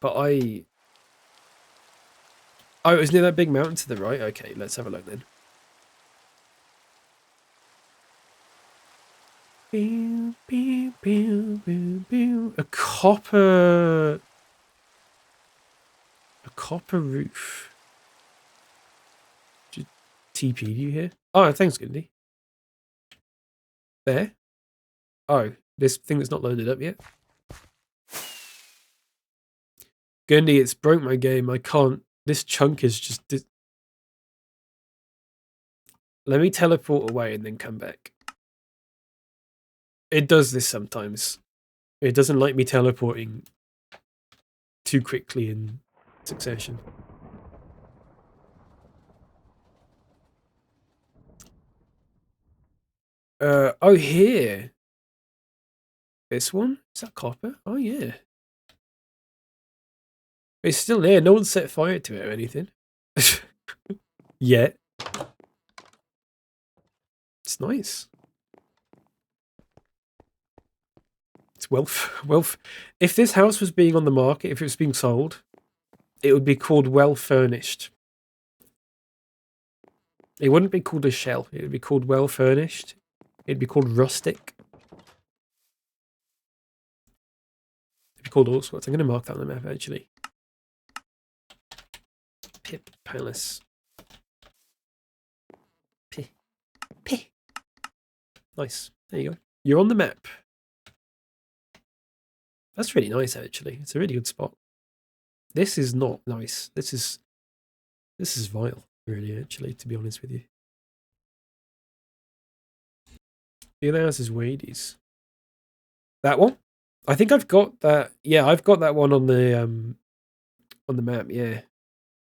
But oh, it was near that big mountain to the right? Okay, let's have a look then. A copper roof. Just TP'd you here? Oh, thanks, Gundy. There? Oh, this thing that's not loaded up yet? Gundy, it's broke my game. I can't. This chunk is just... Let me teleport away and then come back. It does this sometimes. It doesn't like me teleporting too quickly in succession. Oh, here. This one? Is that copper? Oh, yeah. It's still there. No one's set fire to it or anything. Yet. It's nice. It's well. If this house was being on the market, if it was being sold, it would be called well furnished. It wouldn't be called a shell. It would be called well furnished. It'd be called rustic. It'd be called all sorts. I'm going to mark that on the map actually. Pip Palace. P. Nice. There you go. You're on the map. That's really nice actually. It's a really good spot. This is not nice. This is vile, really, actually, to be honest with you. The other house is Wade's. That one? I think I've got that. Yeah, I've got that one on the map, yeah.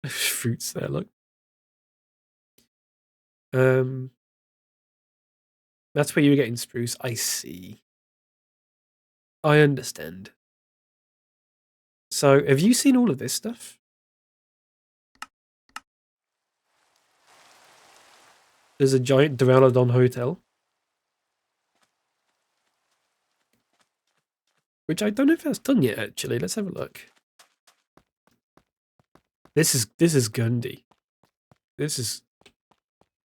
Fruits there, look. That's where you were getting spruce. I see. I understand. So, have you seen all of this stuff? There's a giant Duraludon hotel. Which I don't know if that's done yet, actually. Let's have a look. This is Gundy. This is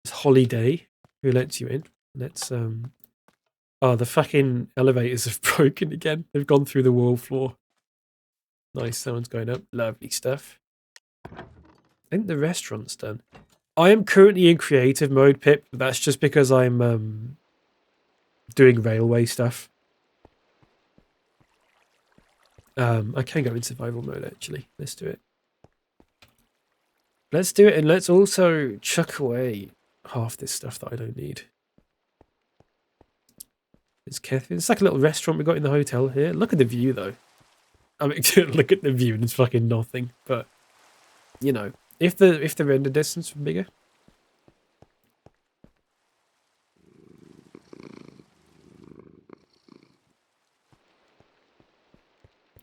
Holiday, who lets you in. Let's oh, the fucking elevators have broken again. They've gone through the wall floor. Nice, someone's going up. Lovely stuff. I think the restaurant's done. I am currently in creative mode, Pip. But that's just because I'm doing railway stuff. I can go in survival mode, actually. Let's do it. Let's do it, and let's also chuck away half this stuff that I don't need. It's like a little restaurant we got in the hotel here. Look at the view, though. I mean, look at the view, and it's fucking nothing. But you know, if the render distance were bigger,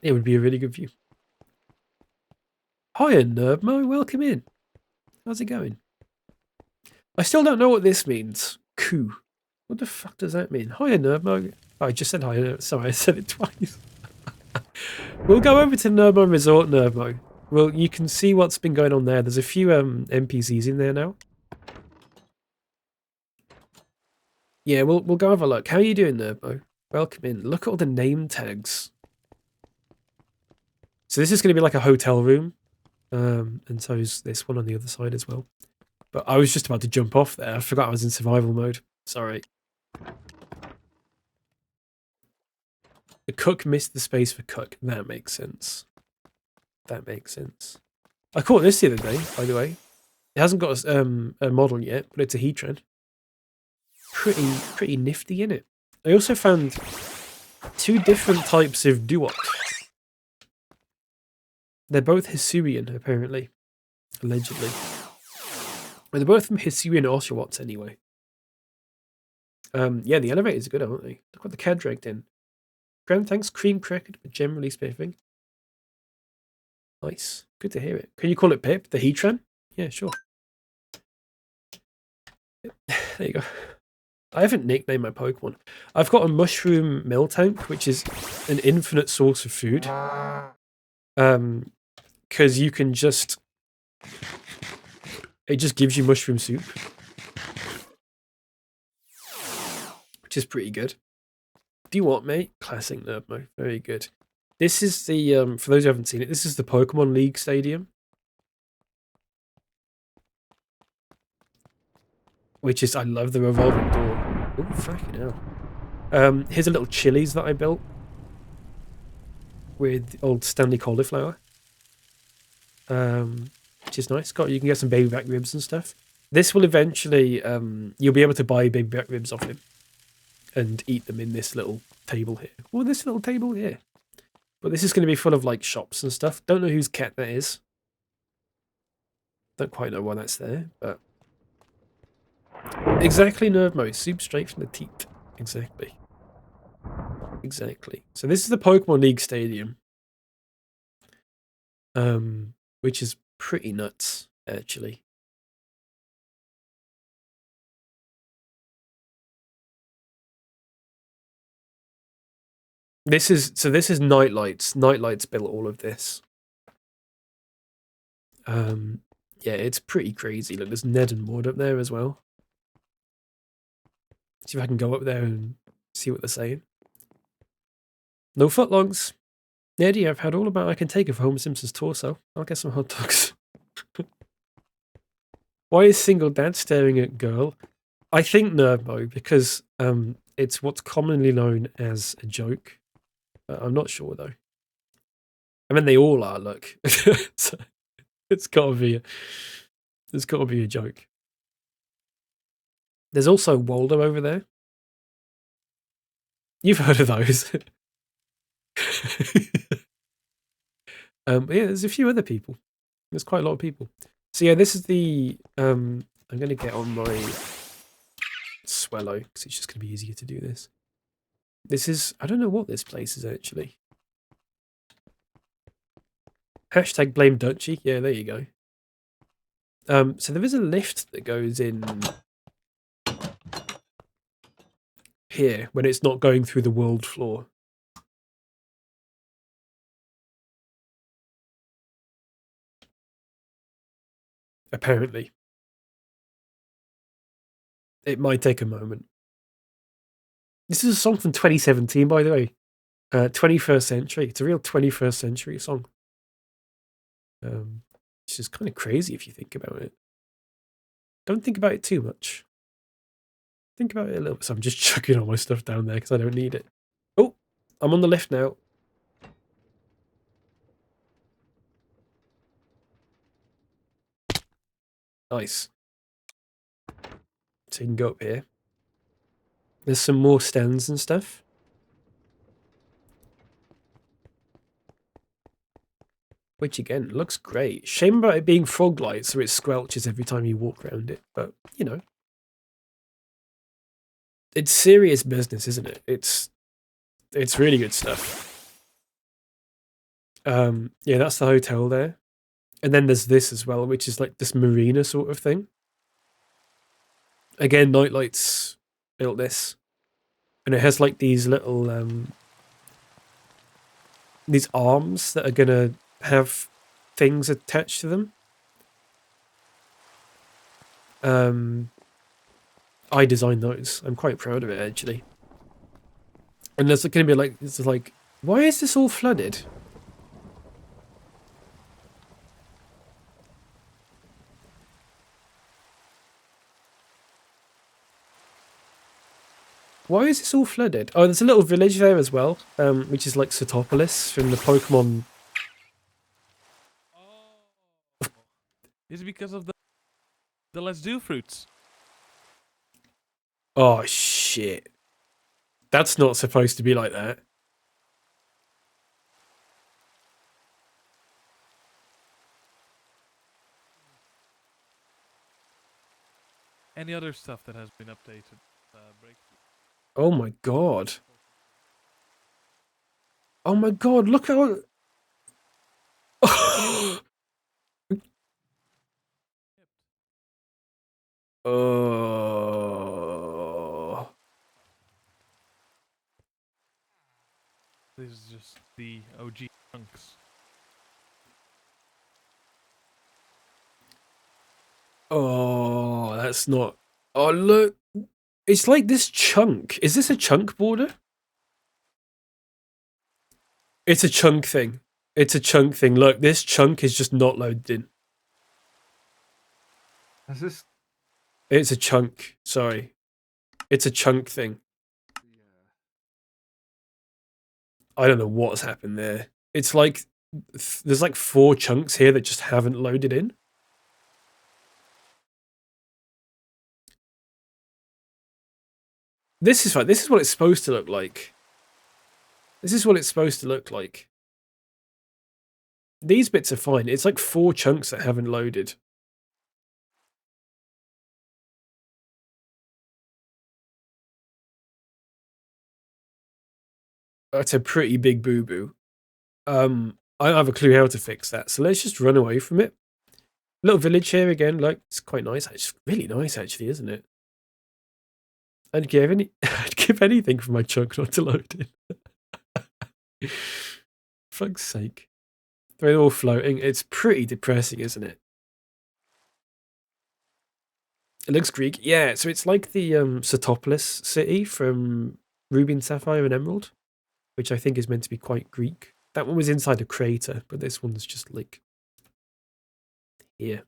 it would be a really good view. Hiya, Nerdmo. Welcome in. How's it going? I still don't know what this means. Coup. What the fuck does that mean? Hiya, Nerdmo. Oh, I just said hiya. Sorry, I said it twice. We'll go over to Nerdmo Resort, Nerdmo. Well, you can see what's been going on there. There's a few NPCs in there now. Yeah, we'll go have a look. How are you doing, Nerdmo? Welcome in. Look at all the name tags. So this is going to be like a hotel room. And so is this one on the other side as well. But I was just about to jump off there. I forgot I was in survival mode. Sorry. The cook missed the space for cook. That makes sense. That makes sense. I caught this the other day, by the way. It hasn't got a model yet, but it's a Heatran. Pretty nifty, innit? I also found 2 different types of Duok. They're both Hisuian, apparently. Allegedly. Well, they're both from Hisuian Oshawotts, anyway. Yeah, the elevators are good, aren't they? Look what the cat dragged in. Grand thanks, cream cracked, but generally spiffing. Nice. Good to hear it. Can you call it Pip, the Heatran? Yeah, sure. There you go. I haven't nicknamed my Pokemon. I've got a mushroom mill tank, which is an infinite source of food. Because you can just... It just gives you mushroom soup. Which is pretty good. Do you want, mate? Classic Nerdmo. Very good. This is the, for those who haven't seen it, this is the Pokemon League Stadium. Which is, I love the revolving door. Oh, fucking hell. Here's a little Chili's that I built. With old Stanley Cauliflower. Which is nice. You can get some baby back ribs and stuff. This will eventually, you'll be able to buy baby back ribs off him. And eat them in this little table here. Or this little table here. But this is going to be full of, like, shops and stuff. Don't know whose cat that is. Don't quite know why that's there, but... Exactly, Nerdmo. Soup straight from the teat. Exactly. Exactly. So this is the Pokemon League Stadium. Which is pretty nuts, actually. This is Nightlights. Nightlights built all of this. Yeah, it's pretty crazy. Look, there's Ned and Maud up there as well. See if I can go up there and see what they're saying. No footlongs. Neddy, I've had all about I can take of Homer Simpson's torso. I'll get some hot dogs. Why is single dad staring at girl? I think Nervo, because it's what's commonly known as a joke. I'm not sure though. I mean, they all are. Look, so it's gotta be. There's gotta be a joke. There's also Waldo over there. You've heard of those. Yeah, there's a few other people. There's quite a lot of people. So yeah, this is the. I'm gonna get on my Swello because it's just gonna be easier to do this. This is. I don't know what this place is actually. Hashtag blame Dutchy. Yeah, there you go. So there is a lift that goes in here when it's not going through the world floor. Apparently. It might take a moment. This is a song from 2017, by the way. 21st century. It's a real 21st century song. Which is kind of crazy if you think about it. Don't think about it too much. Think about it a little bit. So I'm just chucking all my stuff down there because I don't need it. Oh, I'm on the lift now. Nice. So you can go up here. There's some more stands and stuff. Which again looks great. Shame about it being frog light, so it squelches every time you walk around it. But you know, it's serious business, isn't it? It's really good stuff. Yeah, that's the hotel there, and then there's this as well, which is like this marina sort of thing. Again, Nightlights built this, and it has like these little these arms that are gonna have things attached to them. I designed those. I'm quite proud of it actually. And there's going to be like, it's like, why is this all flooded? Why is this all flooded? Oh, there's a little village there as well, which is like Satopolis from the Pokemon. Oh, is it because of the Let's Do fruits? Oh shit, that's not supposed to be like that. Any other stuff that has been updated? Breakthrough. Oh my god. Oh my god, look how. Oh. This is just the OG chunks. Oh, that's not. Oh, look. It's like this chunk. Is this a chunk border? It's a chunk thing. It's a chunk thing. Look, this chunk is just not loaded in. Is this? It's a chunk. Sorry. It's a chunk thing. Yeah. I don't know what's happened there. It's like there's like 4 chunks here that just haven't loaded in. This is fine. This is what it's supposed to look like. This is what it's supposed to look like. These bits are fine. It's like 4 chunks that haven't loaded. That's a pretty big boo-boo. I don't have a clue how to fix that, so let's just run away from it. Little village here again, like, it's quite nice. It's really nice, actually, isn't it? I'd give anything for my chunk not to load in. Fuck's sake. They're all floating. It's pretty depressing, isn't it? It looks Greek. Yeah, so it's like the Satopolis city from Ruby and Sapphire and Emerald, which I think is meant to be quite Greek. That one was inside a crater, but this one's just like here.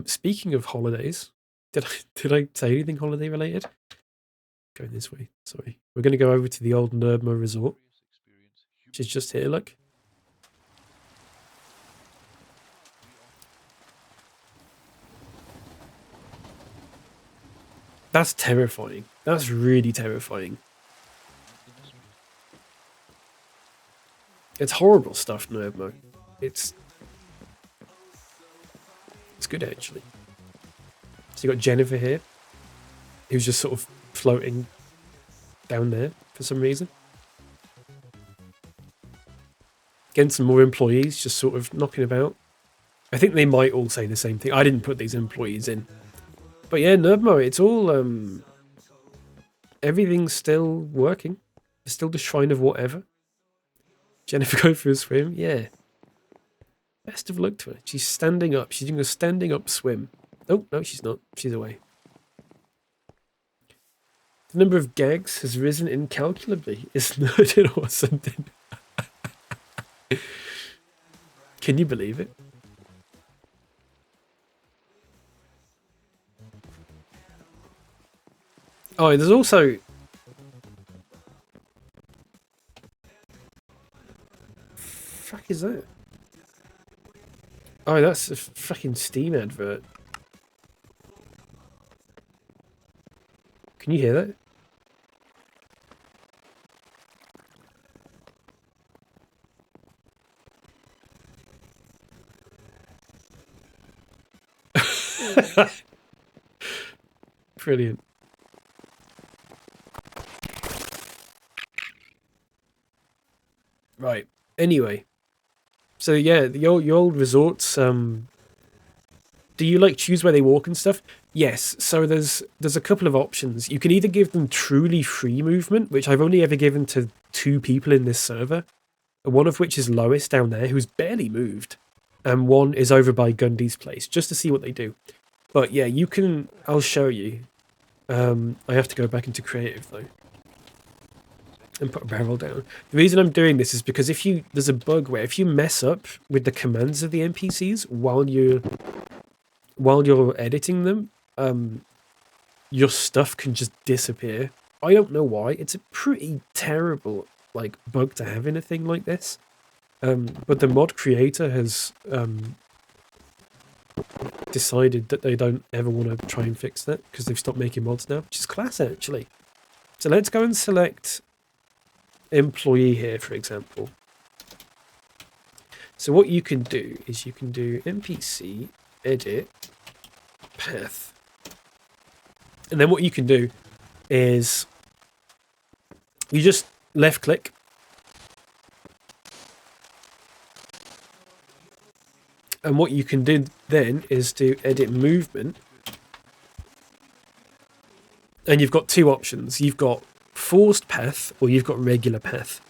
Speaking of holidays, did I say anything holiday related? Going this way. Sorry, we're going to go over to the old Nerdmo Resort, which is just here. Look. That's terrifying. That's really terrifying. It's horrible stuff, Nerdmo. It's good actually. So you got Jennifer here, who's just sort of floating down there for some reason. Getting some more employees just sort of knocking about. I think they might all say the same thing. I didn't put these employees in. But yeah, Nerdmo, it's all everything's still working. It's still the shrine of whatever. Jennifer go for a swim, yeah. Best of luck to her. She's standing up. She's doing a standing up swim. Oh, no, she's not. She's away. The number of gags has risen incalculably. Is nerded or something? Can you believe it? Oh, there's also... Fuck is that? Oh, that's a fucking Steam advert. Can you hear that? Brilliant. Right. Anyway. So yeah, your old resorts, do you like choose where they walk and stuff? Yes. So there's a couple of options. You can either give them truly free movement, which I've only ever given to 2 people in this server. One of which is Lois down there, who's barely moved. And one is over by Gundy's place, just to see what they do. But yeah, you can... I'll show you. I have to go back into creative, though. And put a barrel down. The reason I'm doing this is because there's a bug where if you mess up with the commands of the NPCs while you're editing them, your stuff can just disappear. I don't know why. It's a pretty terrible bug to have in a thing like this. But the mod creator has decided that they don't ever want to try and fix that because they've stopped making mods now, which is class actually. So let's go and select employee here, for example. So what you can do is you can do NPC edit path, and then what you can do is you just left click and what you can do then is to edit movement, and you've got 2 options. You've got forced path or you've got regular path.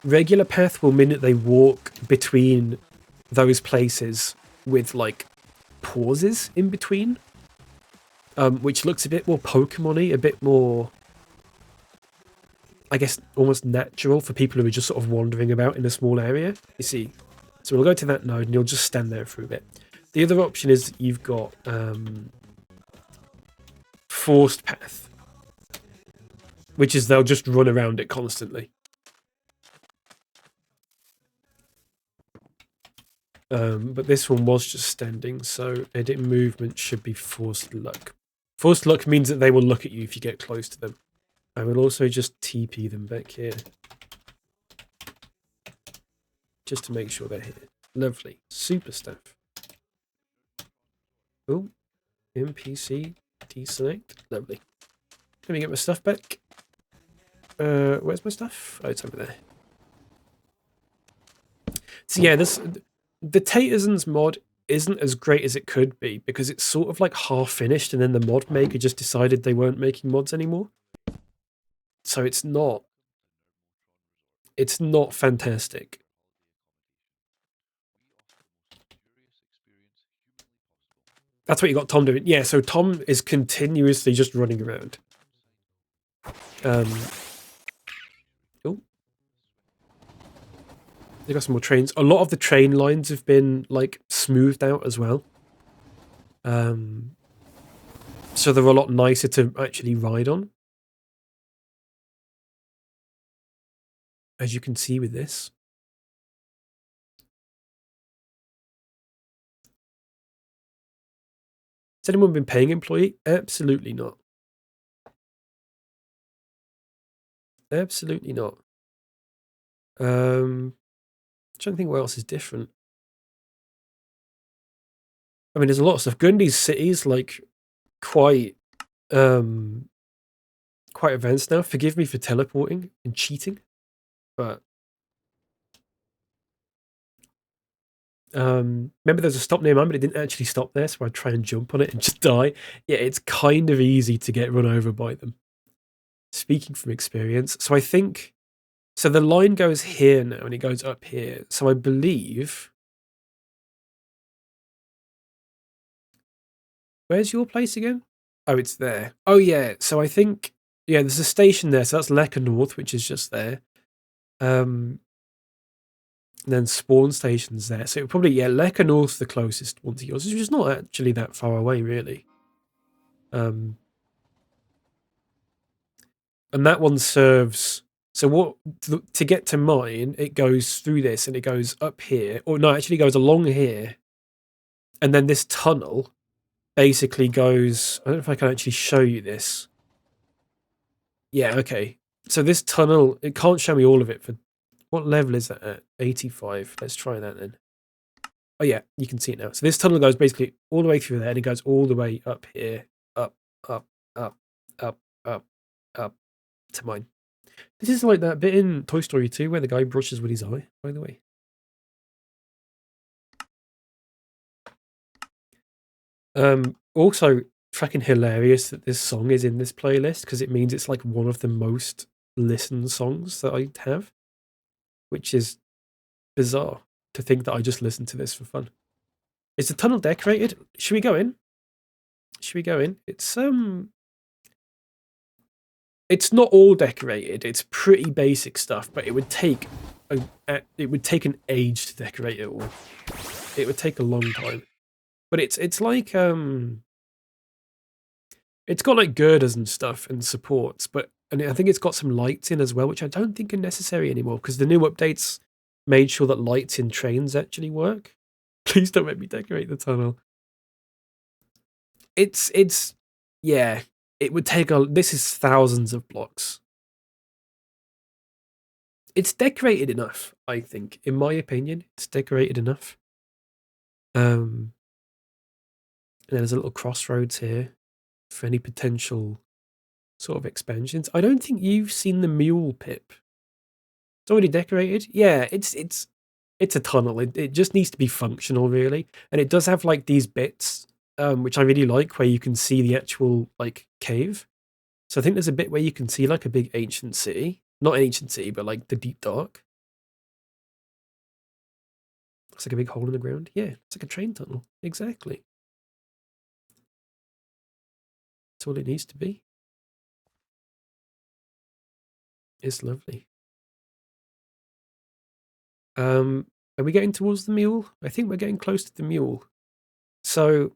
Regular path will mean that they walk between those places with pauses in between, which looks a bit more Pokemon-y, a bit more, I guess, almost natural for people who are just sort of wandering about in a small area. You see, so we'll go to that node and you'll just stand there for a bit. The other option is you've got forced path, which is they'll just run around it constantly. But this one was just standing, so edit movement should be forced luck. Forced luck means that they will look at you if you get close to them. I will also just TP them back here, just to make sure they're here. Lovely. Super stuff. Oh, NPC deselect. Lovely. Let me get my stuff back. Where's my stuff? Oh, it's over there. So yeah, the Tatersons mod isn't as great as it could be because it's sort of half finished, and then the mod maker just decided they weren't making mods anymore. So it's not fantastic. That's what you got Tom doing. Yeah, so Tom is continuously just running around. Oh. They got some more trains. A lot of the train lines have been, like, smoothed out as well. So they're a lot nicer to actually ride on. As you can see with this. Has anyone been paying employee? Absolutely not. Absolutely not. I'm trying to think what else is different. I mean, there's a lot of stuff. Gundy's city's like quite advanced now. Forgive me for teleporting and cheating, but remember there's a stop near mine, but it didn't actually stop there, so I'd try and jump on it and just die. Yeah, it's kind of easy to get run over by them. Speaking from experience. So I think, so the line goes here now and it goes up here. So I believe, where's your place again? Oh, it's there. Oh yeah, so I think, yeah, there's a station there. So that's Lekar North, which is just there. And then spawn stations there. So probably, yeah, Lekar North the closest one to yours, which is not actually that far away, really. And that one serves, so what, to get to mine, it goes through this and it goes up here, or no, actually goes along here. And then this tunnel basically goes, I don't know if I can actually show you this. Yeah, okay. So this tunnel, it can't show me all of it. For what level is that at? 85. Let's try that then. Oh yeah, you can see it now. So this tunnel goes basically all the way through there and it goes all the way up here, up, up, up, up, up, up to mine. This is like that bit in Toy Story 2 where the guy brushes with his eye, by the way. Also, fucking hilarious that this song is in this playlist because it means it's like one of the most listened songs that I have, which is bizarre to think that I just listened to this for fun. Is the tunnel decorated? Should we go in? Should we go in? It's not all decorated. It's pretty basic stuff, but it would take an age to decorate it all. It would take a long time. But it's like it's got like girders and stuff and supports, and I think it's got some lights in as well, which I don't think are necessary anymore because the new updates made sure that lights in trains actually work. Please don't make me decorate the tunnel. It's yeah. It would take this is thousands of blocks. It's decorated enough, I think. In my opinion, it's decorated enough. And there's a little crossroads here for any potential sort of expansions. I don't think you've seen the mule pip. It's already decorated. Yeah, it's a tunnel. It just needs to be functional, really. And it does have like these bits, which I really like, where you can see the actual like cave. So I think there's a bit where you can see like a big ancient city. Not ancient city, but like the deep dark. Looks like a big hole in the ground. Yeah, it's like a train tunnel. Exactly. That's all it needs to be. It's lovely. Are we getting towards the mule? I think we're getting close to the mule. So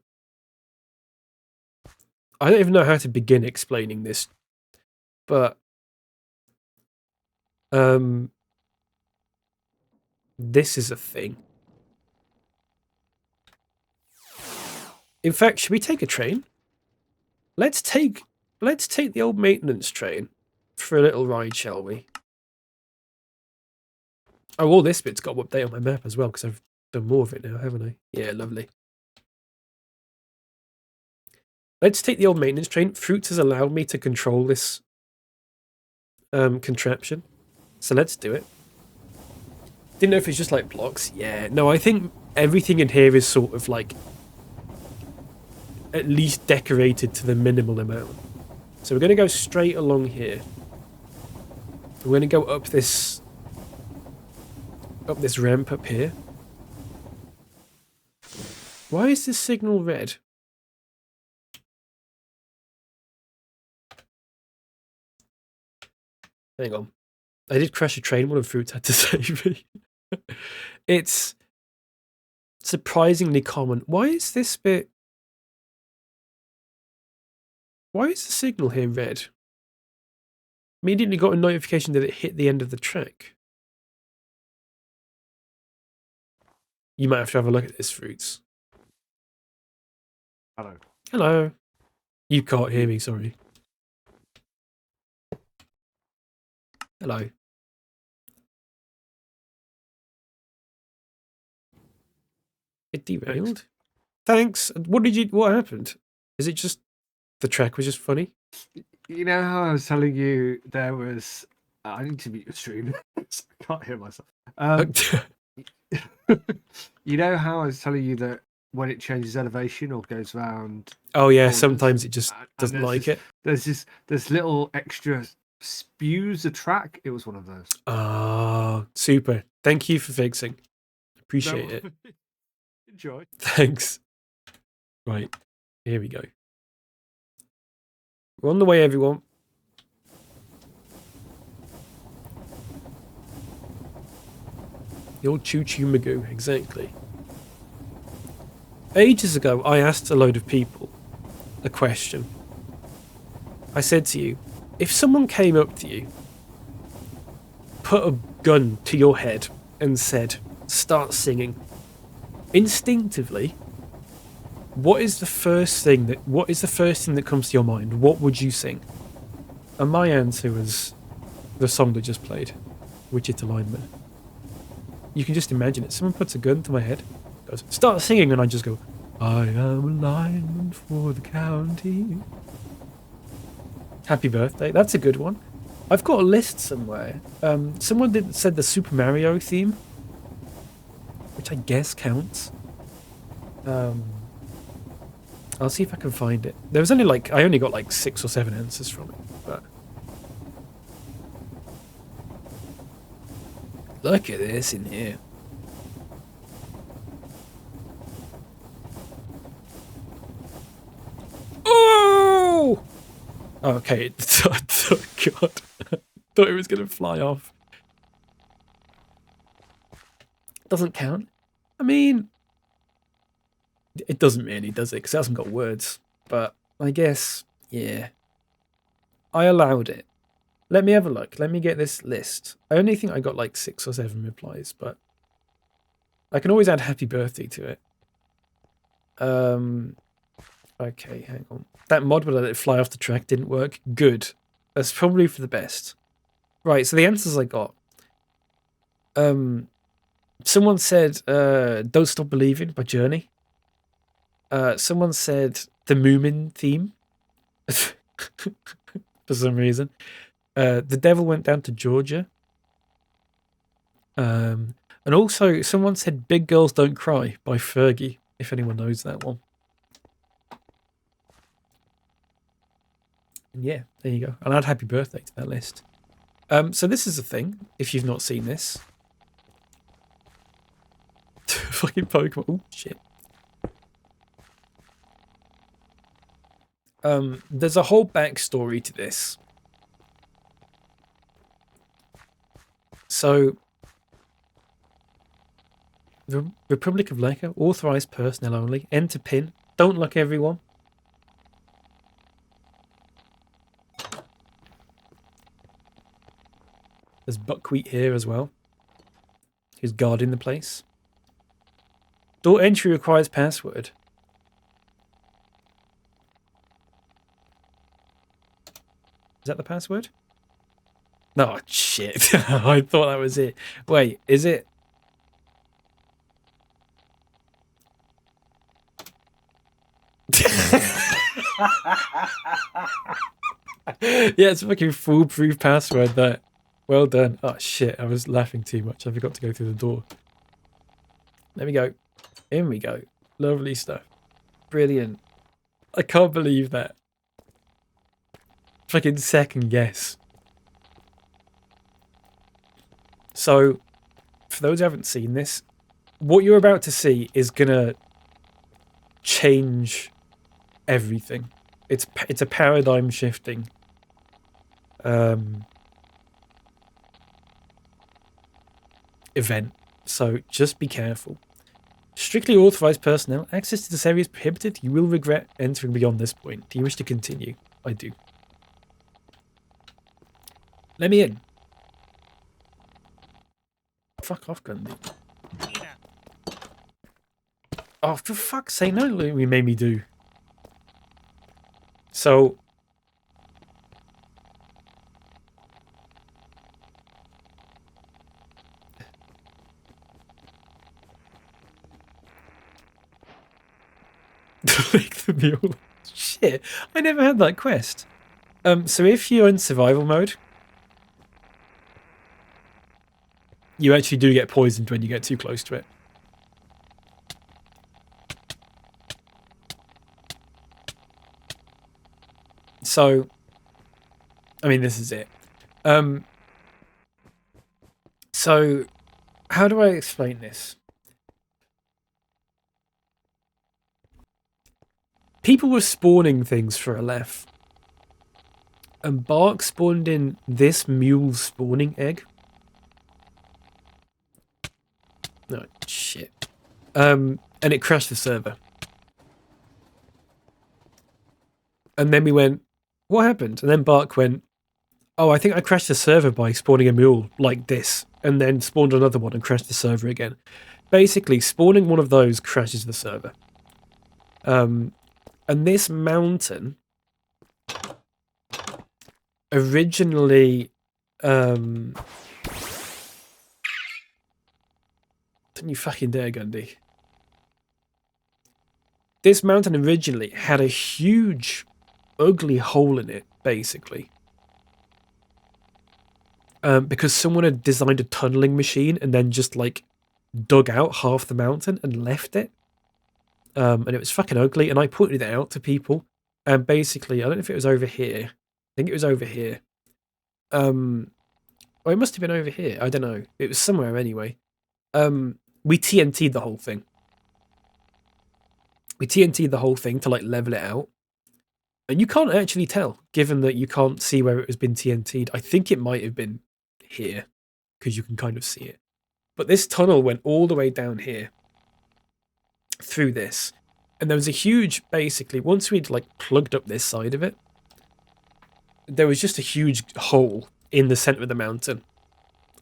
I don't even know how to begin explaining this, but this is a thing. In fact, should we take a train? Let's take the old maintenance train for a little ride, shall we? Oh, all this bit's got to update on my map as well because I've done more of it now, haven't I? Yeah, lovely. Let's take the old maintenance train. Fruits has allowed me to control this contraption, so let's do it. Didn't know if it's just like blocks. Yeah, no, I think everything in here is sort of like at least decorated to the minimal amount. So we're going to go straight along here. We're going to go up this ramp up here. Why is this signal red? Hang on. I did crash a train. One of the fruits had to save me. It's surprisingly common. Why is this bit... Why is the signal here red? Immediately got a notification that it hit the end of the track. You might have a look at this, Fruits. Hello. Hello. You can't hear me, sorry. Hello. It derailed. Thanks. What happened? Is it just the track was just funny? You know how I was telling you there was... I need to mute your stream. I can't hear myself. You know how I was telling you that when it changes elevation or goes around... Oh yeah, corners, sometimes it just doesn't like it. There's little extra spews of track. It was one of those. Oh, super. Thank you for fixing. Appreciate it. Enjoy. Thanks. Right, here we go. We're on the way, everyone. The old choo-choo magoo, exactly. Ages ago, I asked a load of people a question. I said to you, if someone came up to you, put a gun to your head and said, start singing, instinctively, what is the first thing that comes to your mind? What would you sing? And my answer was the song that just played, Wichita Lineman. You can just imagine it. Someone puts a gun to my head, goes, start singing, and I just go, I am a lineman for the county. Happy birthday. That's a good one. I've got a list somewhere. Someone said the Super Mario theme, which I guess counts. I'll see if I can find it. There was only I only got 6 or 7 answers from it, but look at this in here. Oh! Okay. Oh, God. Thought it was going to fly off. Doesn't count. I mean, it doesn't really, does it? Because it hasn't got words. But I guess, yeah. I allowed it. Let me have a look. Let me get this list. I only think I got 6 or 7 replies, but I can always add happy birthday to it. Okay, hang on. That mod would let it fly off the track didn't work. Good. That's probably for the best. Right, so the answers I got. Someone said Don't Stop Believing by Journey. Someone said the Moomin theme. For some reason. The Devil Went Down to Georgia. And also someone said Big Girls Don't Cry by Fergie, if anyone knows that one. And yeah, there you go. I'll add happy birthday to that list. So this is a thing, if you've not seen this. Fucking Pokemon. Oh, shit. There's a whole backstory to this. So, the Republic of Lekar, authorized personnel only, enter pin. Don't look, everyone. There's Buckwheat here as well, who's guarding the place. Door entry requires password. Is that the password? No, shit. I thought that was it. Wait, is it? Yeah, it's a fucking foolproof password, that. Well done. Oh, shit. I was laughing too much. I forgot to go through the door. There we go. In we go. Lovely stuff. Brilliant. I can't believe that. Fucking second guess. So, for those who haven't seen this, what you're about to see is gonna change everything. It's a paradigm shifting event, so just be careful. Strictly authorized personnel, access to this area is prohibited. You will regret entering beyond this point. Do you wish to continue? I do. Let me in. Fuck off, Gundy. Oh, for fuck's sake, no, we made me do. So... Like the mule. Shit, I never had that quest. So if you're in survival mode, you actually do get poisoned when you get too close to it. So, I mean, this is it. So, how do I explain this? People were spawning things for Aleph. And Bark spawned in this mule's spawning egg. Oh, shit. And it crashed the server. And then we went, what happened? And then Bark went, oh, I think I crashed the server by spawning a mule like this. And then spawned another one and crashed the server again. Basically, spawning one of those crashes the server. And this mountain originally don't you fucking dare, Gundy. This mountain originally had a huge ugly hole in it, basically. Because someone had designed a tunneling machine and then just like dug out half the mountain and left it. And it was fucking ugly, and I pointed it out to people. And basically, I don't know if it was over here. I think it was over here. Or it must have been over here. I don't know. It was somewhere anyway. We TNT'd the whole thing. We TNT'd the whole thing to like level it out. And you can't actually tell, given that you can't see where it has been TNT'd. I think it might have been here, because you can kind of see it. But this tunnel went all the way down here. Through this, and there was a huge, basically, once we'd like plugged up this side of it, there was just a huge hole in the center of the mountain.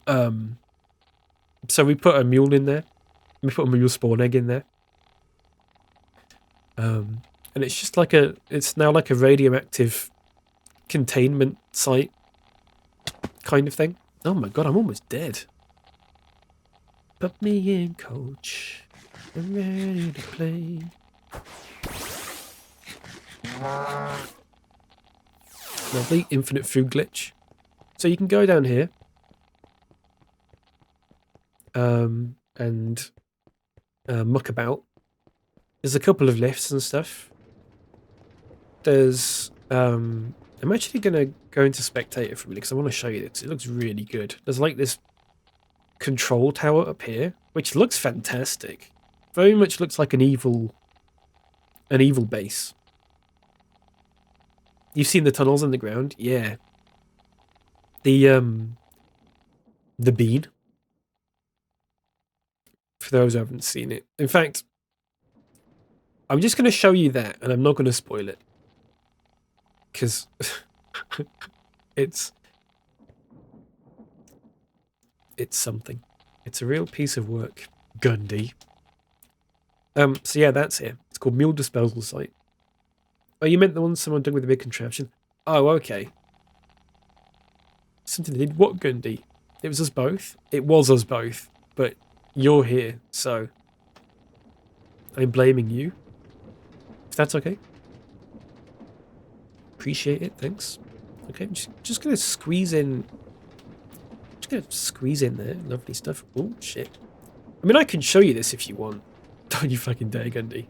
So we put a mule in there. We put a mule spawn egg in there. And it's just like it's now like a radioactive containment site kind of thing. Oh my god, I'm almost dead. Put me in, coach. I'm ready to play. Lovely infinite food glitch. So you can go down here. And muck about. There's a couple of lifts and stuff. There's I'm actually gonna go into spectator for a minute because I want to show you this. It looks really good. There's like this control tower up here, which looks fantastic. Very much looks like an evil base. You've seen the tunnels in the ground? Yeah. The bean. For those who haven't seen it. In fact, I'm just going to show you that, and I'm not going to spoil it. Because it's something. It's a real piece of work. Gundy. So yeah, that's it. It's called Mule Disposal Site. Oh, you meant the one someone dug with a big contraption? Oh, okay. Something did what, Gundy? It was us both? It was us both, but you're here, so I'm blaming you. If that's okay. Appreciate it, thanks. Okay, I'm just gonna squeeze in. Just gonna squeeze in there. Lovely stuff. Oh, shit. I mean, I can show you this if you want. Don't you fucking dare, Gundy.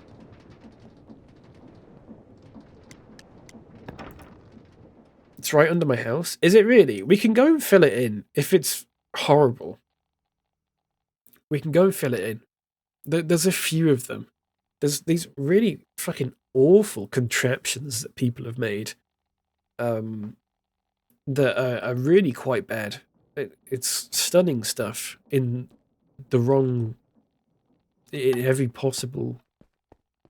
It's right under my house. Is it really? We can go and fill it in if it's horrible. We can go and fill it in. There's a few of them. There's these really fucking awful contraptions that people have made that are really quite bad. It's stunning stuff in the wrong, in every possible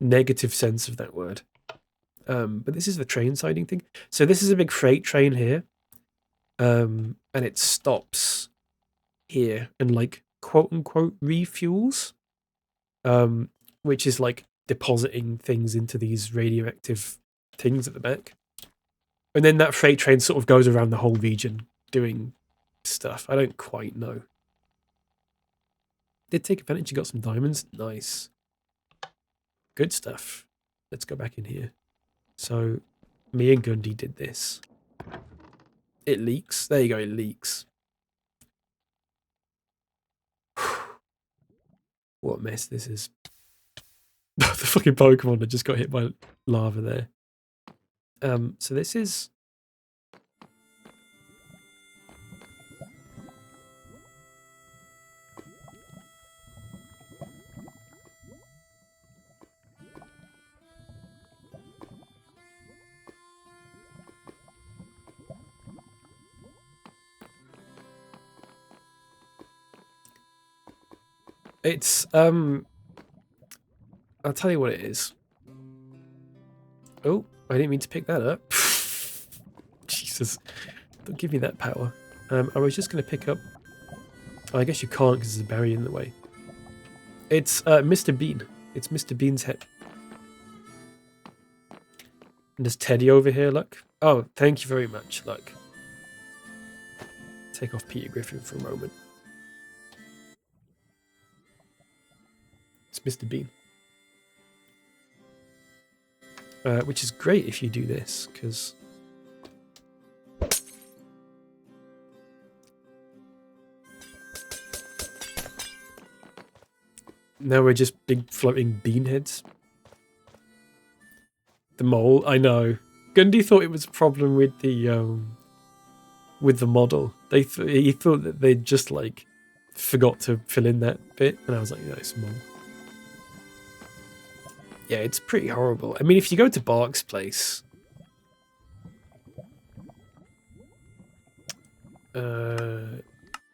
negative sense of that word. But this is the train siding thing. So this is a big freight train here. And it stops here and like quote unquote refuels. Which is like depositing things into these radioactive things at the back. And then that freight train sort of goes around the whole region doing stuff. I don't quite know. Did take advantage, you got some diamonds. Nice. Good stuff. Let's go back in here. So, me and Gundy did this. It leaks. There you go, it leaks. What a mess this is. The fucking Pokemon that just got hit by lava there. So this is... It's, I'll tell you what it is. Oh, I didn't mean to pick that up. Jesus, don't give me that power. I was just going to pick up... Oh, I guess you can't because there's a barrier in the way. It's Mr. Bean. It's Mr. Bean's head. And there's Teddy over here, look. Oh, thank you very much, look. Take off Peter Griffin for a moment. It's Mr. Bean. Which is great if you do this, because... Now we're just big floating bean heads. The mole, I know. Gundy thought it was a problem with the model. He thought that they'd just like forgot to fill in that bit, and I was like, no, it's a mole. Yeah, it's pretty horrible. I mean, if you go to Bark's place, I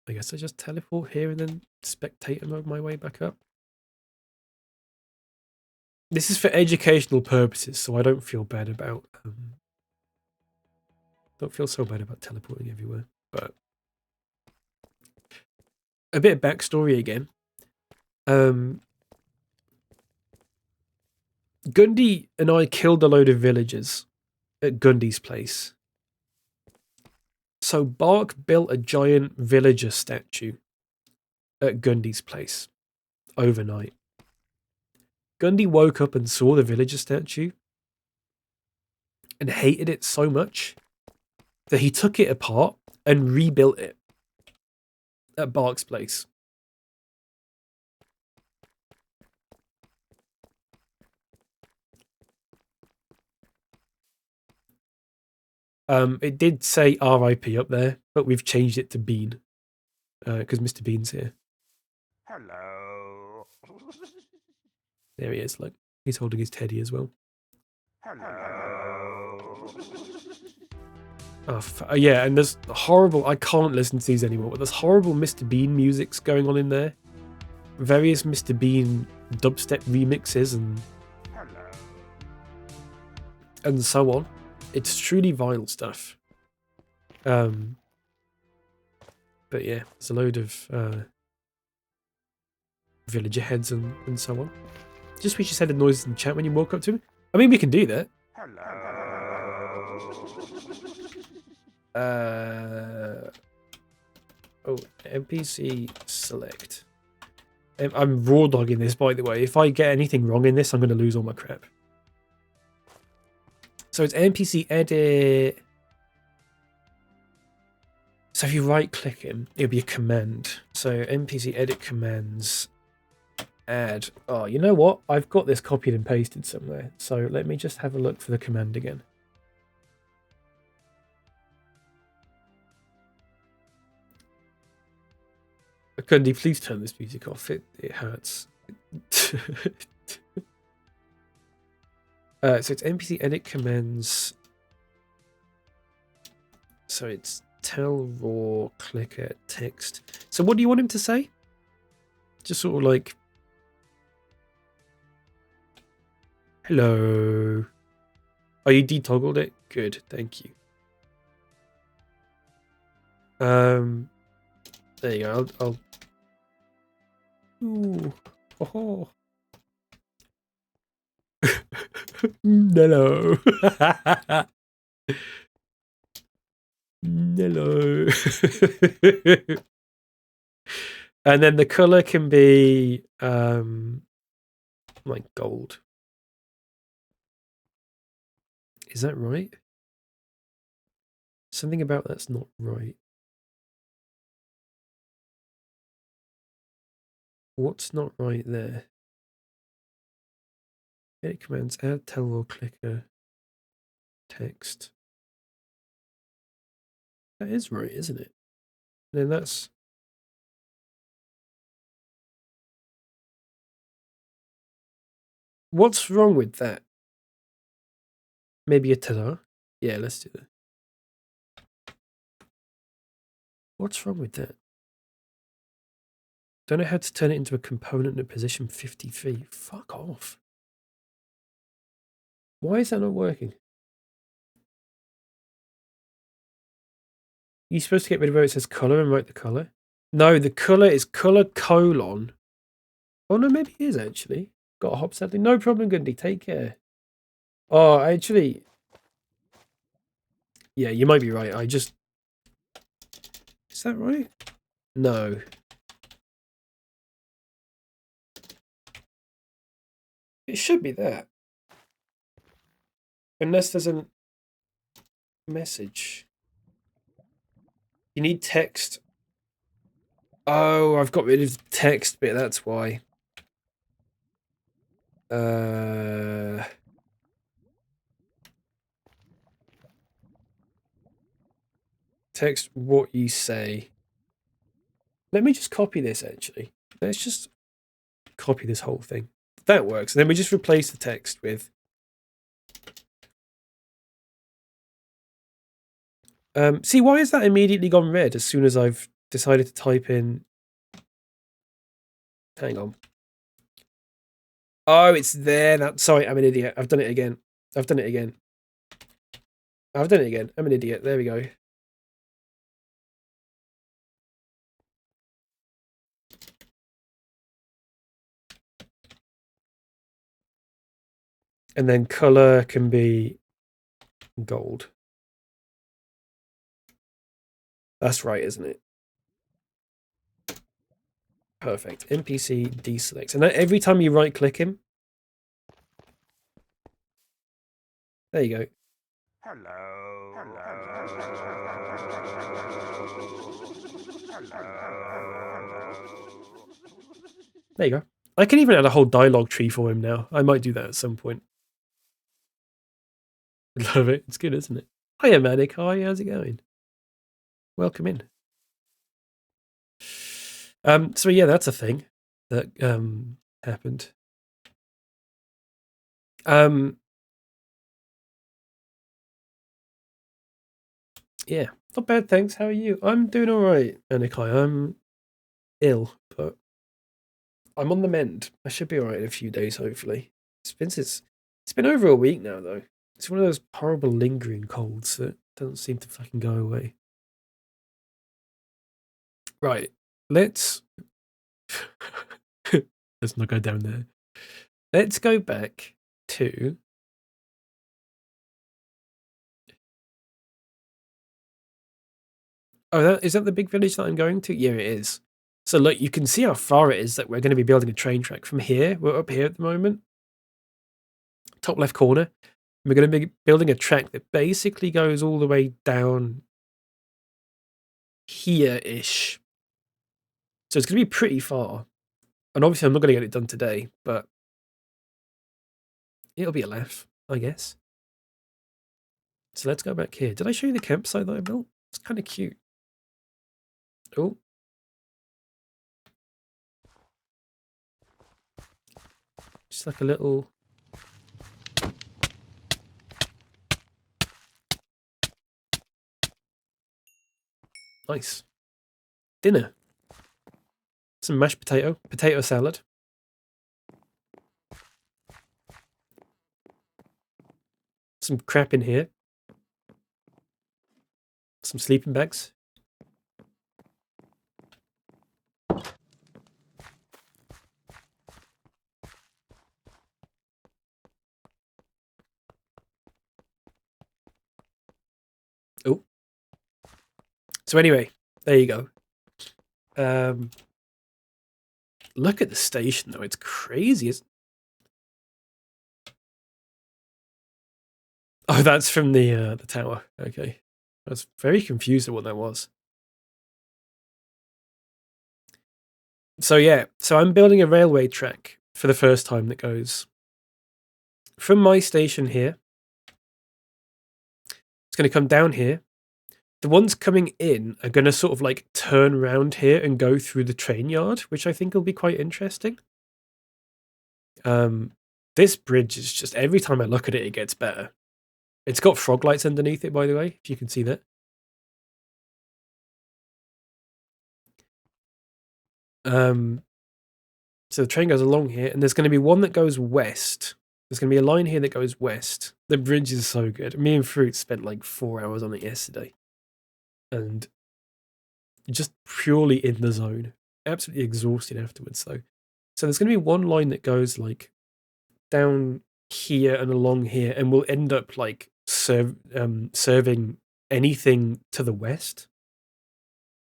guess I just teleport here and then spectate and move my way back up. This is for educational purposes, so I don't feel bad about don't feel so bad about teleporting everywhere. But a bit of backstory again. Gundy and I killed a load of villagers at Gundy's place. So Bark built a giant villager statue at Gundy's place overnight. Gundy woke up and saw the villager statue and hated it so much that he took it apart and rebuilt it at Bark's place. It did say RIP up there, but we've changed it to Bean because Mr. Bean's here. Hello. There he is, look. He's holding his teddy as well. Hello. Oh, yeah, and there's horrible... I can't listen to these anymore, but there's horrible Mr. Bean musics going on in there. Various Mr. Bean dubstep remixes and so on. It's truly vile stuff. But yeah, there's a load of villager heads and so on. Just wish you said the noises in the chat when you walk up to me. I mean, we can do that. Oh, NPC select. I'm raw dogging this, by the way. If I get anything wrong in this, I'm going to lose all my crap. So it's NPC edit. So if you right click him, it'll be a command. So NPC edit commands add. Oh, you know what? I've got this copied and pasted somewhere. So let me just have a look for the command again. Gundy, please turn this music off. It hurts. So it's NPC edit commands. So it's tell raw clicker text. So what do you want him to say? Just sort of like, hello. Oh, you detoggled it? Good, thank you. There you go. I'll ooh, oh. Hello. Hello. And then the color can be like gold. Is that right? Something about that's not right. What's not right there? Edit commands, add tell or clicker text. That is right, isn't it? And then that's what's wrong with that? Maybe a ta-da? Yeah, let's do that. What's wrong with that? Don't know how to turn it into a component at position 50 feet. Fuck off. Why is that not working? You're supposed to get rid of where it says color and write the color? No, the color is color colon. Oh no, maybe it is actually. Got a hop sadly. No problem, Gundy. Take care. Oh, actually. Yeah, you might be right. I just. Is that right? No. It should be that. Unless there's a message. You need text. Oh, I've got rid of the text bit, that's why. Text what you say. Let me just copy this actually. Let's just copy this whole thing. That works. And then we just replace the text with see, why is that immediately gone red as soon as I've decided to type in? Hang on. Oh, it's there. Sorry, I'm an idiot. I've done it again. I've done it again. I've done it again. I'm an idiot. There we go. And then color can be gold. That's right, isn't it? Perfect. NPC deselect. And every time you right click him. There you go. Hello. There you go. I can even add a whole dialogue tree for him now. I might do that at some point. Love it. It's good, isn't it? Hiya, Manic. Hi, how's it going? Welcome in. So yeah, that's a thing that happened. Yeah, not bad, thanks. How are you? I'm doing all right, Anikai. I'm ill, but I'm on the mend. I should be all right in a few days, hopefully. It's been over a week now, though. It's one of those horrible lingering colds that doesn't seem to fucking go away. Right, let's not go down there. Let's go back to oh, is that the big village that I'm going to? Yeah, it is. So look, you can see how far it is that we're going to be building a train track from here. We're up here at the moment, top left corner. We're going to be building a track that basically goes all the way down here-ish. So it's going to be pretty far. And obviously I'm not going to get it done today, but it'll be a laugh, I guess. So let's go back here. Did I show you the campsite that I built? It's kind of cute. Oh. Just like a little... Nice. Dinner. Some mashed potato salad. Some crap in here. Some sleeping bags. Oh. So anyway, there you go. Look at the station though, it's crazy. Oh, that's from the tower. Okay. I was very confused at what that was. So yeah, so I'm building a railway track for the first time that goes from my station here. It's going to come down here. The ones coming in are going to sort of like turn around here and go through the train yard, which I think will be quite interesting. This bridge is just, every time I look at it, it gets better. It's got frog lights underneath it, by the way, if you can see that. So the train goes along here, and there's going to be one that goes west. There's going to be a line here that goes west. The bridge is so good. Me and Fruit spent like 4 hours on it yesterday. And just purely in the zone. Absolutely exhausted afterwards, though. So there's going to be one line that goes like down here and along here, and will end up like serving anything to the west,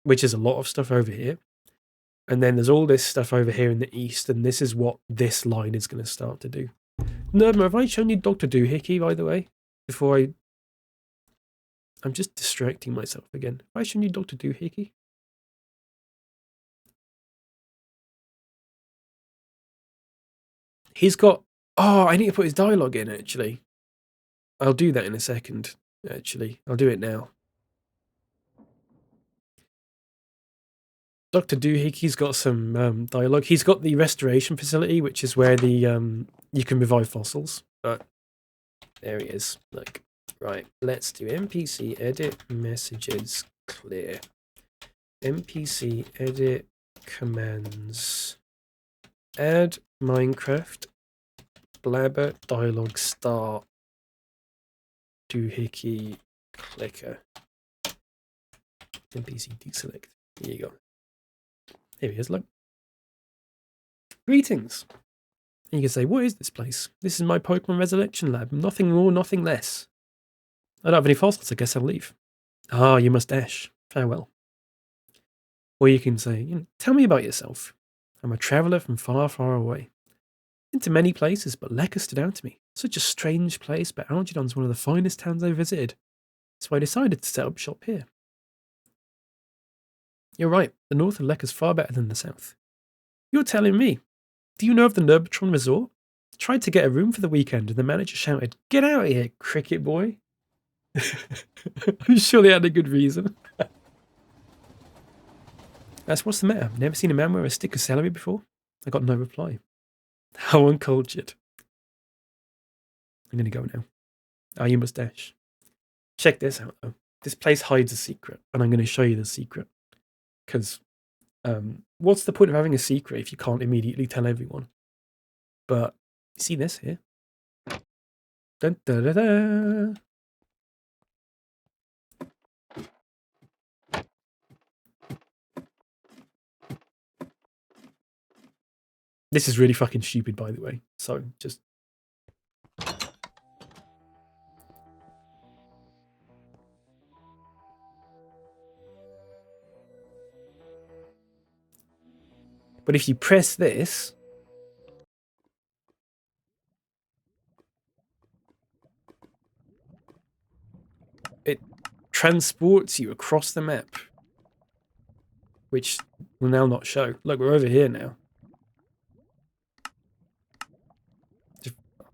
which is a lot of stuff over here. And then there's all this stuff over here in the east, and this is what this line is going to start to do. Nerdma, have I shown you Dr. Doohickey, by the way? I'm just distracting myself again. Have I shown you Dr. Doohickey? He's got... Oh, I need to put his dialogue in, actually. I'll do that in a second, actually. I'll do it now. Dr. Doohickey's got some dialogue. He's got the restoration facility, which is where the you can revive fossils. But there he is. Look, right. Let's do NPC edit messages clear. NPC edit commands. Add Minecraft blabber dialogue start. Doohickey clicker. NPC deselect. Here you go. Here he is, look. Greetings. And you can say, what is this place? This is my Pokemon Resurrection Lab. Nothing more, nothing less. I don't have any fossils, I guess I'll leave. Ah, you must dash. Farewell. Or you can say, tell me about yourself. I'm a traveller from far, far away. Been to many places, but Lekar stood out to me. Such a strange place, but Algedon's one of the finest towns I've visited. So I decided to set up shop here. You're right, the north of Lekar's far better than the south. You're telling me. Do you know of the Nerbatron Resort? Tried to get a room for the weekend and the manager shouted, "Get out of here, cricket boy." I'm sure they had a good reason. That's what's the matter. Never seen a man wear a stick of celery before? I got no reply. How uncultured. I'm going to go now. Oh, you must dash. Check this out, though. This place hides a secret, and I'm going to show you the secret. Because what's the point of having a secret if you can't immediately tell everyone? But you see this here? Dun, da, da, da. This is really fucking stupid, by the way. So just... But if you press this, it transports you across the map, which will now not show. Look, we're over here now.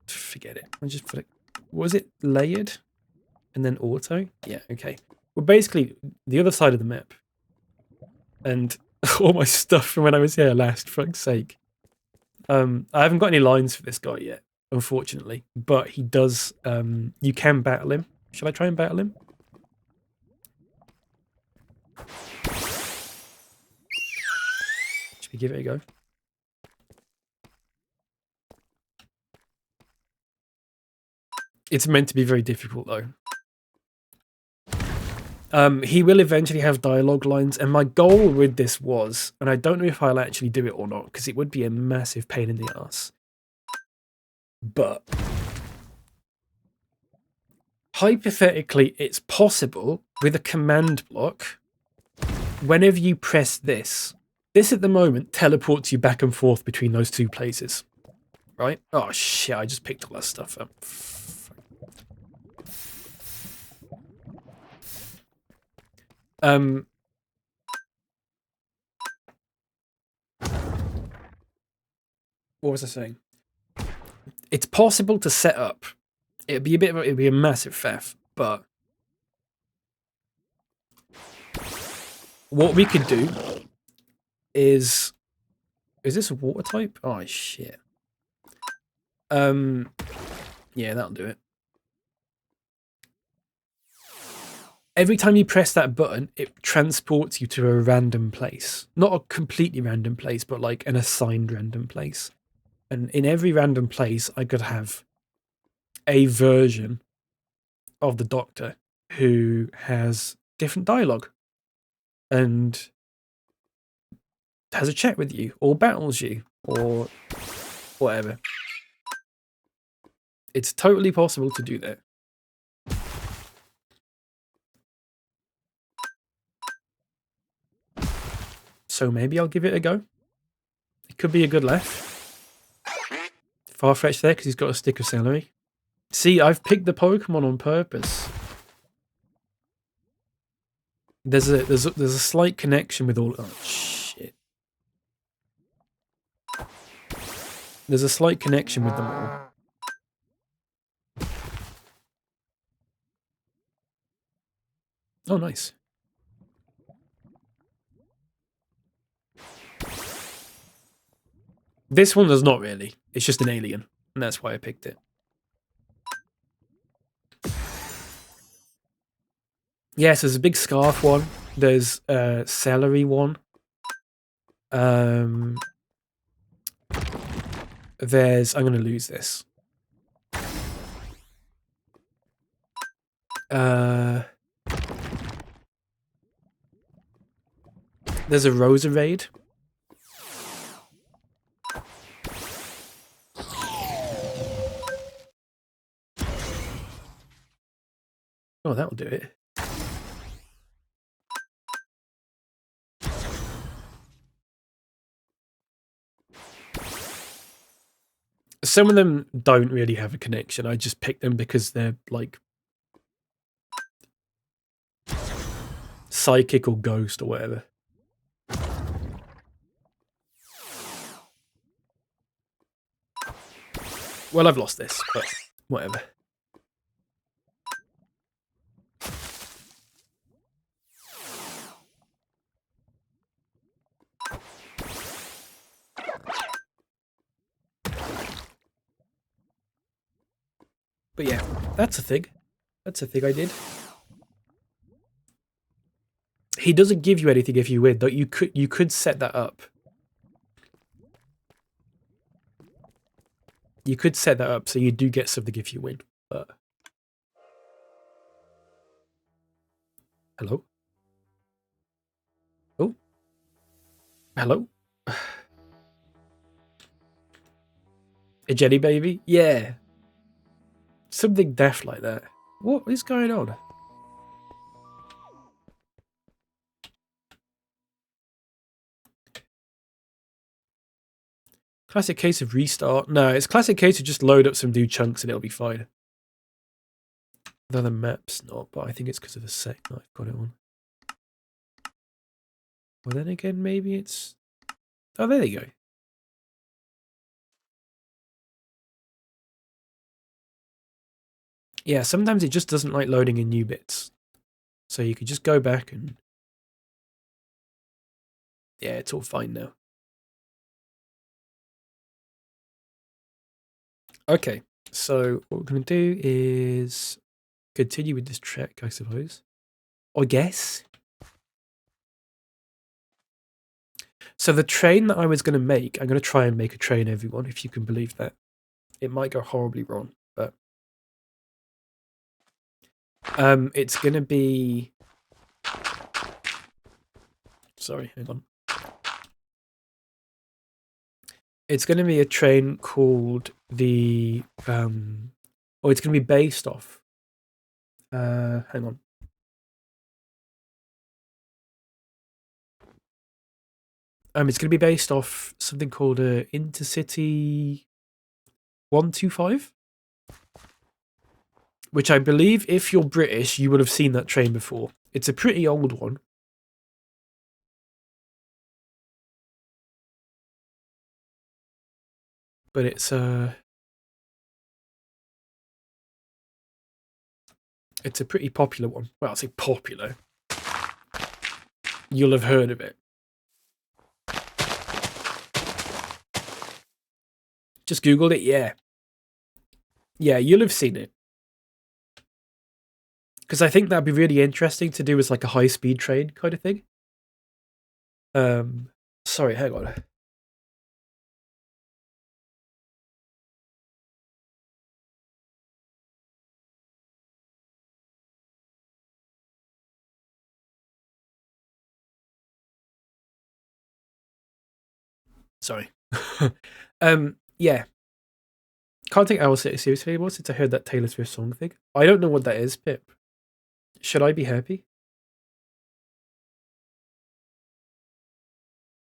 Just forget it. I'll just put it. Was it layered and then auto? Yeah, okay. We're basically the other side of the map. And all my stuff from when I was here last, for fuck's sake. I haven't got any lines for this guy yet, unfortunately. But he does, you can battle him. Shall I try and battle him? Should to give it a go. It's meant to be very difficult, though. He will eventually have dialogue lines, and my goal with this was, and I don't know if I'll actually do it or not, because it would be a massive pain in the ass. But hypothetically, it's possible with a command block. Whenever you press this at the moment teleports you back and forth between those two places. Right? Oh shit, I just picked all that stuff up. What was I saying? It's possible to set up. It'd be a massive faff, but what we could do is this a water type? Oh shit. Yeah, that'll do it. Every time you press that button, it transports you to a random place. Not a completely random place, but like an assigned random place. And in every random place, I could have a version of the Doctor who has different dialogue and has a chat with you or battles you or whatever. It's totally possible to do that. So maybe I'll give it a go. It could be a good laugh. Farfetch'd there because he's got a stick of celery. See, I've picked the Pokemon on purpose. There's a slight connection with all. Oh shit! There's a slight connection with them all. Oh, nice. This one does not really. It's just an alien, and that's why I picked it. Yes, there's a big scarf one. There's a celery one. There's... I'm going to lose this. There's a Roserade. Oh, that'll do it. Some of them don't really have a connection. I just picked them because they're like psychic or ghost or whatever. Well, I've lost this, but whatever. But yeah, that's a thing. That's a thing I did. He doesn't give you anything if you win, though. You could set that up. You could set that up so you do get something if you win, but... Hello? Oh. Hello? A jelly baby? Yeah. Something deaf like that. What is going on? Classic case of restart. No, it's classic case of just load up some new chunks and it'll be fine. Though the map's not, but I think it's because of the setting that I've got it on. Well, then again, maybe it's... Oh, there you go. Yeah, sometimes it just doesn't like loading in new bits. So you could just go back and... Yeah, it's all fine now. Okay, so what we're going to do is continue with this trek, I suppose. I guess. So the train that I was going to make, I'm going to try and make a train, everyone, if you can believe that. It might go horribly wrong, but it's going to be... Sorry, hang on. It's going to be a train called the... or it's going to be based off... hang on. It's going to be based off something called Intercity 125, which I believe, if you're British, you would have seen that train before. It's a pretty old one. But it's a pretty popular one. Well, I'll say popular. You'll have heard of it. Just Googled it, yeah. Yeah, you'll have seen it. Because I think that'd be really interesting to do as like a high-speed train kind of thing. Sorry, hang on. Sorry. Yeah. Can't take Owl City seriously anymore since I heard that Taylor Swift song thing. I don't know what that is, Pip. Should I be happy?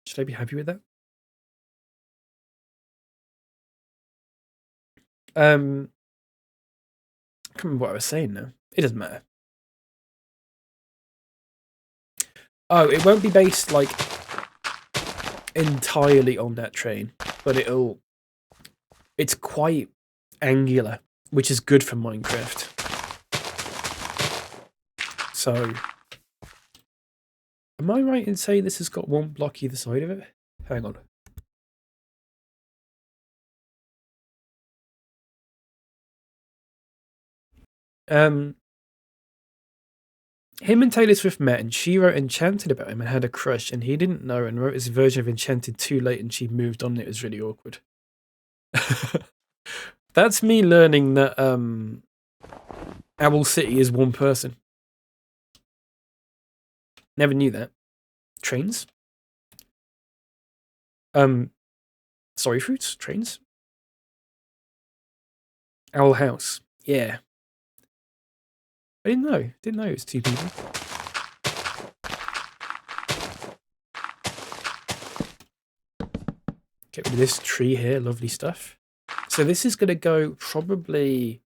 Should I be happy with that? I can't remember what I was saying now. It doesn't matter. Oh, it won't be based, like, entirely on that train, but it's quite angular, which is good for Minecraft. So, am I right in saying this has got one block either side of it? Hang on. Him and Taylor Swift met, and she wrote Enchanted about him and had a crush, and he didn't know and wrote his version of Enchanted too late, and she moved on, and it was really awkward. That's me learning that Owl City is one person. Never knew that. Trains? Sorry, fruits? Trains? Owl House. Yeah. I didn't know. Didn't know it was two people. Get rid of this tree here. Lovely stuff. So this is going to go probably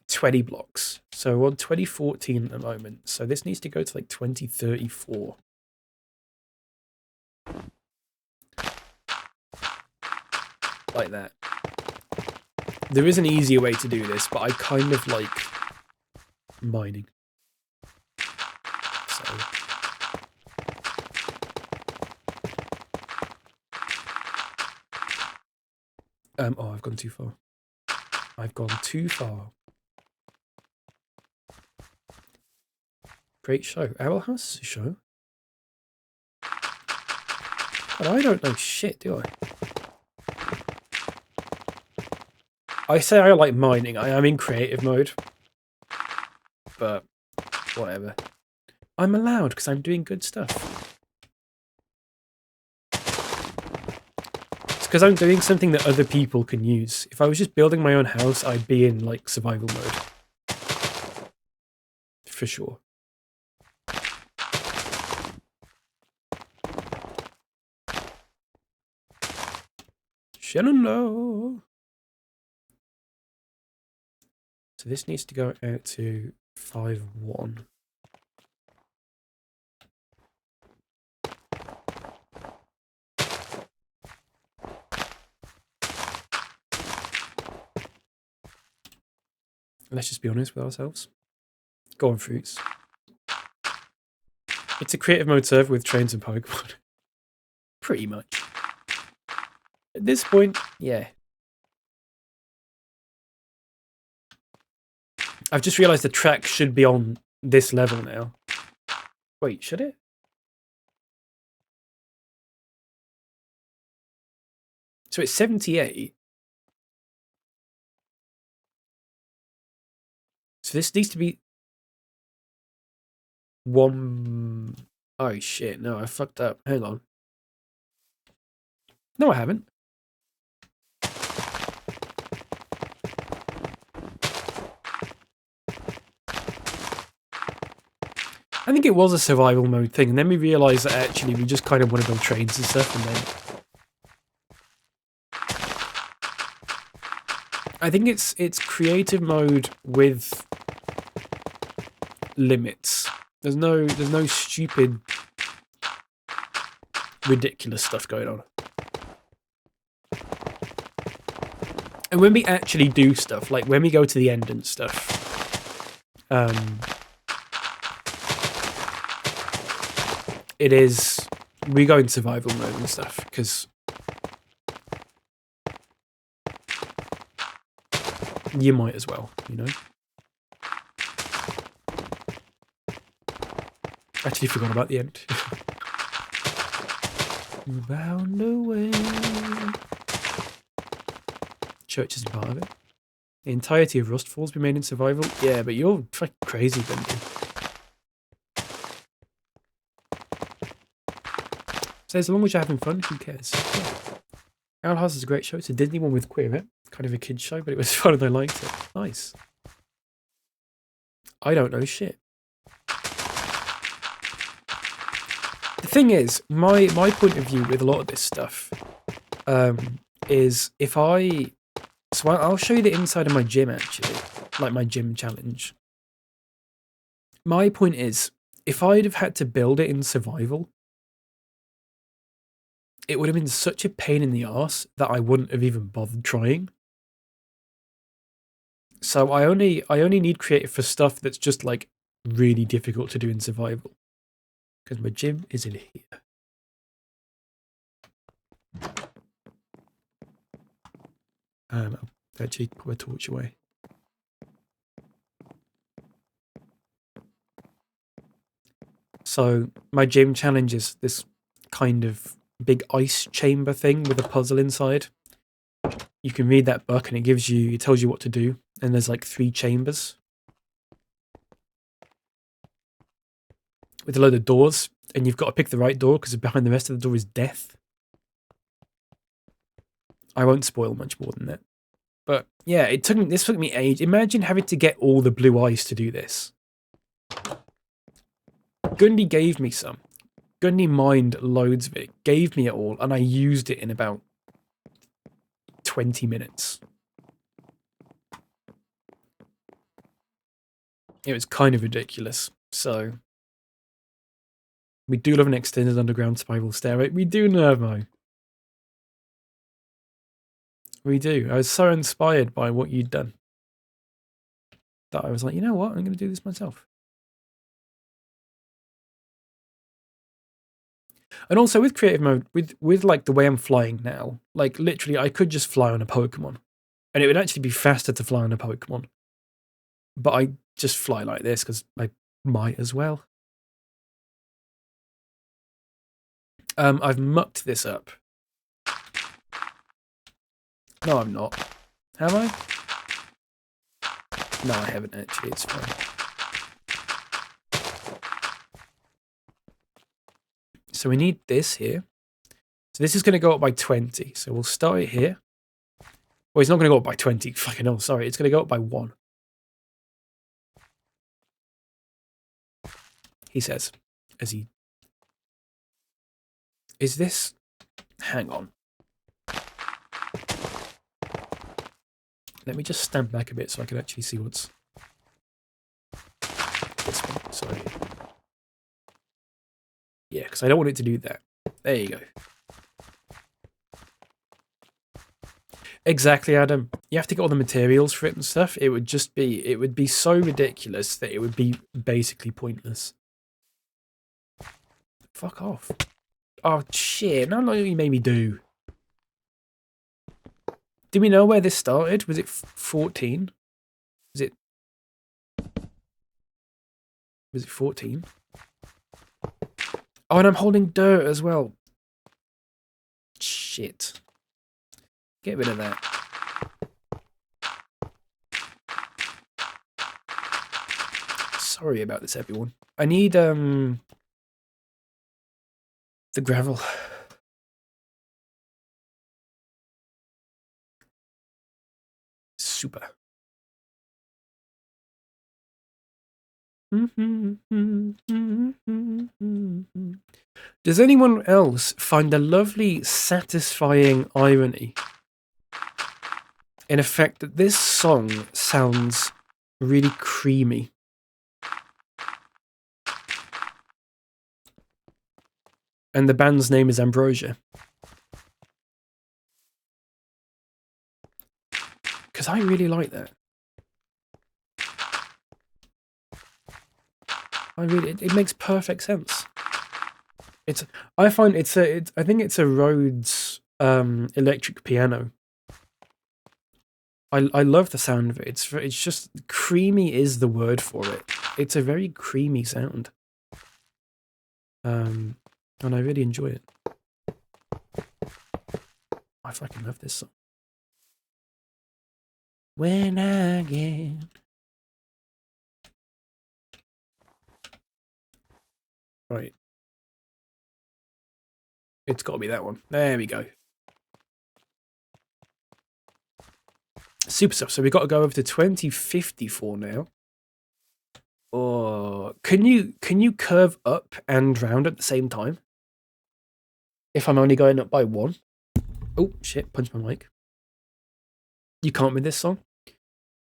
20 blocks. So we're on 2014 at the moment. So this needs to go to like 2034. Like that. There is an easier way to do this, but I kind of like mining. So oh, I've gone too far. I've gone too far. Great show. Owl House is a show. But I don't know shit, do I? I say I like mining. I am in creative mode. But whatever. I'm allowed because I'm doing good stuff. It's because I'm doing something that other people can use. If I was just building my own house, I'd be in like survival mode. For sure. Shenandoah. So this needs to go out to 5-1. Let's just be honest with ourselves. Go on, fruits. It's a creative mode server with trains and Pokemon. Pretty much. At this point, yeah. I've just realised the track should be on this level now. Wait, should it? So it's 78. So this needs to be 1... Oh, shit. No, I fucked up. Hang on. No, I haven't. I think it was a survival mode thing, and then we realised that actually we just kind of want to build trains and stuff, and then... I think it's creative mode with limits. There's no stupid, ridiculous stuff going on. And when we actually do stuff, like when we go to the end and stuff, it is... We go in survival mode and stuff, because... You might as well, you know? Actually forgot about the end. Round away. Church isn't part of it. The entirety of Rust Falls be made in survival? Yeah, but you're fucking crazy, Bendy. So as long as you're having fun, who cares? Yeah. Owl House is a great show. It's a Disney one with queer, it. Kind of a kid's show, but it was fun and I liked it. Nice. I don't know shit. The thing is, my point of view with a lot of this stuff is if I... So I'll show you the inside of my gym, actually. Like my gym challenge. My point is, if I'd have had to build it in survival, it would have been such a pain in the arse that I wouldn't have even bothered trying. So I only need creative for stuff that's just like really difficult to do in survival. Because my gym is in here. I'll actually put a torch away. So my gym challenge is this kind of big ice chamber thing with a puzzle inside. You can read that book and it tells you what to do. And there's like 3 chambers with a load of doors, and you've got to pick the right door because behind the rest of the door is death. I won't spoil much more than that. But yeah, this took me age. Imagine having to get all the blue ice to do this. Gundy gave me some. Gundy mined loads of it, gave me it all, and I used it in about 20 minutes. It was kind of ridiculous. So we do love an extended underground spiral stairway. We do, Nervo. We do. I was so inspired by what you'd done that I was like, you know what? I'm going to do this myself. And also with creative mode, with like the way I'm flying now, like literally I could just fly on a Pokemon. And it would actually be faster to fly on a Pokemon. But I just fly like this because I might as well. I've mucked this up. No, I'm not. Have I? No, I haven't actually. It's fine. So we need this here. So this is going to go up by 20. So we'll start it here. Well, it's not going to go up by 20. Fucking hell, sorry. It's going to go up by 1. He says, as he... Is this... Hang on. Let me just stand back a bit so I can actually see what's... This one, sorry. Yeah, because I don't want it to do that. There you go. Exactly, Adam. You have to get all the materials for it and stuff. It would be so ridiculous that it would be basically pointless. Fuck off. Oh, shit. No, no, you made me do. Do we know where this started? Was it 14? Was it 14? Oh, and I'm holding dirt as well. Shit. Get rid of that. Sorry about this, everyone. I need the gravel. Super. Does anyone else find a lovely, satisfying irony in the fact that this song sounds really creamy? And the band's name is Ambrosia. Because I really like that. It makes perfect sense. I think it's a Rhodes electric piano. I love the sound of it. It's just creamy is the word for it. It's a very creamy sound. And I really enjoy it. I fucking love this song. When I get... Right. It's got to be that one. There we go. Super stuff. So we've got to go over to 2054 now. Or can you curve up and round at the same time? If I'm only going up by one. Oh shit! Punch my mic. You can't with this song.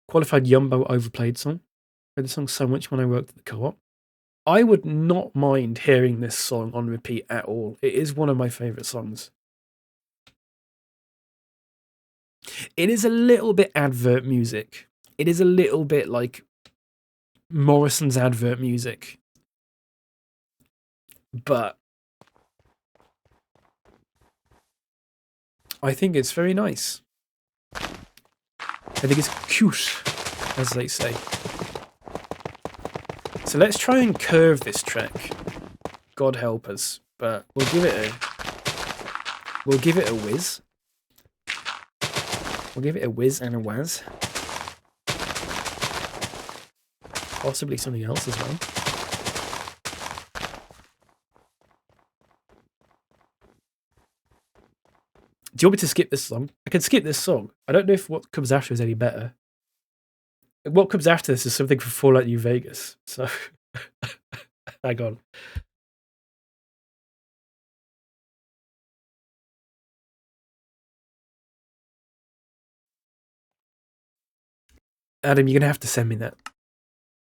Qualified Yumbo overplayed song. I heard the song so much when I worked at the co-op. I would not mind hearing this song on repeat at all. It is one of my favourite songs. It is a little bit advert music. It is a little bit like Morrison's advert music. But I think it's very nice. I think it's cute, as they say. So let's try and curve this track. God help us, but we'll give it a whiz. We'll give it a whiz and a waz. Possibly something else as well. Do you want me to skip this song? I can skip this song. I don't know if what comes after is any better. What comes after this is something from Fallout New Vegas. So, hang on. Adam, you're going to have to send me that.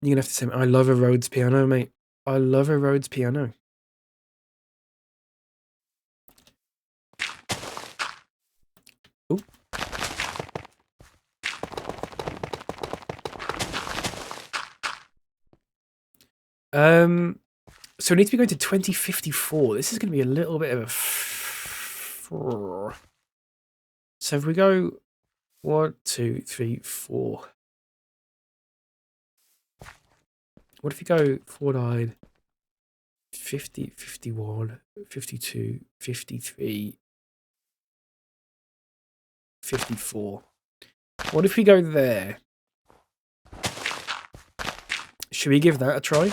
You're going to have to send me... I love a Rhodes piano, mate. I love a Rhodes piano. Ooh. So we need to be going to 2054. This is going to be a little bit of a... So if we go 1, 2, 3, 4. What if you go 4 died, 50, 51, 52, 53, 54. What if we go there? Should we give that a try?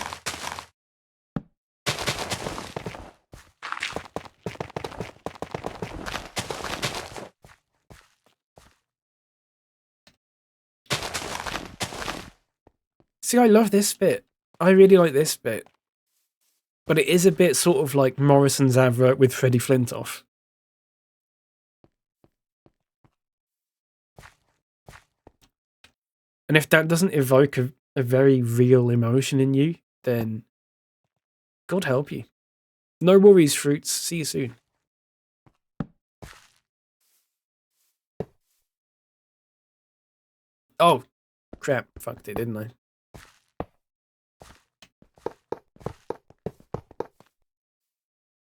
See, I love this bit. I really like this bit. But it is a bit sort of like Morrison's advert with Freddie Flintoff. And if that doesn't evoke a very real emotion in you, then God help you. No worries, Fruits. See you soon. Oh, crap. Fucked it, didn't I?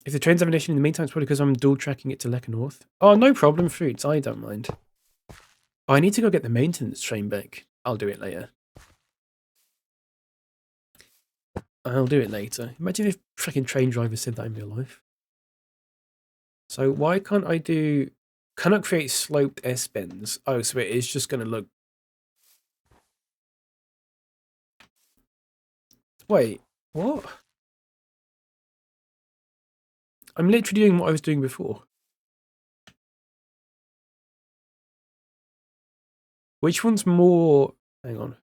If the trains have an issue in the meantime, it's probably because I'm dual tracking it to Lekar North. Oh, no problem, Fruits. I don't mind. Oh, I need to go get the maintenance train back. I'll do it later. I'll do it later. Imagine if freaking train drivers said that in real life. So why can't I do Cannot create sloped S-bends. Oh, so it is just going to look... Wait, what? I'm literally doing what I was doing before. Which one's more... Hang on.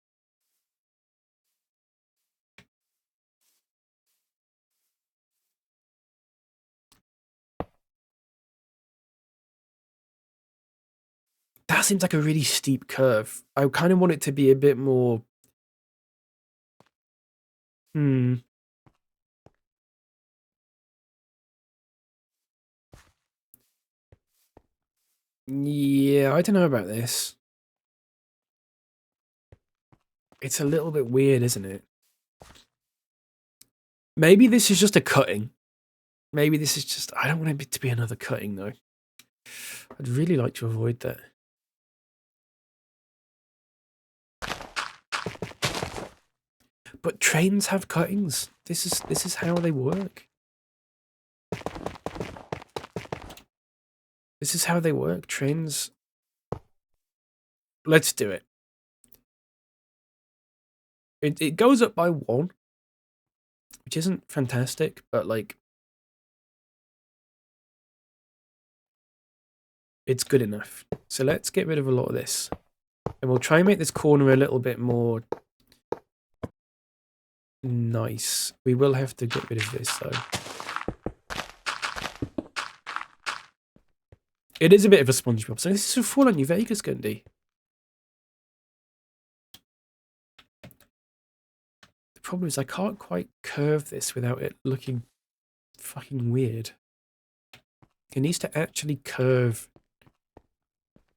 That seems like a really steep curve. I kind of want it to be a bit more... Yeah, I don't know about this. It's a little bit weird, isn't it? Maybe this is just a cutting. Maybe this is just... I don't want it to be another cutting, though. I'd really like to avoid that. But trains have cuttings. This is how they work. This is how they work. Trains... Let's do it. It goes up by 1. Which isn't fantastic, but like... It's good enough. So let's get rid of a lot of this. And we'll try and make this corner a little bit more... nice. We will have to get rid of this, though. It is a bit of a SpongeBob. So this is a Fallout New Vegas, Gundy. The problem is I can't quite curve this without it looking fucking weird. It needs to actually curve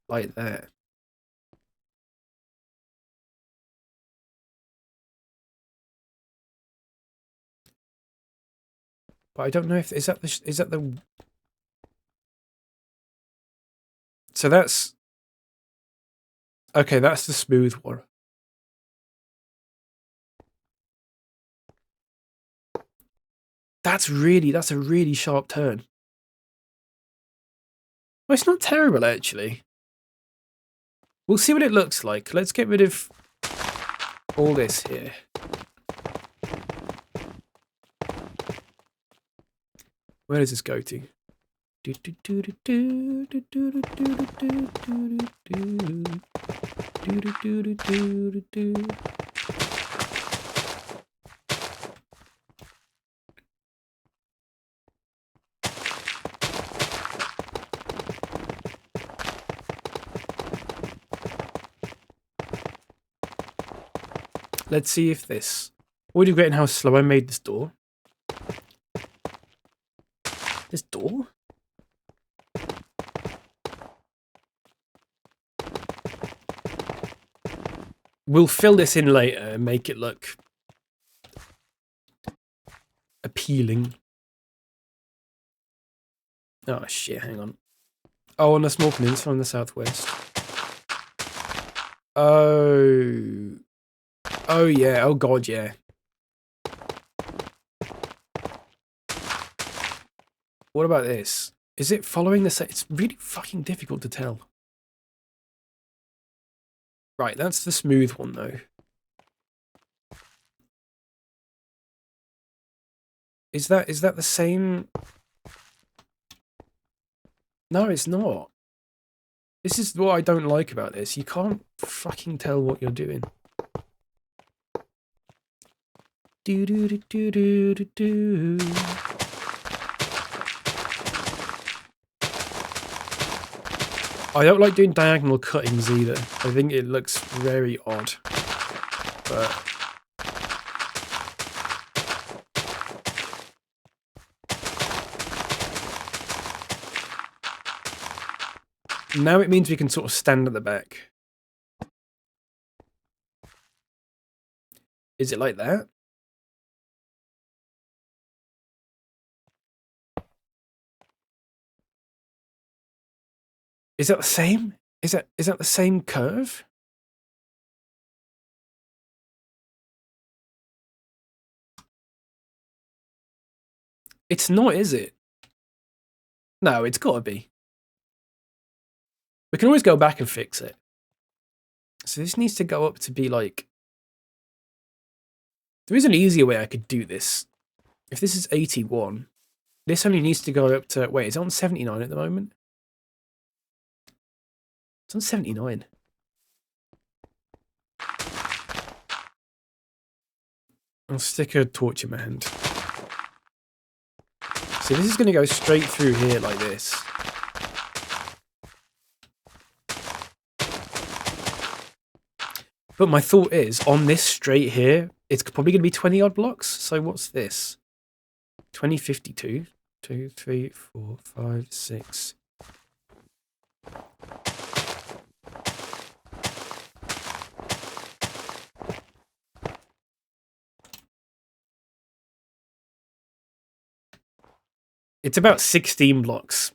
like that. But I don't know if is that the so that's okay. That's the smooth one. That's a really sharp turn. Well, it's not terrible actually. We'll see what it looks like. Let's get rid of all this here. Where does this go to? Let's see if this... Already regretting how slow I made this door. This door? We'll fill this in later and make it look appealing. Oh shit, hang on. Oh, on a small peninsula in the southwest. Oh. Oh yeah, oh god, yeah. What about this? Is it following the same? It's really fucking difficult to tell. Right, that's the smooth one though. Is that the same? No, it's not. This is what I don't like about this. You can't fucking tell what you're doing. Do do do do do do do. I don't like doing diagonal cuttings either. I think it looks very odd. But now it means we can sort of stand at the back. Is it like that? Is that the same? Is that the same curve? It's not, is it? No, it's gotta be. We can always go back and fix it. So this needs to go up to be like... There is an easier way I could do this. If this is 81, this only needs to go up to... Wait, is it on 79 at the moment? It's on 79. I'll stick a torch in my hand. So this is going to go straight through here like this. But my thought is, on this straight here, it's probably going to be 20 odd blocks. So what's this? 2052. 2, 3, 4, 5, 6. It's about 16 blocks.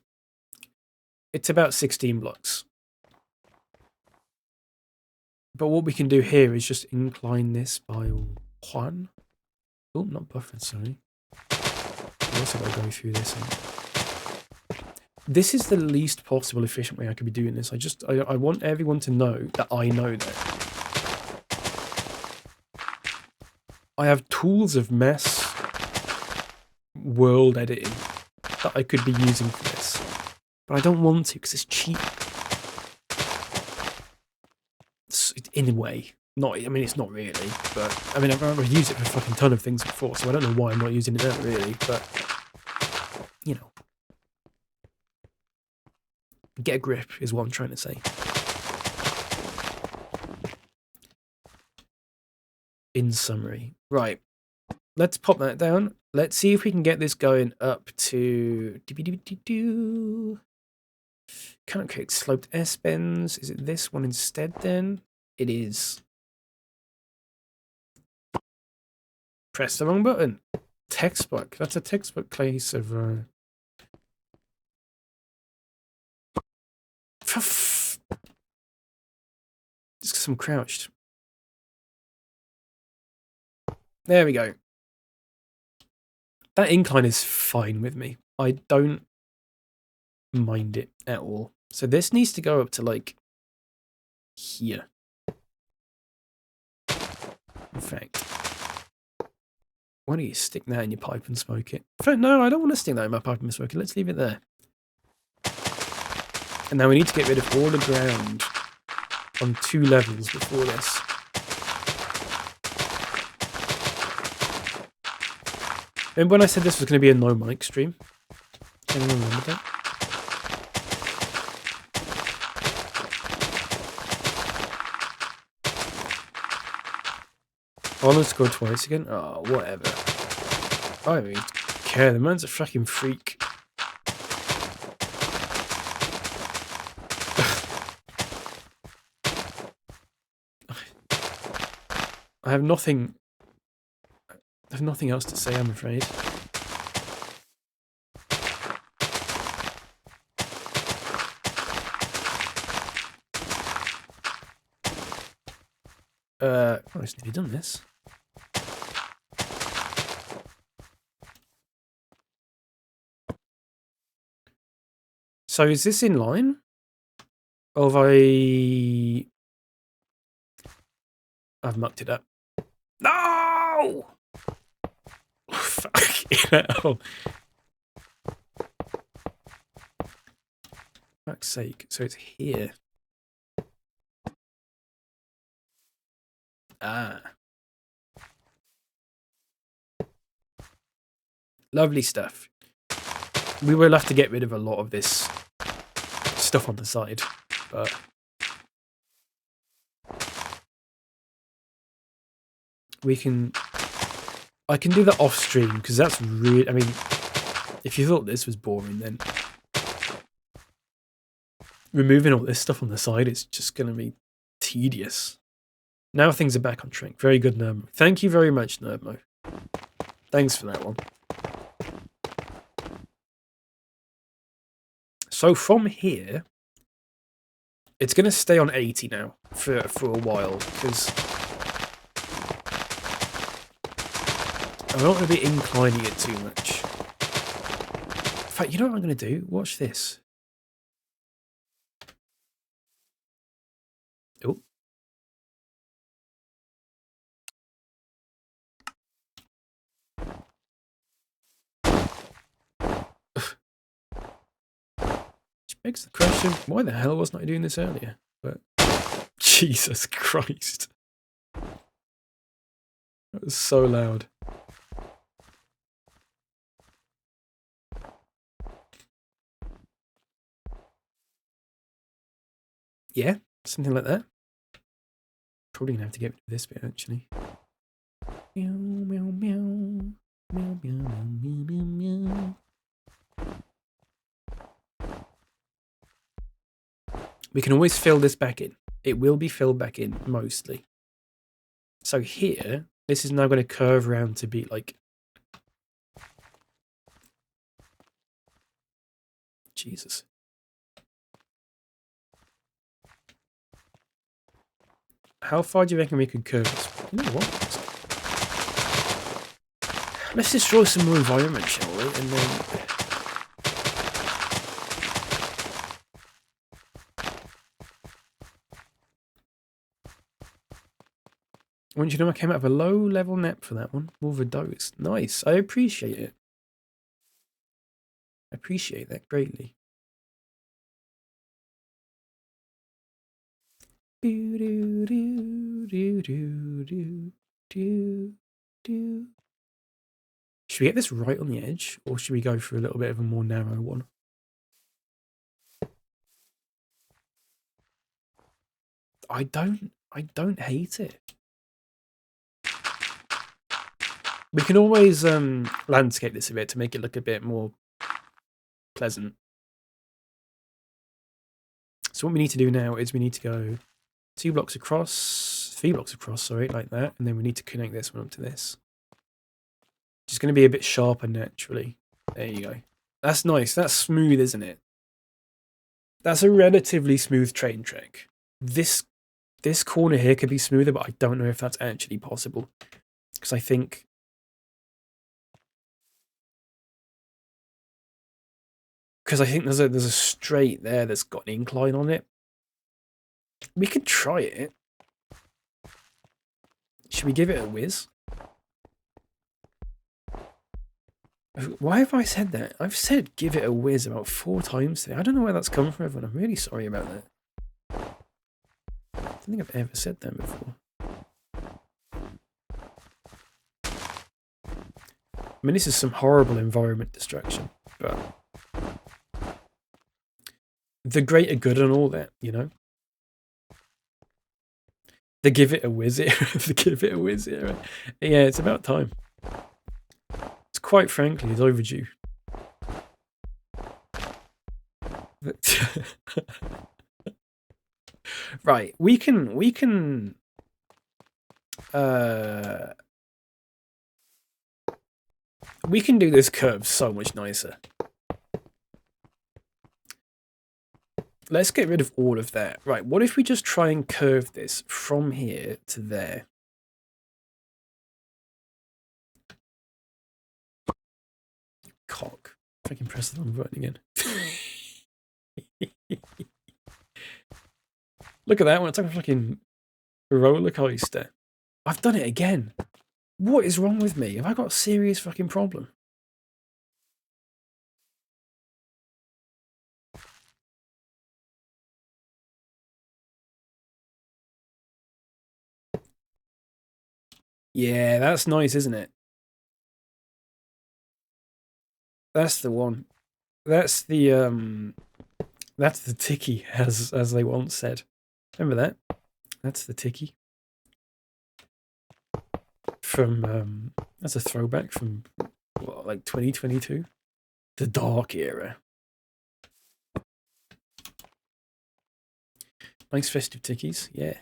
It's about 16 blocks. But what we can do here is just incline this by 1. Oh, not buffered, sorry. I also got to go through this. This is the least possible efficient way I could be doing this. I want everyone to know that I know that. I have tools of mess world editing that I could be using for this. But I don't want to because it's cheap. In a way. Not, I mean, it's not really, but I mean, I've used it for a fucking ton of things before, so I don't know why I'm not using it now, really, but you know. Get a grip is what I'm trying to say. In summary. Right. Let's pop that down. Let's see if we can get this going up to... Can't create sloped S-bends. Is it this one instead then? It is. Press the wrong button. Textbook. That's a textbook case of... Just because I'm crouched. There we go. That incline is fine with me. I don't mind it at all. So this needs to go up to like here. In fact, why don't you stick that in your pipe and smoke it? In fact, no, I don't want to stick that in my pipe and smoke it. Let's leave it there. And now we need to get rid of all the ground on 2 levels before this. Remember when I said this was going to be a no mic stream? Anyone remember that? Arnold scored twice again? Oh, whatever. I don't even care. The man's a fucking freak. I have nothing else to say, I'm afraid. I just nearly done this. So is this in line? Or have I've mucked it up. No! Fucking hell. Fuck's sake. So it's here. Ah. Lovely stuff. We will have to get rid of a lot of this stuff on the side, but I can do that off stream because that's really, I mean, if you thought this was boring, then removing all this stuff on the side is just going to be tedious. Now things are back on track. Very good, Nerdmo. Thank you very much, Nerdmo. Thanks for that one. So from here, it's going to stay on 80 now for a while because I'm not going to be inclining it too much. In fact, you know what I'm going to do? Watch this. Oh. Which begs the question, why the hell wasn't I doing this earlier? But Jesus Christ. That was so loud. Yeah, something like that. Probably gonna have to get rid of this bit actually. Meow, meow, meow. Meow, meow, meow, meow, meow. We can always fill this back in. It will be filled back in, mostly. So here, this is now going to curve around to be like... Jesus. How far do you reckon we could curve this? You know what? Let's destroy some more environment, shall we? And then... I want you to know I came out of a low-level net for that one. More of a dose. Nice. I appreciate it. I appreciate that greatly. Do do do do do do do do. Should we get this right on the edge, or should we go for a little bit of a more narrow one? I don't hate it. We can always landscape this a bit to make it look a bit more pleasant. So what we need to do now is we need to go 3 blocks across, sorry, like that, and then we need to connect this one up to this. It's going to be a bit sharper naturally. There you go. That's nice. That's smooth, isn't it? That's a relatively smooth train track. This corner here could be smoother, but I don't know if that's actually possible. Because I think... there's a straight there that's got an incline on it. We could try it. Should we give it a whiz? Why have I said that? I've said give it a whiz about 4 times today. I don't know where that's come from, everyone. I'm really sorry about that. I don't think I've ever said that before. I mean, this is some horrible environment destruction, but the greater good and all that, you know? The give it a whiz era. The give it a whiz era. Yeah, it's about time. It's quite frankly, it's overdue. Right, we can do this curve so much nicer. Let's get rid of all of that. Right, what if we just try and curve this from here to there? Cock. If I can press the wrong button again. Look at that one. It's like a fucking roller coaster. I've done it again. What is wrong with me? Have I got a serious fucking problem? Yeah, that's nice, isn't it? That's the one. That's the ticky, as they once said. Remember that? That's the ticky. From that's a throwback from what, like 2022? The dark era. Nice festive tickies, yeah.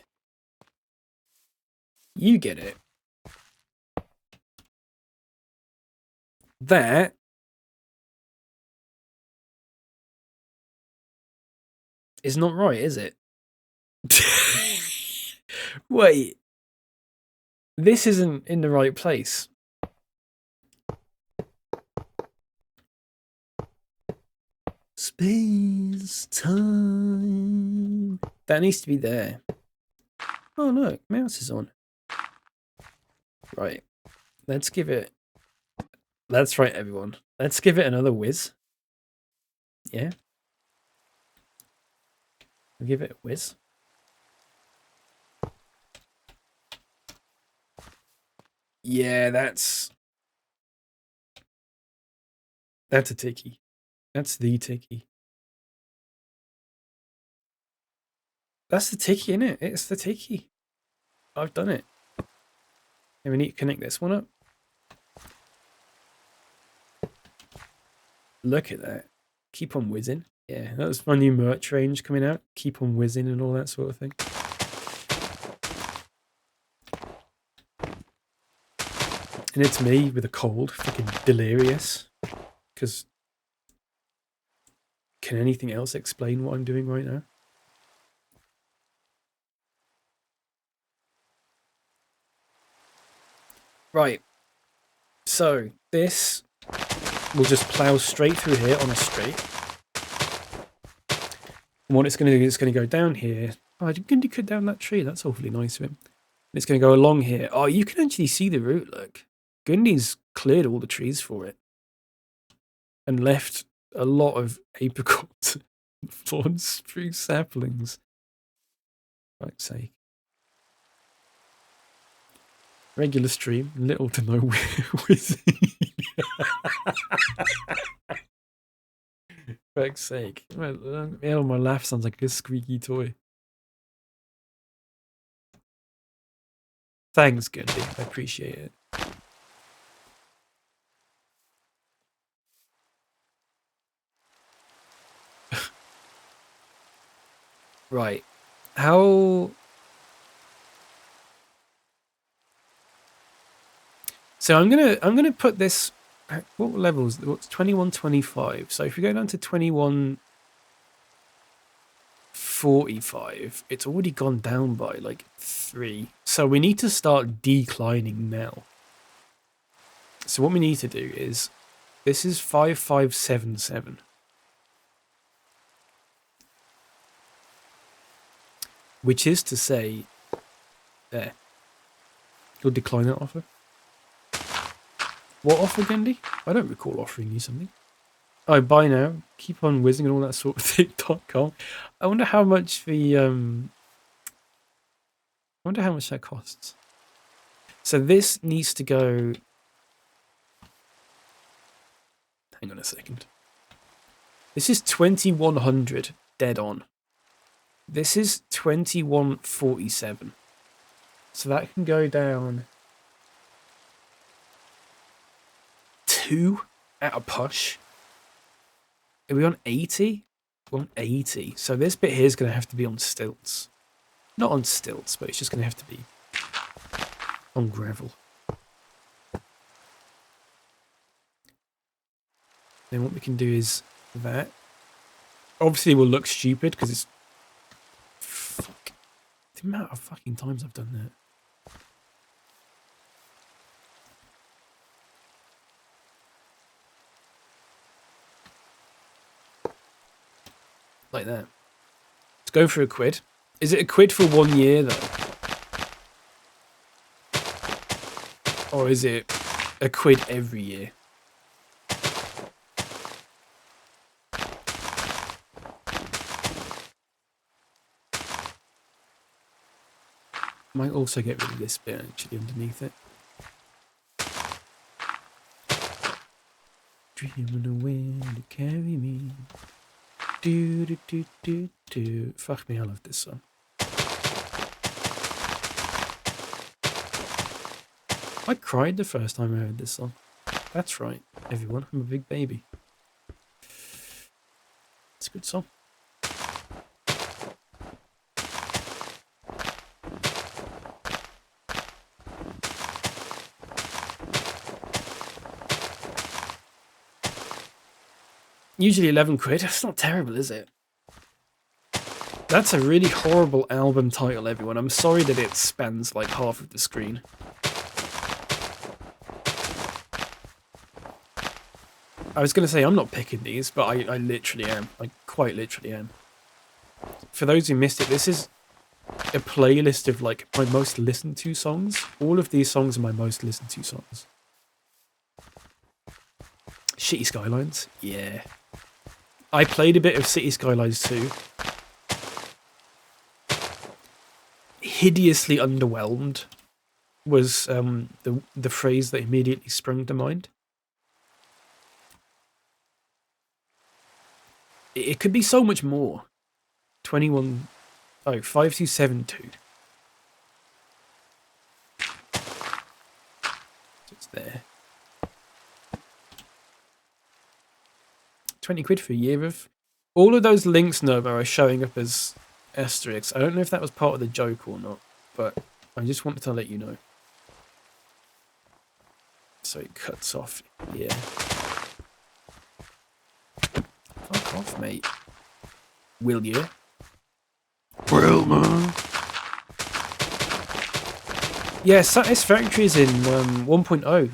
You get it. That is not right, is it? Wait. This isn't in the right place. Space, time. That needs to be there. Oh, look, mouse is on. Right. Let's give it... That's right, everyone. Let's give it another whiz. Yeah. We'll give it a whiz. Yeah, that's a ticky. That's the ticky. That's the ticky, innit? It's the ticky. I've done it. And we need to connect this one up. Look at that. Keep on whizzing. Yeah, that was my new merch range coming out. Keep on whizzing and all that sort of thing. And it's me with a cold, freaking delirious. Because can anything else explain what I'm doing right now? Right. So this will just plow straight through here on a straight. And what it's going to do is it's going to go down here. Oh, I didn't cut down that tree. That's awfully nice of him. And it's going to go along here. Oh, you can actually see the route, look. Gundy's cleared all the trees for it. And left a lot of apricots and thorn spruce saplings. For fuck's sake. Regular stream, little to no whizzing. For fuck's sake. My laugh sounds like a squeaky toy. Thanks, Gundy. I appreciate it. Right. How... So I'm gonna put this... What levels? What's 2125? So if we go down to 2145, it's already gone down by like 3. So we need to start declining now. So what we need to do is... This is 5577. Which is to say... There. You'll decline that offer. What offer, Gendy? I don't recall offering you something. Oh, buy now. Keep on whizzing and all that sort of thing.com. I wonder how much the I wonder how much that costs. So this needs to go. Hang on a second. This is 2100 dead on. This is 2147. So that can go down 2 at a push. Are we on 80? We're on 80. So this bit here is going to have to be on stilts. Not on stilts, but it's just going to have to be on gravel. Then what we can do is that. Obviously it will look stupid because it's... Fuck. The amount of fucking times I've done that. Like that. Let's go for a quid. Is it a quid for 1 year though? Or is it a quid every year? Might also get rid of this bit actually underneath it. Dreaming of wind to carry me. Do do do do do. Fuck me, I love this song. I cried the first time I heard this song. That's right, everyone. I'm a big baby. It's a good song. Usually 11 quid. That's not terrible, is it? That's a really horrible album title, everyone. I'm sorry that it spans like half of the screen. I was going to say I'm not picking these, but I literally am. I quite literally am. For those who missed it, this is a playlist of like my most listened to songs. All of these songs are my most listened to songs. City Skylines, yeah. I played a bit of City Skylines too. Hideously underwhelmed was the phrase that immediately sprung to mind. It could be so much more. 21. Oh, 5272. It's there. 20 quid for a year of. All of those links, Nova, are showing up as asterisks. I don't know if that was part of the joke or not, but I just wanted to let you know. So it cuts off here. Fuck off, mate. Will you? Well, man. Yeah, Satisfactory is in 1.0.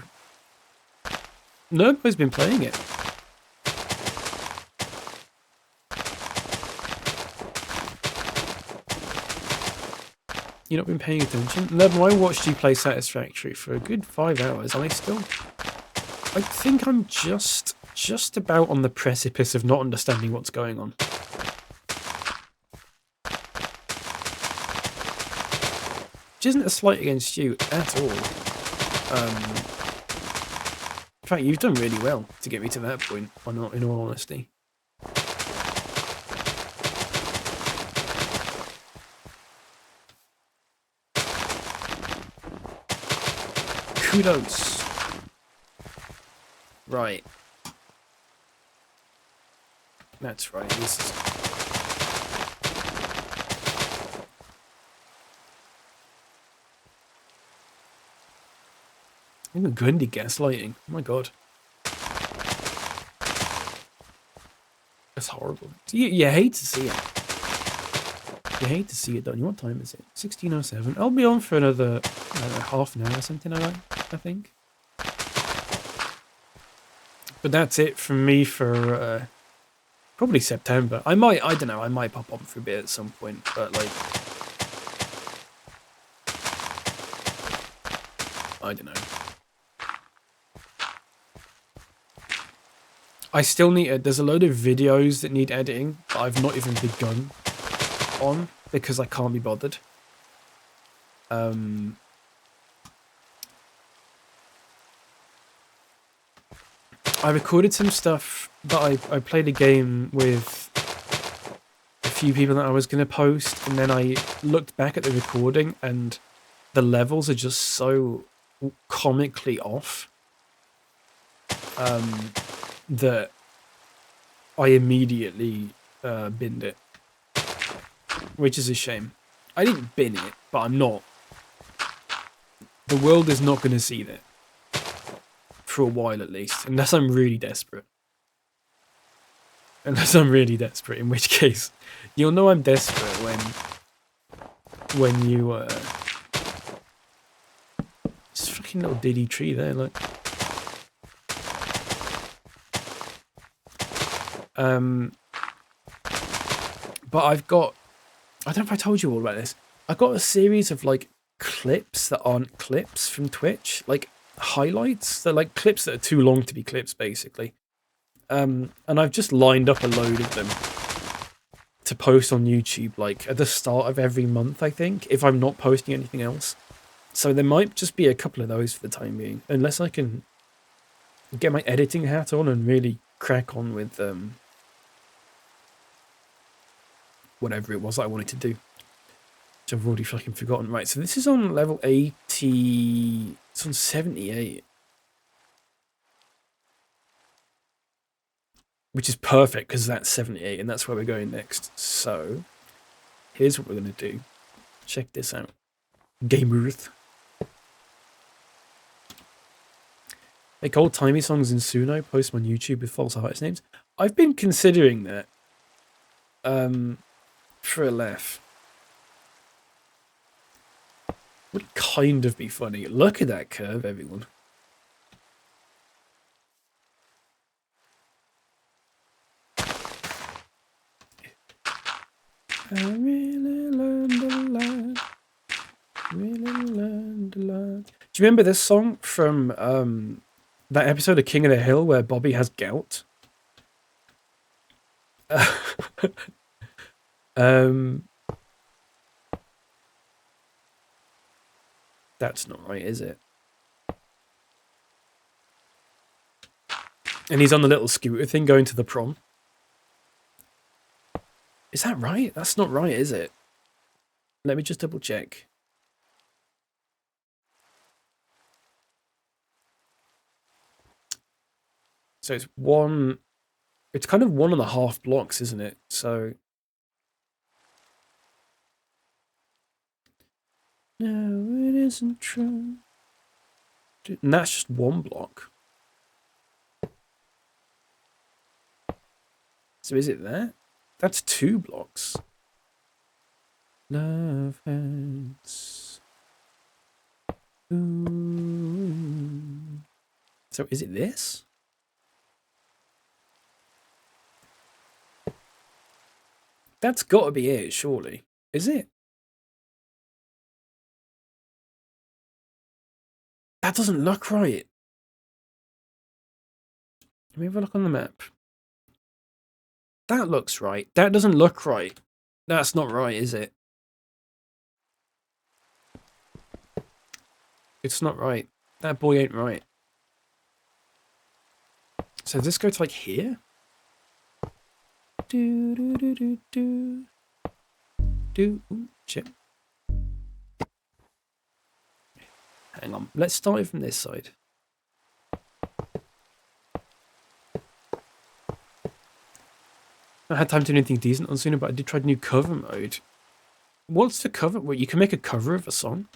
Nurbo's been playing it. You not been paying attention? Nurbo, I watched you play Satisfactory for a good 5 hours. I think I'm just about on the precipice of not understanding what's going on. Which isn't a slight against you at all. In fact, you've done really well to get me to that point, in all honesty. Kudos. Right. That's right. This is... Even Gundy gaslighting. Oh my god. That's horrible. You hate to see it. You hate to see it done. What time is it? 16:07. I'll be on for another half an hour or something like that, I think. But that's it from me for probably September. I don't know, I might pop on for a bit at some point, but like... I don't know. I still need... there's a load of videos that need editing that I've not even begun on because I can't be bothered. I recorded some stuff that I played a game with a few people that I was going to post, and then I looked back at the recording and the levels are just so comically off that I immediately binned it, which is a shame. I didn't bin it, but I'm not. The world is not going to see that. For a while at least, unless I'm really desperate. In which case, you'll know I'm desperate when you this fucking little diddy tree there, look. But I've got, I don't know if I told you all about this. I've got a series of like clips that aren't clips from Twitch, like highlights. They're like clips that are too long to be clips, basically. And I've just lined up a load of them to post on YouTube, like at the start of every month, I think, if I'm not posting anything else. So there might just be a couple of those for the time being, unless I can get my editing hat on and really crack on with whatever it was that I wanted to do. Which I've already fucking forgotten. Right, so this is on level 80... It's on 78. Which is perfect, because that's 78, and that's where we're going next. So, here's what we're going to do. Check this out. Gamers. Make old-timey songs in Suno, post them on YouTube with false artist names. I've been considering that. For a laugh. Would kind of be funny. Look at that curve, everyone. I really learned a land. Land. Do you remember this song from that episode of King of the Hill where Bobby has gout? That's not right, is it? And he's on the little scooter thing going to the prom. Is that right? That's not right, is it? Let me just double check. So it's kind of 1.5 blocks, isn't it? So no, it isn't true. And that's just 1 block. So is it that? That's 2 blocks. Love hurts. Ooh. So is it this? That's got to be it, surely. Is it? That doesn't look right. Let me have a look on the map. That looks right. That doesn't look right. That's not right, is it? It's not right. That boy ain't right. So does this go to like here? Do do do do do. Do shit. Hang on. Let's start it from this side. I had time to do anything decent on sooner, but I did try the new cover mode. What's the cover? Well, you can make a cover of a song.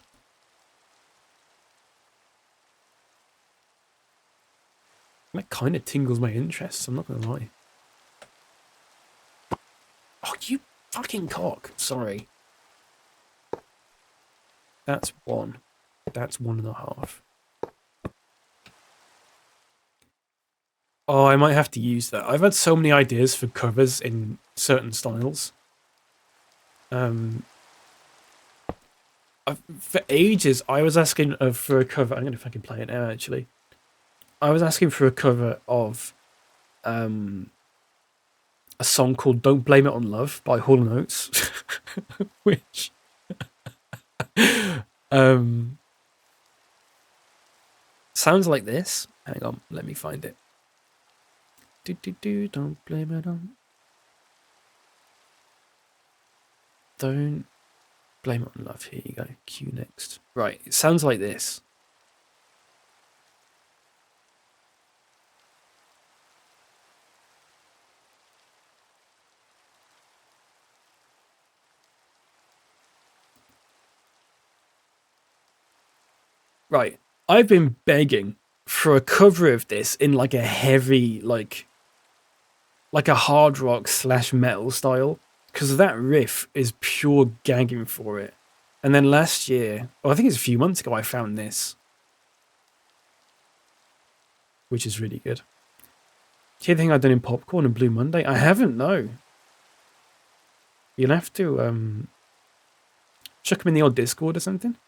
That kind of tingles my interest, I'm not going to lie. Oh, you fucking cock. Sorry. That's 1. That's 1.5. Oh, I might have to use that. I've had so many ideas for covers in certain styles. For ages, I was asking for a cover. I'm going to fucking play it now, actually. I was asking for a cover of a song called Don't Blame It on Love by Hall & Oates, which sounds like this. Hang on, let me find it. Don't blame it on. Don't blame it on love. Here you go. Cue next. Right, it sounds like this. Right, I've been begging for a cover of this in like a heavy, like a hard rock / metal style, because that riff is pure gagging for it. And then last year, well, I think it's a few months ago, I found this, which is really good. Do you think I've done in Popcorn and Blue Monday? I haven't, no. You'll have to chuck them in the old Discord or something.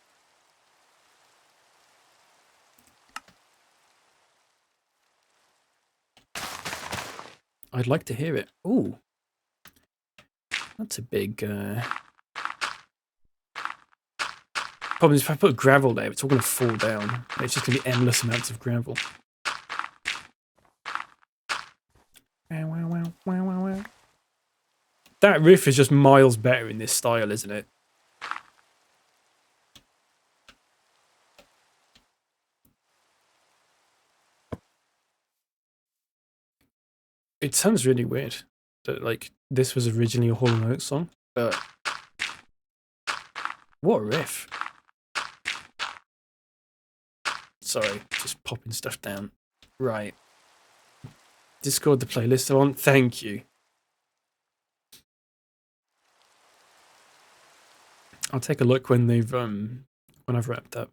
I'd like to hear it. Ooh. That's a big... Problem is, if I put gravel there, it's all going to fall down. It's just going to be endless amounts of gravel. That riff is just miles better in this style, isn't it? It sounds really weird that, like, this was originally a Hall & Oates song, but what a riff. Sorry, just popping stuff down. Right. Discord the playlist I want. Thank you. I'll take a look when they've when I've wrapped up.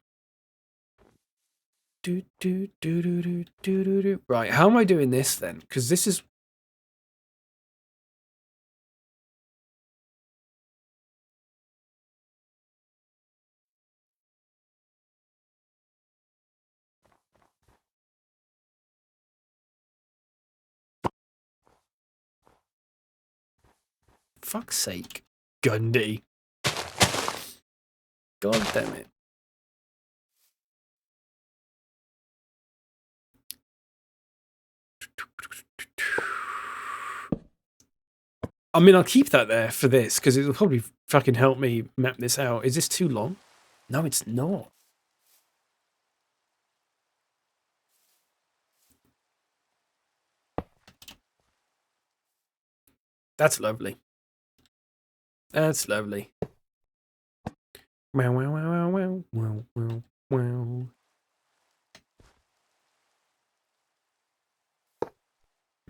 Right, how am I doing this then? Because this is... fuck's sake. Gundy. God damn it. I mean, I'll keep that there for this, because it'll probably fucking help me map this out. Is this too long? No, it's not. That's lovely. That's lovely. Wow, wow, wow, wow, wow, wow, wow.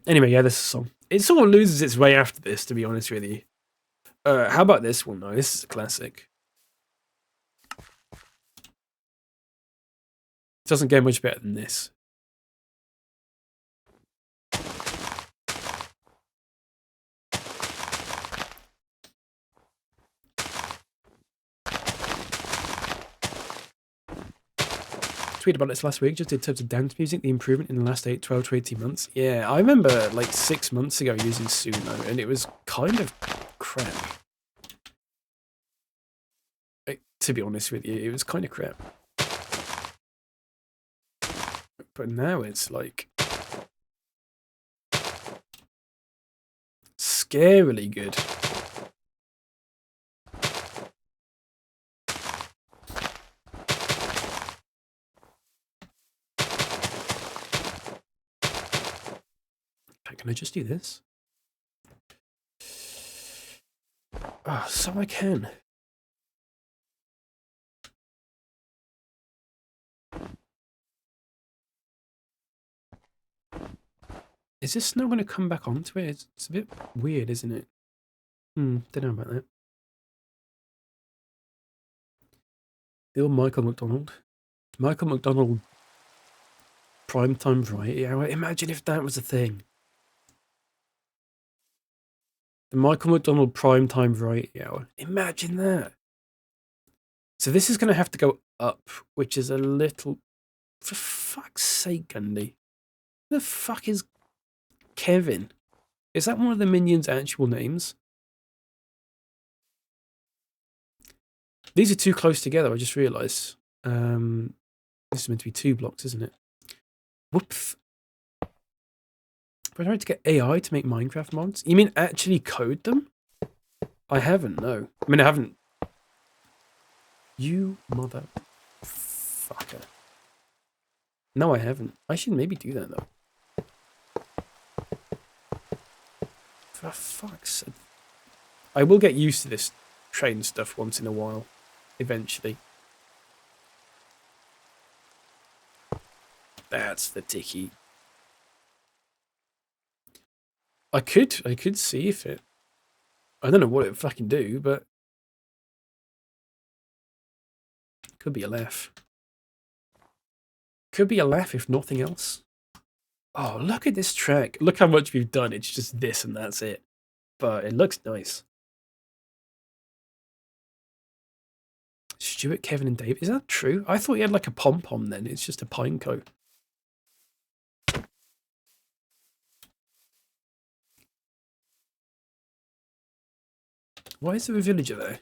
Anyway, yeah, this is a song. It sort of loses its way after this, to be honest with you. How about this one, though? This is a classic. It doesn't get much better than this. Tweeted about this last week, just in terms of dance music, the improvement in the last 12 to 18 months. Yeah, I remember like 6 months ago using Suno, and it was kind of crap. To be honest with you, it was kind of crap. But now it's like scarily good. Can I just do this? Oh, so I can. Is this snow going to come back onto it? It's a bit weird, isn't it? Don't know about that. The old Michael McDonald. Michael McDonald primetime variety hour. Imagine if that was a thing. The Michael McDonald primetime variety hour. Imagine that. So this is going to have to go up, which is a little... For fuck's sake, Gundy. Who the fuck is Kevin? Is that one of the minions' actual names? These are too close together, I just realised. This is meant to be 2 blocks, isn't it? Whoops. If I tried to get AI to make Minecraft mods? You mean actually code them? I haven't, no. I mean, I haven't. You motherfucker. No, I haven't. I should maybe do that, though. For fuck's sake. I will get used to this train stuff once in a while. Eventually. That's the ticky. I could see if it... I don't know what it would fucking do, but... Could be a laugh. Could be a laugh if nothing else. Oh, look at this track. Look how much we've done. It's just this and that's it. But it looks nice. Stuart, Kevin and Dave. Is that true? I thought he had like a pom-pom then. It's just a pine coat. Why is there a villager there?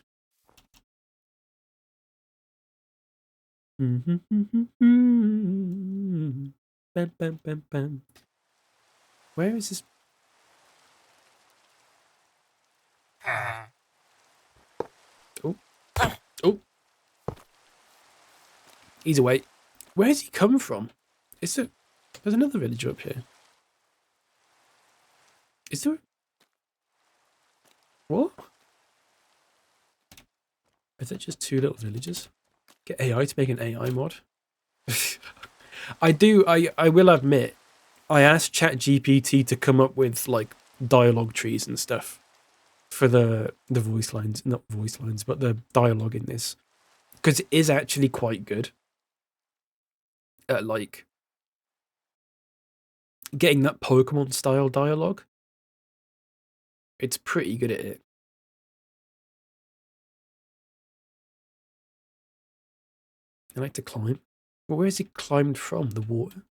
Bam, bam, bam, bam. Where is this? Oh. Oh. He's away. Where's he come from? Is there... There's another villager up here. Is there... What? Is that just 2 little villagers? Get AI to make an AI mod? I will admit, I asked ChatGPT to come up with like dialogue trees and stuff for the voice lines, not voice lines, but the dialogue in this, because it is actually quite good at like getting that Pokemon style dialogue. It's pretty good at it. I like to climb. Well, where has he climbed from? The water?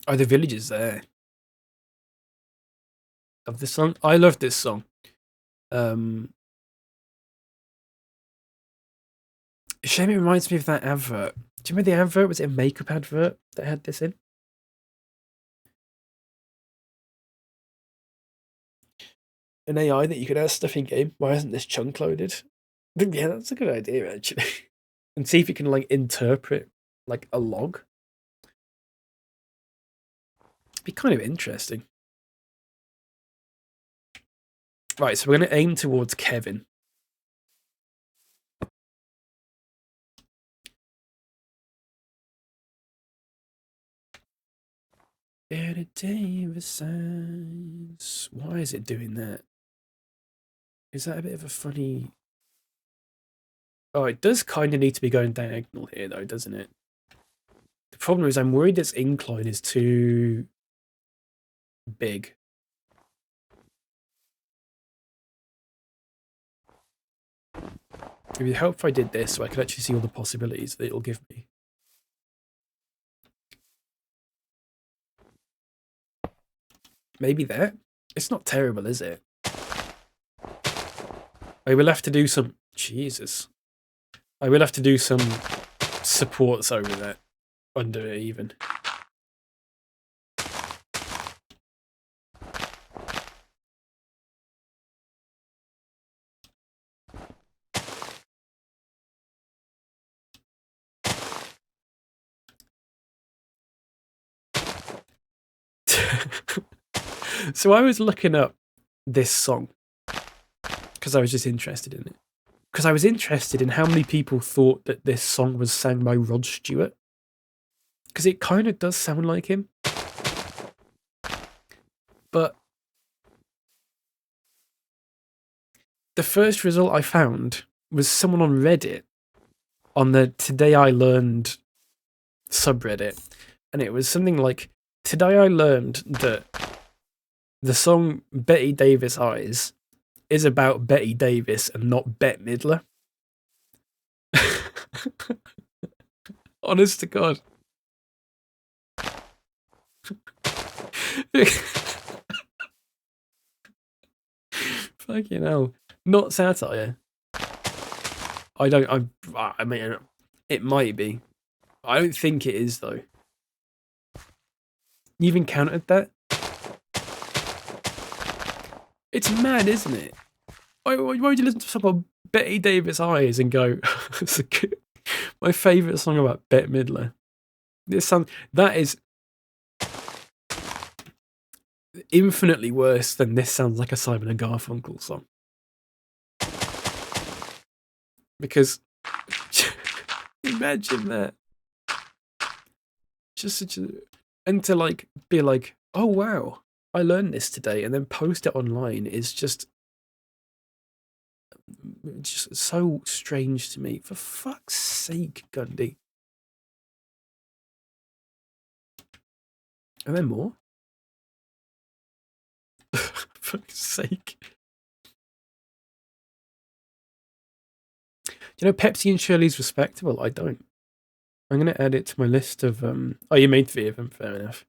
Are the villagers there? of this song. I love this song. Shame it reminds me of that advert. Do you remember the advert? Was it a makeup advert that had this in? An AI that you could ask stuff in game. Why isn't this chunk loaded? Yeah, that's a good idea actually. And see if you can like interpret like a log. It'd be kind of interesting. Right, so we're going to aim towards Kevin. Betty Davis. Why is it doing that? Is that a bit of a funny... Oh, it does kind of need to be going diagonal here, though, doesn't it? The problem is I'm worried this incline is too big. It would help if I did this so I could actually see all the possibilities that it'll give me. Maybe that? It's not terrible, is it? I will have to do some... Jesus. I will have to do some supports over that. Under it, even. So I was looking up this song because I was just interested in it. Because I was interested in how many people thought that this song was sang by Rod Stewart. Because it kind of does sound like him. But the first result I found was someone on Reddit, on the Today I Learned subreddit. And it was something like, today I learned that the song Betty Davis Eyes is about Betty Davis and not Bette Midler. Honest to God. Fucking hell. Not satire. I mean, it might be. I don't think it is, though. You've encountered that? It's mad, isn't it? Why would you listen to something about Betty Davis Eyes and go, my favourite song about Bette Midler? This song, that is infinitely worse than this sounds like a Simon and Garfunkel song. Because, imagine that. Just such a... And to like, be like, oh wow, I learned this today, and then post it online is just so strange to me. For fuck's sake, Gundy. Are there more? For fuck's sake. Do you know Pepsi and Shirley's respectable? I don't. I'm going to add it to my list of... Oh, you made 3 of them. Fair enough.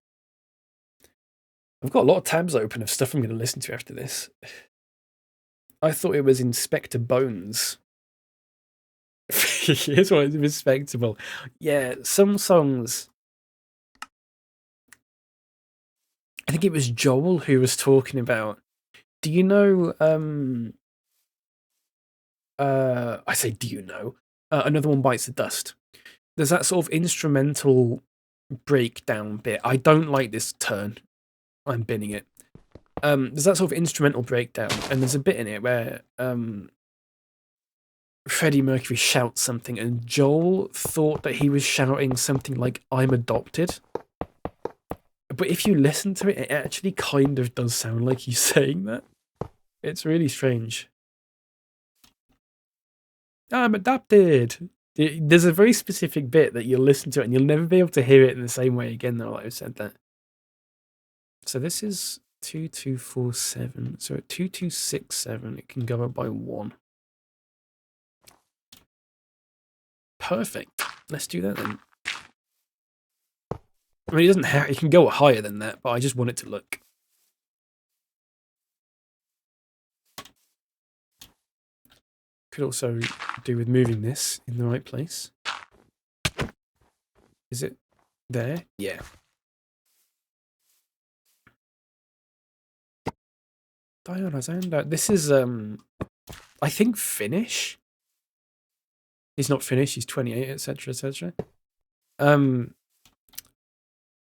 I've got a lot of tabs open of stuff I'm going to listen to after this. I thought it was Inspector Bones. Here's what is respectable. Yeah, some songs... I think it was Joel who was talking about... Do you know... I say, do you know? Another One Bites the Dust. There's that sort of instrumental breakdown bit. I don't like this turn. I'm binning it. There's that sort of instrumental breakdown, and there's a bit in it where Freddie Mercury shouts something, and Joel thought that he was shouting something like, I'm adopted. But if you listen to it, it actually kind of does sound like he's saying that. It's really strange. I'm adopted. There's a very specific bit that you'll listen to it and you'll never be able to hear it in the same way again, though, like I said that. So this is 2247. So at 2267, it can go up by 1. Perfect. Let's do that then. I mean, it doesn't have, it can go higher than that, but I just want it to look Could also do with moving this in the right place. Is it there? Yeah. Dionysander. This is I think Finnish. He's not Finnish, he's 28, etc. etc. I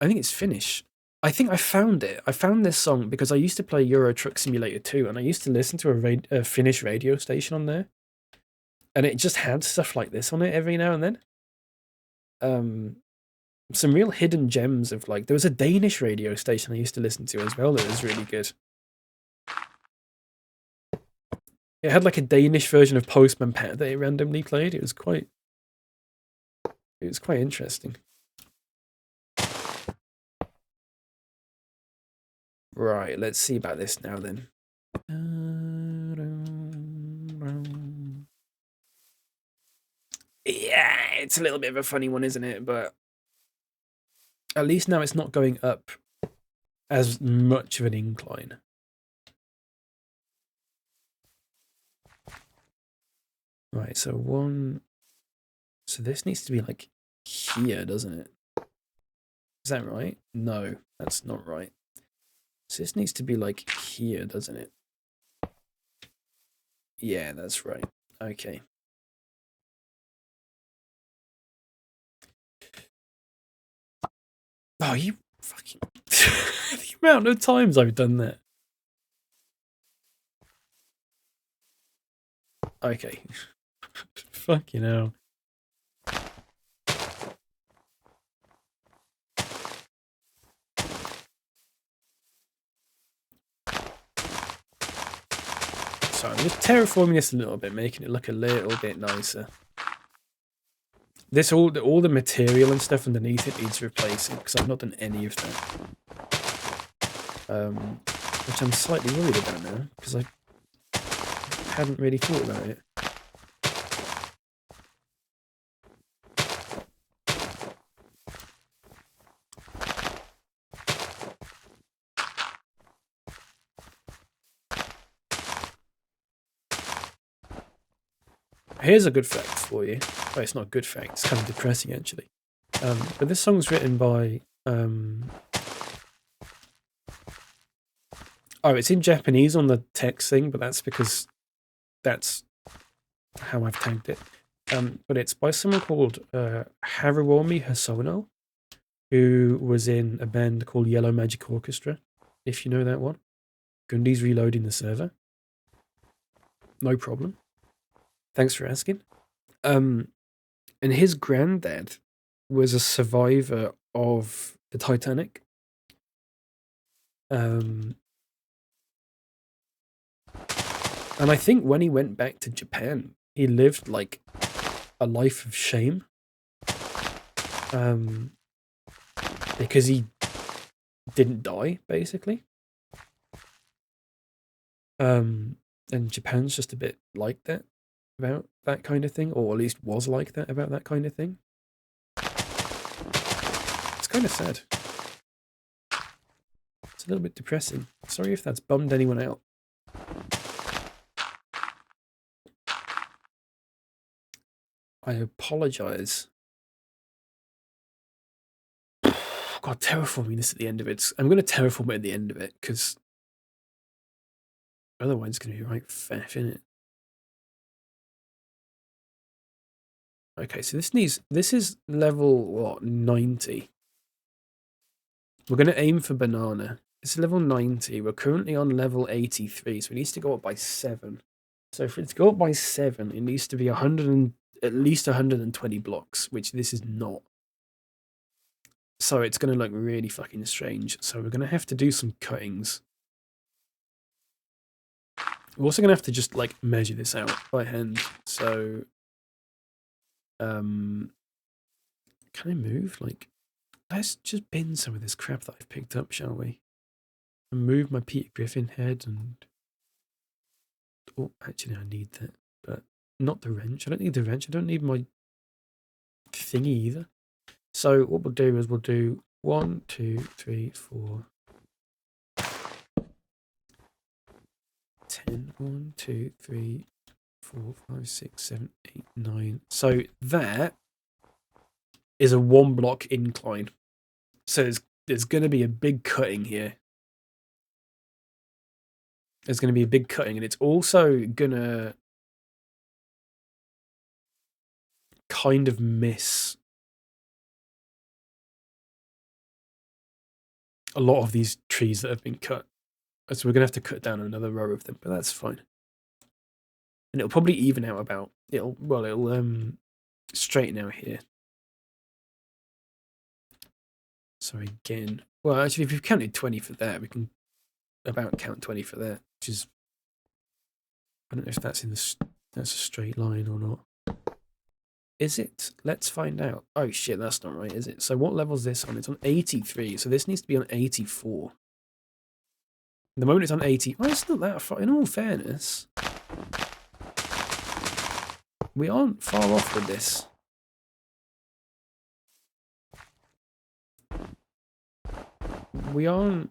think it's Finnish. I think I found it. I found this song because I used to play Euro Truck Simulator 2 and I used to listen to a Finnish radio station on there. And it just had stuff like this on it every now and then. Some real hidden gems of like, there was a Danish radio station I used to listen to as well that was really good. It had like a Danish version of Postman Pat that it randomly played. It was quite interesting. Right, let's see about this now then. Yeah, it's a little bit of a funny one, isn't it? But at least now it's not going up as much of an incline. Right, so this needs to be like here, doesn't it? Is that right? No, that's not right. So this needs to be like here, doesn't it? Yeah, that's right. Okay. Oh, you fucking... the amount of times I've done that. Okay. Fucking hell. So I'm just terraforming this a little bit, making it look a little bit nicer. This all the material and stuff underneath it needs replacing because I've not done any of that. Which I'm slightly worried about now because I hadn't really thought about it. Here's a good fact for you. Oh, it's not a good fact. It's kind of depressing, actually. But this song's written by... Oh, it's in Japanese on the text thing, but that's because that's how I've tagged it. But it's by someone called Haruomi Hosono, who was in a band called Yellow Magic Orchestra, if you know that one. Gundy's reloading the server. No problem. Thanks for asking. And his granddad was a survivor of the Titanic. And I think when he went back to Japan, he lived like a life of shame. Because he didn't die, basically. And Japan's just a bit like that about that kind of thing, or at least was like that about that kind of thing. It's kind of sad. It's a little bit depressing. Sorry if that's bummed anyone out. I apologize. God, terraforming this at the end of it. I'm going to terraform it at the end of it, because otherwise it's going to be right faff, isn't it? Okay, so this is level, what, 90? We're going to aim for banana. It's level 90. We're currently on level 83, so it needs to go up by 7. So for it to go up by 7, it needs to be at least 120 blocks, which this is not. So it's going to look really fucking strange. So we're going to have to do some cuttings. We're also going to have to just, like, measure this out by hand. So... can I move? Like, let's just bin some of this crap that I've picked up, shall we? And move my Peter Griffin head and... Oh, actually, I need that. But not the wrench. I don't need the wrench. I don't need my thingy either. So what we'll do is we'll do 1, 2, 3, 4... 10. 1, 2, 3, 4, 5, 6, 7, 8, 9. So that is a 1-block incline. So there's going to be a big cutting here. There's going to be a big cutting, and it's also going to kind of miss a lot of these trees that have been cut. So we're going to have to cut down another row of them, but that's fine. And it'll probably even out about, it'll straighten out here. So again, well, actually, if we've counted 20 for that, we can about count 20 for that, which is, I don't know if that's that's a straight line or not. Is it? Let's find out. Oh shit, that's not right, is it? So what level is this on? It's on 83, so this needs to be on 84. The moment it's on 80, well, it's not that far. In all fairness, we aren't far off with this. We aren't.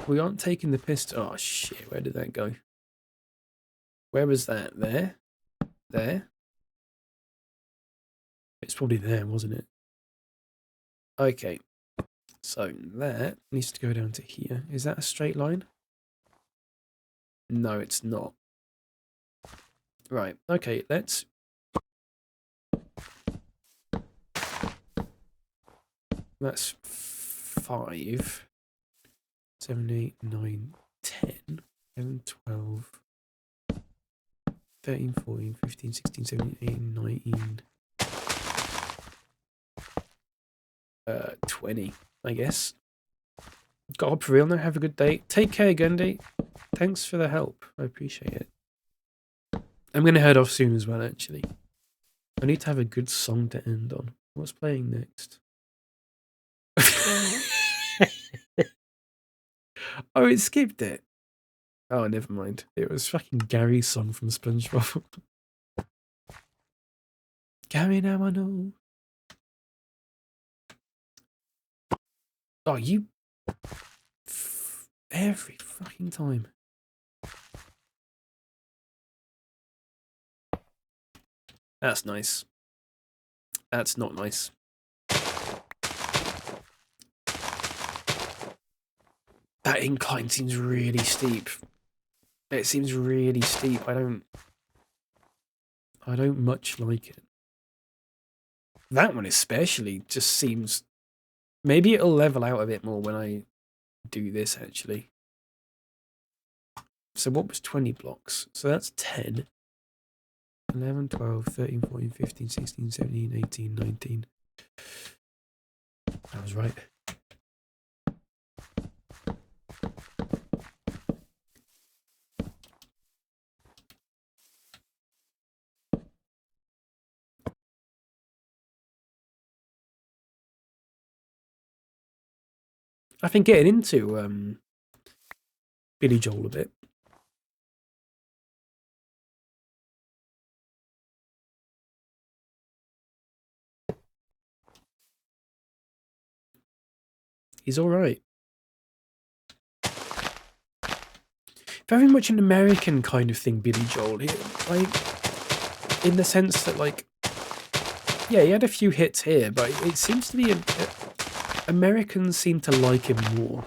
We aren't taking the piss. Oh shit, where did that go? Where was that? There? There? It's probably there, wasn't it? Okay. So that needs to go down to here. Is that a straight line? No, it's not. Right, okay, let's... That's 5, 7, 8, 9, 10, 11, 12, 13, 14, 15, 16, 17, 18, 19, 20, I guess. Got up for real now. Have a good day. Take care, Gundy. Thanks for the help. I appreciate it. I'm going to head off soon as well, actually. I need to have a good song to end on. What's playing next? Oh, it skipped it. Oh, never mind. It was fucking Gary's song from SpongeBob. Gary, now I know. Oh, you... Every fucking time. That's nice. That's not nice. That incline seems really steep. It seems really steep. I don't much like it. That one especially just seems... Maybe it'll level out a bit more when I do this, actually. So what was 20 blocks? So that's 10. 11, 12, 13, 14, 15, 16, 17, 18, 19. I was right. I've been getting into Billy Joel a bit. He's alright. Very much an American kind of thing, Billy Joel. Like, in the sense that, like, yeah, he had a few hits here, but it seems to be Americans seem to like him more.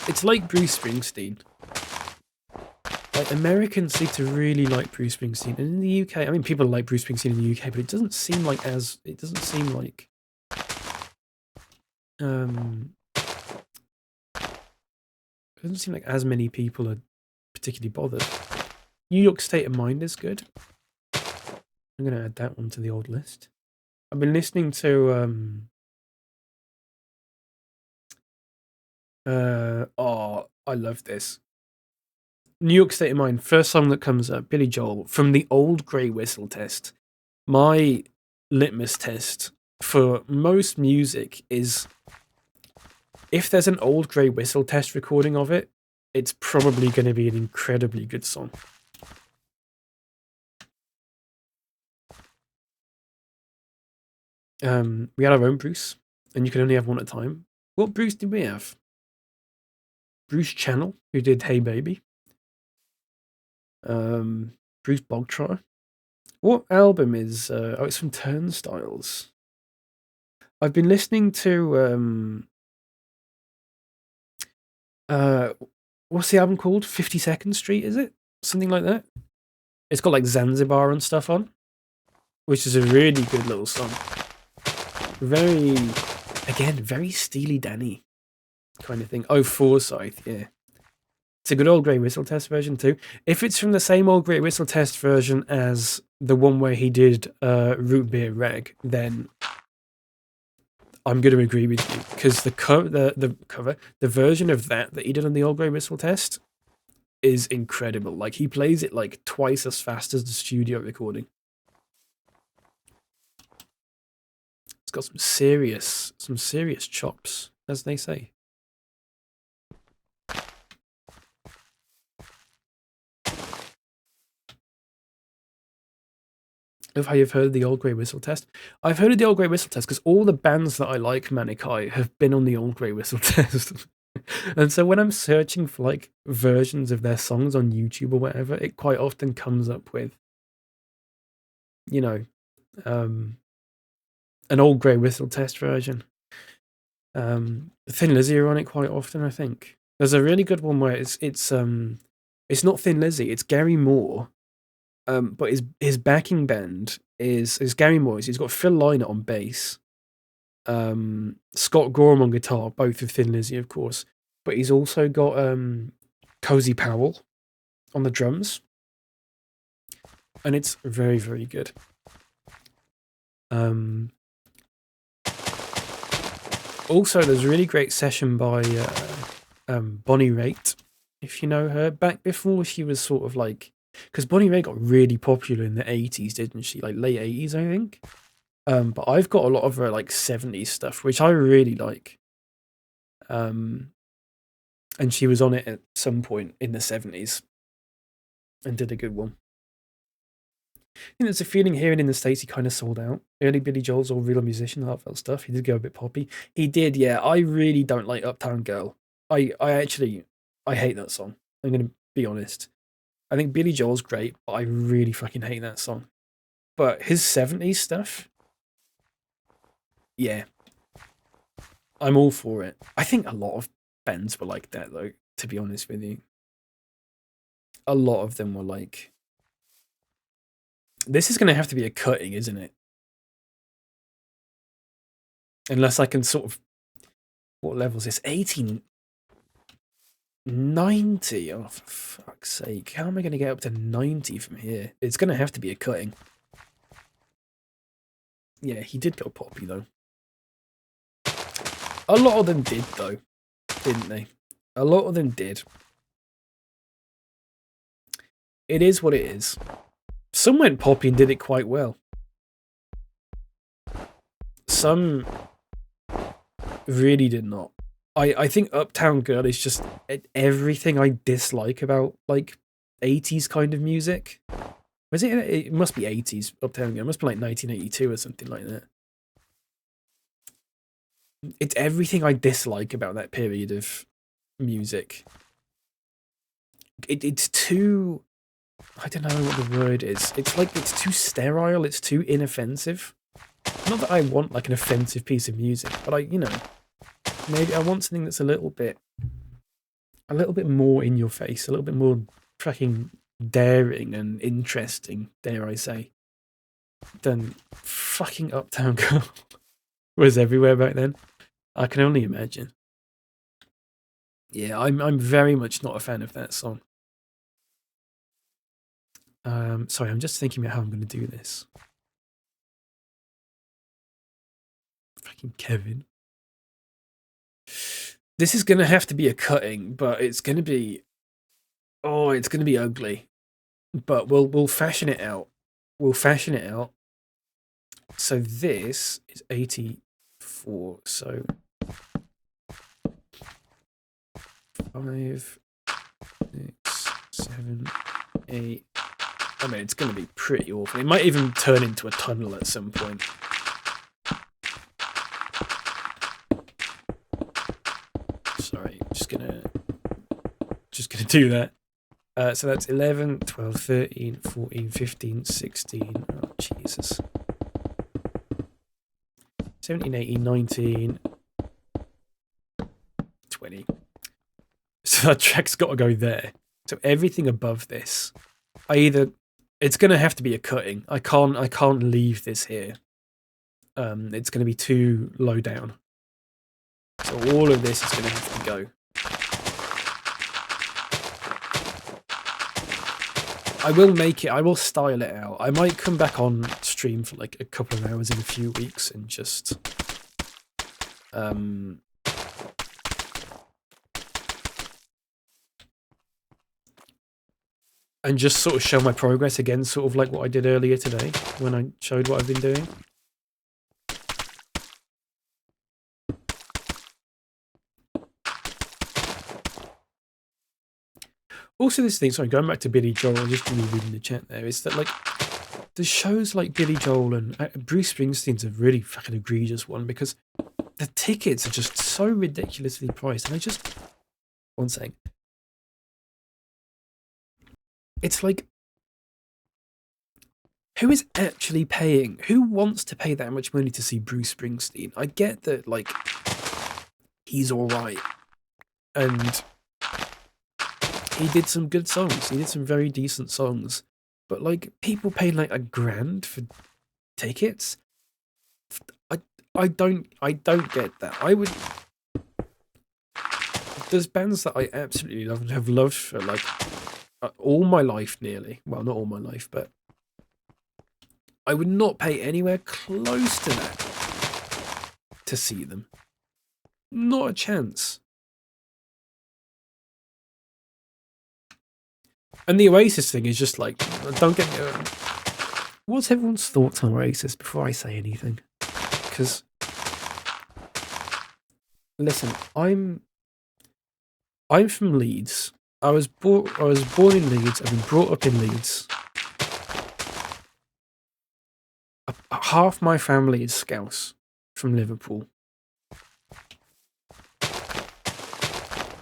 It's like Bruce Springsteen. Like, Americans seem to really like Bruce Springsteen, and in the UK, I mean, people like Bruce Springsteen in the UK, but it doesn't seem like it doesn't seem like as many people are particularly bothered. New York State of Mind is good. I'm gonna add that one to the old list. I've been listening to oh, I love this. New York State of Mind, first song that comes up, Billy Joel, from the old Grey Whistle test. My litmus test for most music is, if there's an old Grey Whistle test recording of it, it's probably going to be an incredibly good song. We had our own Bruce, and you can only have one at a time. What Bruce did we have? Bruce Channel, who did Hey Baby. Bruce Bogtrotter. What album is... oh, it's from Turnstiles. I've been listening to... what's the album called? 52nd Street, is it? Something like that? It's got like Zanzibar and stuff on, which is a really good little song. Very, again, very Steely Danny kind of thing. Oh, Forsyth, yeah. It's a good old Grey Whistle Test version too. If it's from the same old Grey Whistle Test version as the one where he did Root Beer Reg, then I'm going to agree with you, because the version of that he did on the old Grey Whistle Test is incredible. Like, he plays it like twice as fast as the studio recording. It's got some serious chops, as they say. Of how you've heard of the old Grey Whistle Test. I've heard of the old Grey Whistle Test because all the bands that I like, Manic Eye, have been on the old Grey Whistle Test. And so when I'm searching for like versions of their songs on YouTube or whatever, it quite often comes up with, you know, an old Grey Whistle Test version. Thin Lizzy are on it quite often, I think. There's a really good one where it's not Thin Lizzy, it's Gary Moore. But his backing band is Gary Moore. He's got Phil Lynott on bass, Scott Gorham on guitar, both of Thin Lizzy, of course. But he's also got Cozy Powell on the drums, and it's very, very good. Also, there's a really great session by Bonnie Raitt, if you know her, back before she was sort of like... Because Bonnie Raitt got really popular in the 80s, didn't she? Like late 80s, I think. But I've got a lot of her like 70s stuff, which I really like. And she was on it at some point in the 70s and did a good one. I think there's a feeling here and in the States he kind of sold out. Early Billy Joel's all real musician, heartfelt stuff. He did go a bit poppy. He did, yeah. I really don't like Uptown Girl. I hate that song. I'm going to be honest. I think Billy Joel's great, but I really fucking hate that song. But his 70s stuff, yeah, I'm all for it. I think a lot of bands were like that, though, to be honest with you. A lot of them were like... This is going to have to be a cutting, isn't it? Unless I can sort of... What level is this? 18... 90? Oh, for fuck's sake. How am I going to get up to 90 from here? It's going to have to be a cutting. Yeah, he did go poppy, though. A lot of them did, though. Didn't they? A lot of them did. It is what it is. Some went poppy and did it quite well. Some really did not. I think Uptown Girl is just everything I dislike about, like, 80s kind of music. Was it? It must be 80s, Uptown Girl. It must be like 1982 or something like that. It's everything I dislike about that period of music. It's too... I don't know what the word is. It's like, it's too sterile. It's too inoffensive. Not that I want, like, an offensive piece of music, but you know... Maybe I want something that's a little bit more in your face, a little bit more fucking daring and interesting, dare I say, than fucking Uptown Girl was everywhere back then. I can only imagine. Yeah, I'm very much not a fan of that song. Sorry, I'm just thinking about how I'm going to do this. Fucking Kevin. This is going to have to be a cutting, but it's going to be... Oh, it's going to be ugly. But we'll fashion it out. We'll fashion it out. So this is 84. So 5, 6, 7, 8. I mean, it's going to be pretty awful. It might even turn into a tunnel at some point. just going to do that. So that's 11, 12, 13, 14, 15, 16. Oh, Jesus. 17, 18, 19, 20. So that track's got to go there. So everything above this, it's going to have to be a cutting. I can't leave this here. It's going to be too low down. So all of this is going to have to go. I will style it out. I might come back on stream for like a couple of hours in a few weeks and just and just sort of show my progress again, sort of like what I did earlier today when I showed what I've been doing. Also, this thing, sorry, going back to Billy Joel, just reading the chat there, is that like the shows like Billy Joel and Bruce Springsteen's a really fucking egregious one because the tickets are just so ridiculously priced, and one second. It's like, who is actually paying? Who wants to pay that much money to see Bruce Springsteen? I get that, like, he's alright, and he did some good songs. He did some very decent songs. But, like, people pay, like, $1,000 for tickets? I don't get that. There's bands that I absolutely love and have loved for, like, all my life, nearly. Well, not all my life, but I would not pay anywhere close to that to see them. Not a chance. And the Oasis thing is just like, don't get me wrong. What's everyone's thoughts on Oasis before I say anything? Because, listen, I'm from Leeds. I was born in Leeds. I've been brought up in Leeds. Half my family is Scouse from Liverpool.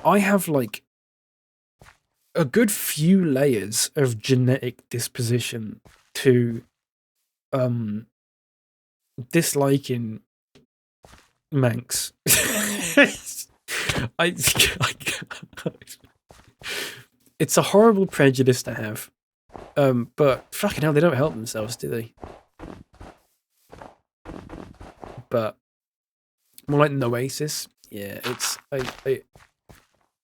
I have like a good few layers of genetic disposition to disliking Manx. It's a horrible prejudice to have. But fucking hell, they don't help themselves, do they? But more like an Oasis, yeah, it's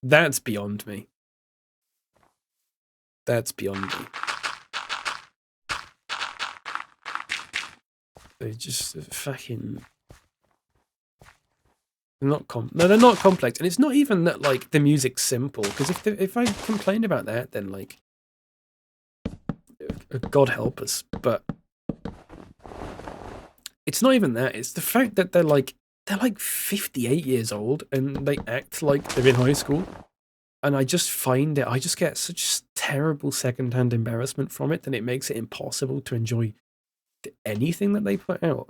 that's beyond me. That's beyond me. They just fucking no, they're not complex, and it's not even that like the music's simple. Because if I complain about that, then like, God help us. But it's not even that. It's the fact that they're like 58 years old and they act like they're in high school. And I just get such terrible secondhand embarrassment from it that it makes it impossible to enjoy anything that they put out.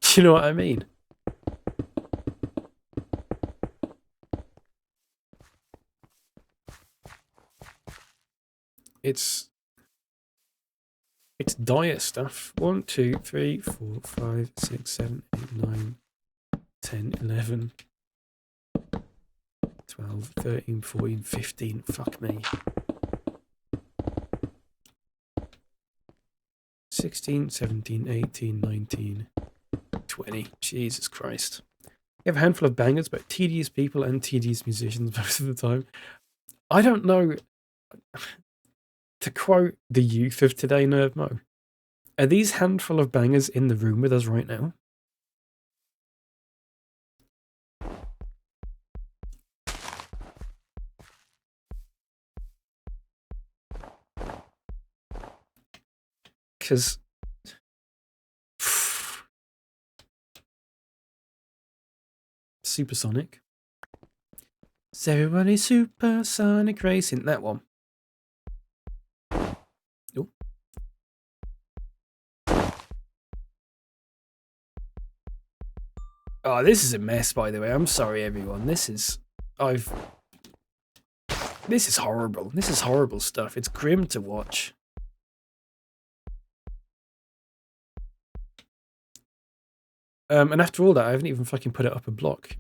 Do you know what I mean? It's dire stuff. 1, 2, 3, 4, 5, 6, 7, 8, 9, 10, 11, 12, 13, 14, 15. Fuck me. 16, 17, 18, 19, 20. Jesus Christ. You have a handful of bangers, but tedious people and tedious musicians most of the time. I don't know. To quote the youth of today, Nerdmo, are these handful of bangers in the room with us right now? Because Supersonic. Is everybody supersonic racing? That one. Oh. Oh, this is a mess, by the way. I'm sorry, everyone. This is horrible. This is horrible stuff. It's grim to watch. And after all that, I haven't even fucking put it up a block.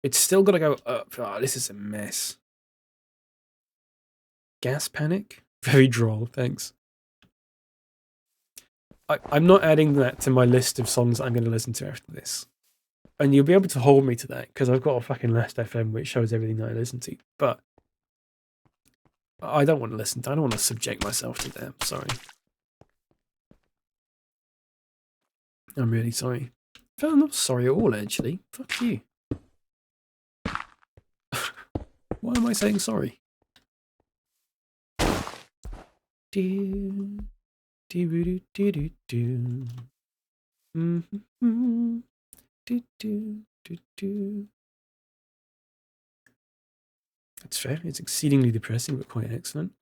It's still got to go up. Oh, this is a mess. Gas Panic? Very droll, thanks. I'm not adding that to my list of songs I'm going to listen to after this. And you'll be able to hold me to that, because I've got a fucking Last FM which shows everything that I listen to. But I don't want to listen to, I don't want to subject myself to that. I'm sorry. I'm really sorry. I'm not sorry at all, actually. Fuck you. Why am I saying sorry? Do, do, do, do, do. Mm-hmm. Do, do, do, do. That's fair. It's exceedingly depressing, but quite excellent.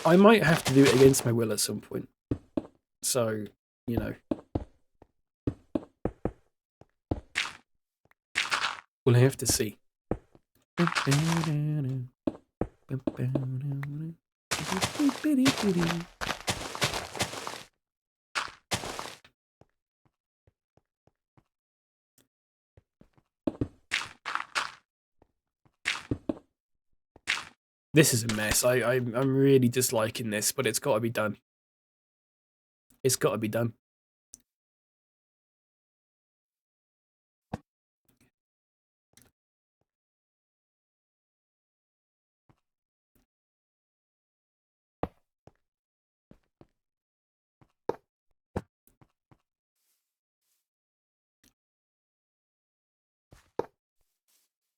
I might have to do it against my will at some point. So, you know. We'll have to see. This is a mess. I'm really disliking this, but it's got to be done. It's got to be done.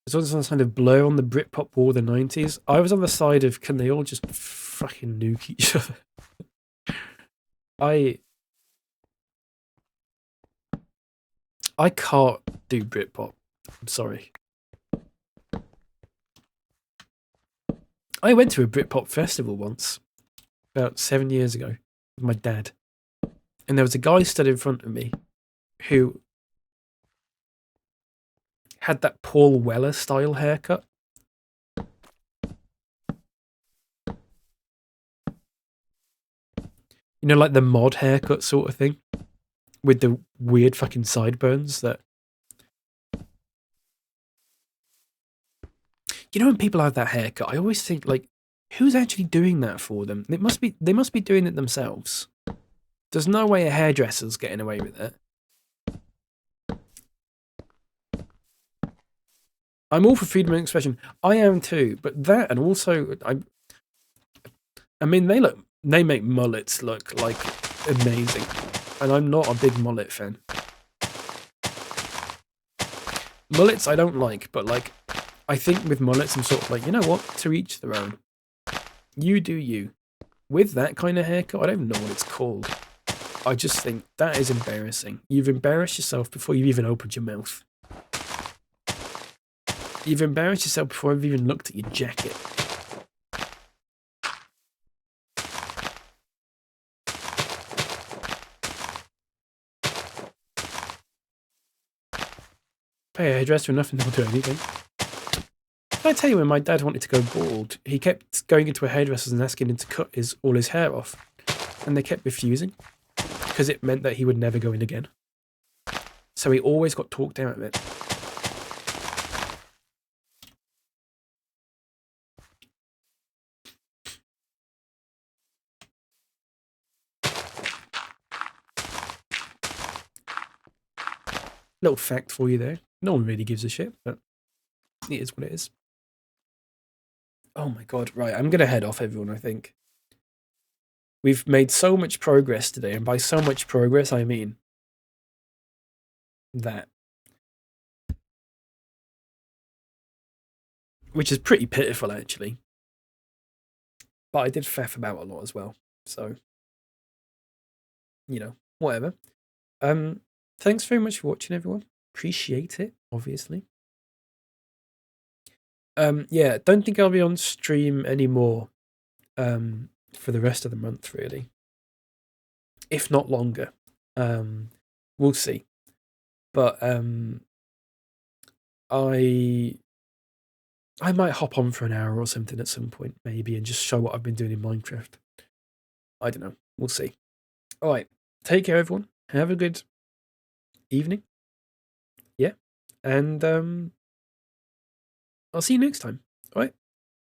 There's also some kind of blow on the Britpop war of the 90s. I was on the side of, can they all just fucking nuke each other? I can't do Britpop. I'm sorry. I went to a Britpop festival once, about 7 years ago, with my dad. And there was a guy stood in front of me who had that Paul Weller style haircut. You know, like the mod haircut sort of thing? With the weird fucking sideburns that... You know when people have that haircut, I always think, like, who's actually doing that for them? They must be doing it themselves. There's no way a hairdresser's getting away with it. I'm all for freedom of expression. I am too, but that, and also I mean they make mullets look like amazing. And I'm not a big mullet fan. Mullets I don't like, but like I think with mullets I'm sort of like, you know what? To each their own. You do you. With that kind of haircut, I don't even know what it's called. I just think that is embarrassing. You've embarrassed yourself before you've even opened your mouth. You've embarrassed yourself before I've even looked at your jacket. Pay a hairdresser enough and they'll do anything. Can I tell you, when my dad wanted to go bald, he kept going into a hairdresser's and asking him to cut all his hair off. And they kept refusing. Because it meant that he would never go in again. So he always got talked out of it. Little fact for you there. No one really gives a shit, but it is what it is. Oh my god, right, I'm going to head off, everyone, I think. We've made so much progress today, and by so much progress, I mean that. Which is pretty pitiful, actually. But I did faff about a lot as well, so, you know, whatever. Thanks very much for watching, everyone. Appreciate it, obviously. Yeah, don't think I'll be on stream anymore for the rest of the month, really. if not longer. We'll see. But I might hop on for an hour or something at some point, maybe, and just show what I've been doing in Minecraft. I don't know. We'll see. All right. Take care, everyone. Have a good evening. Yeah. And I'll see you next time. All right.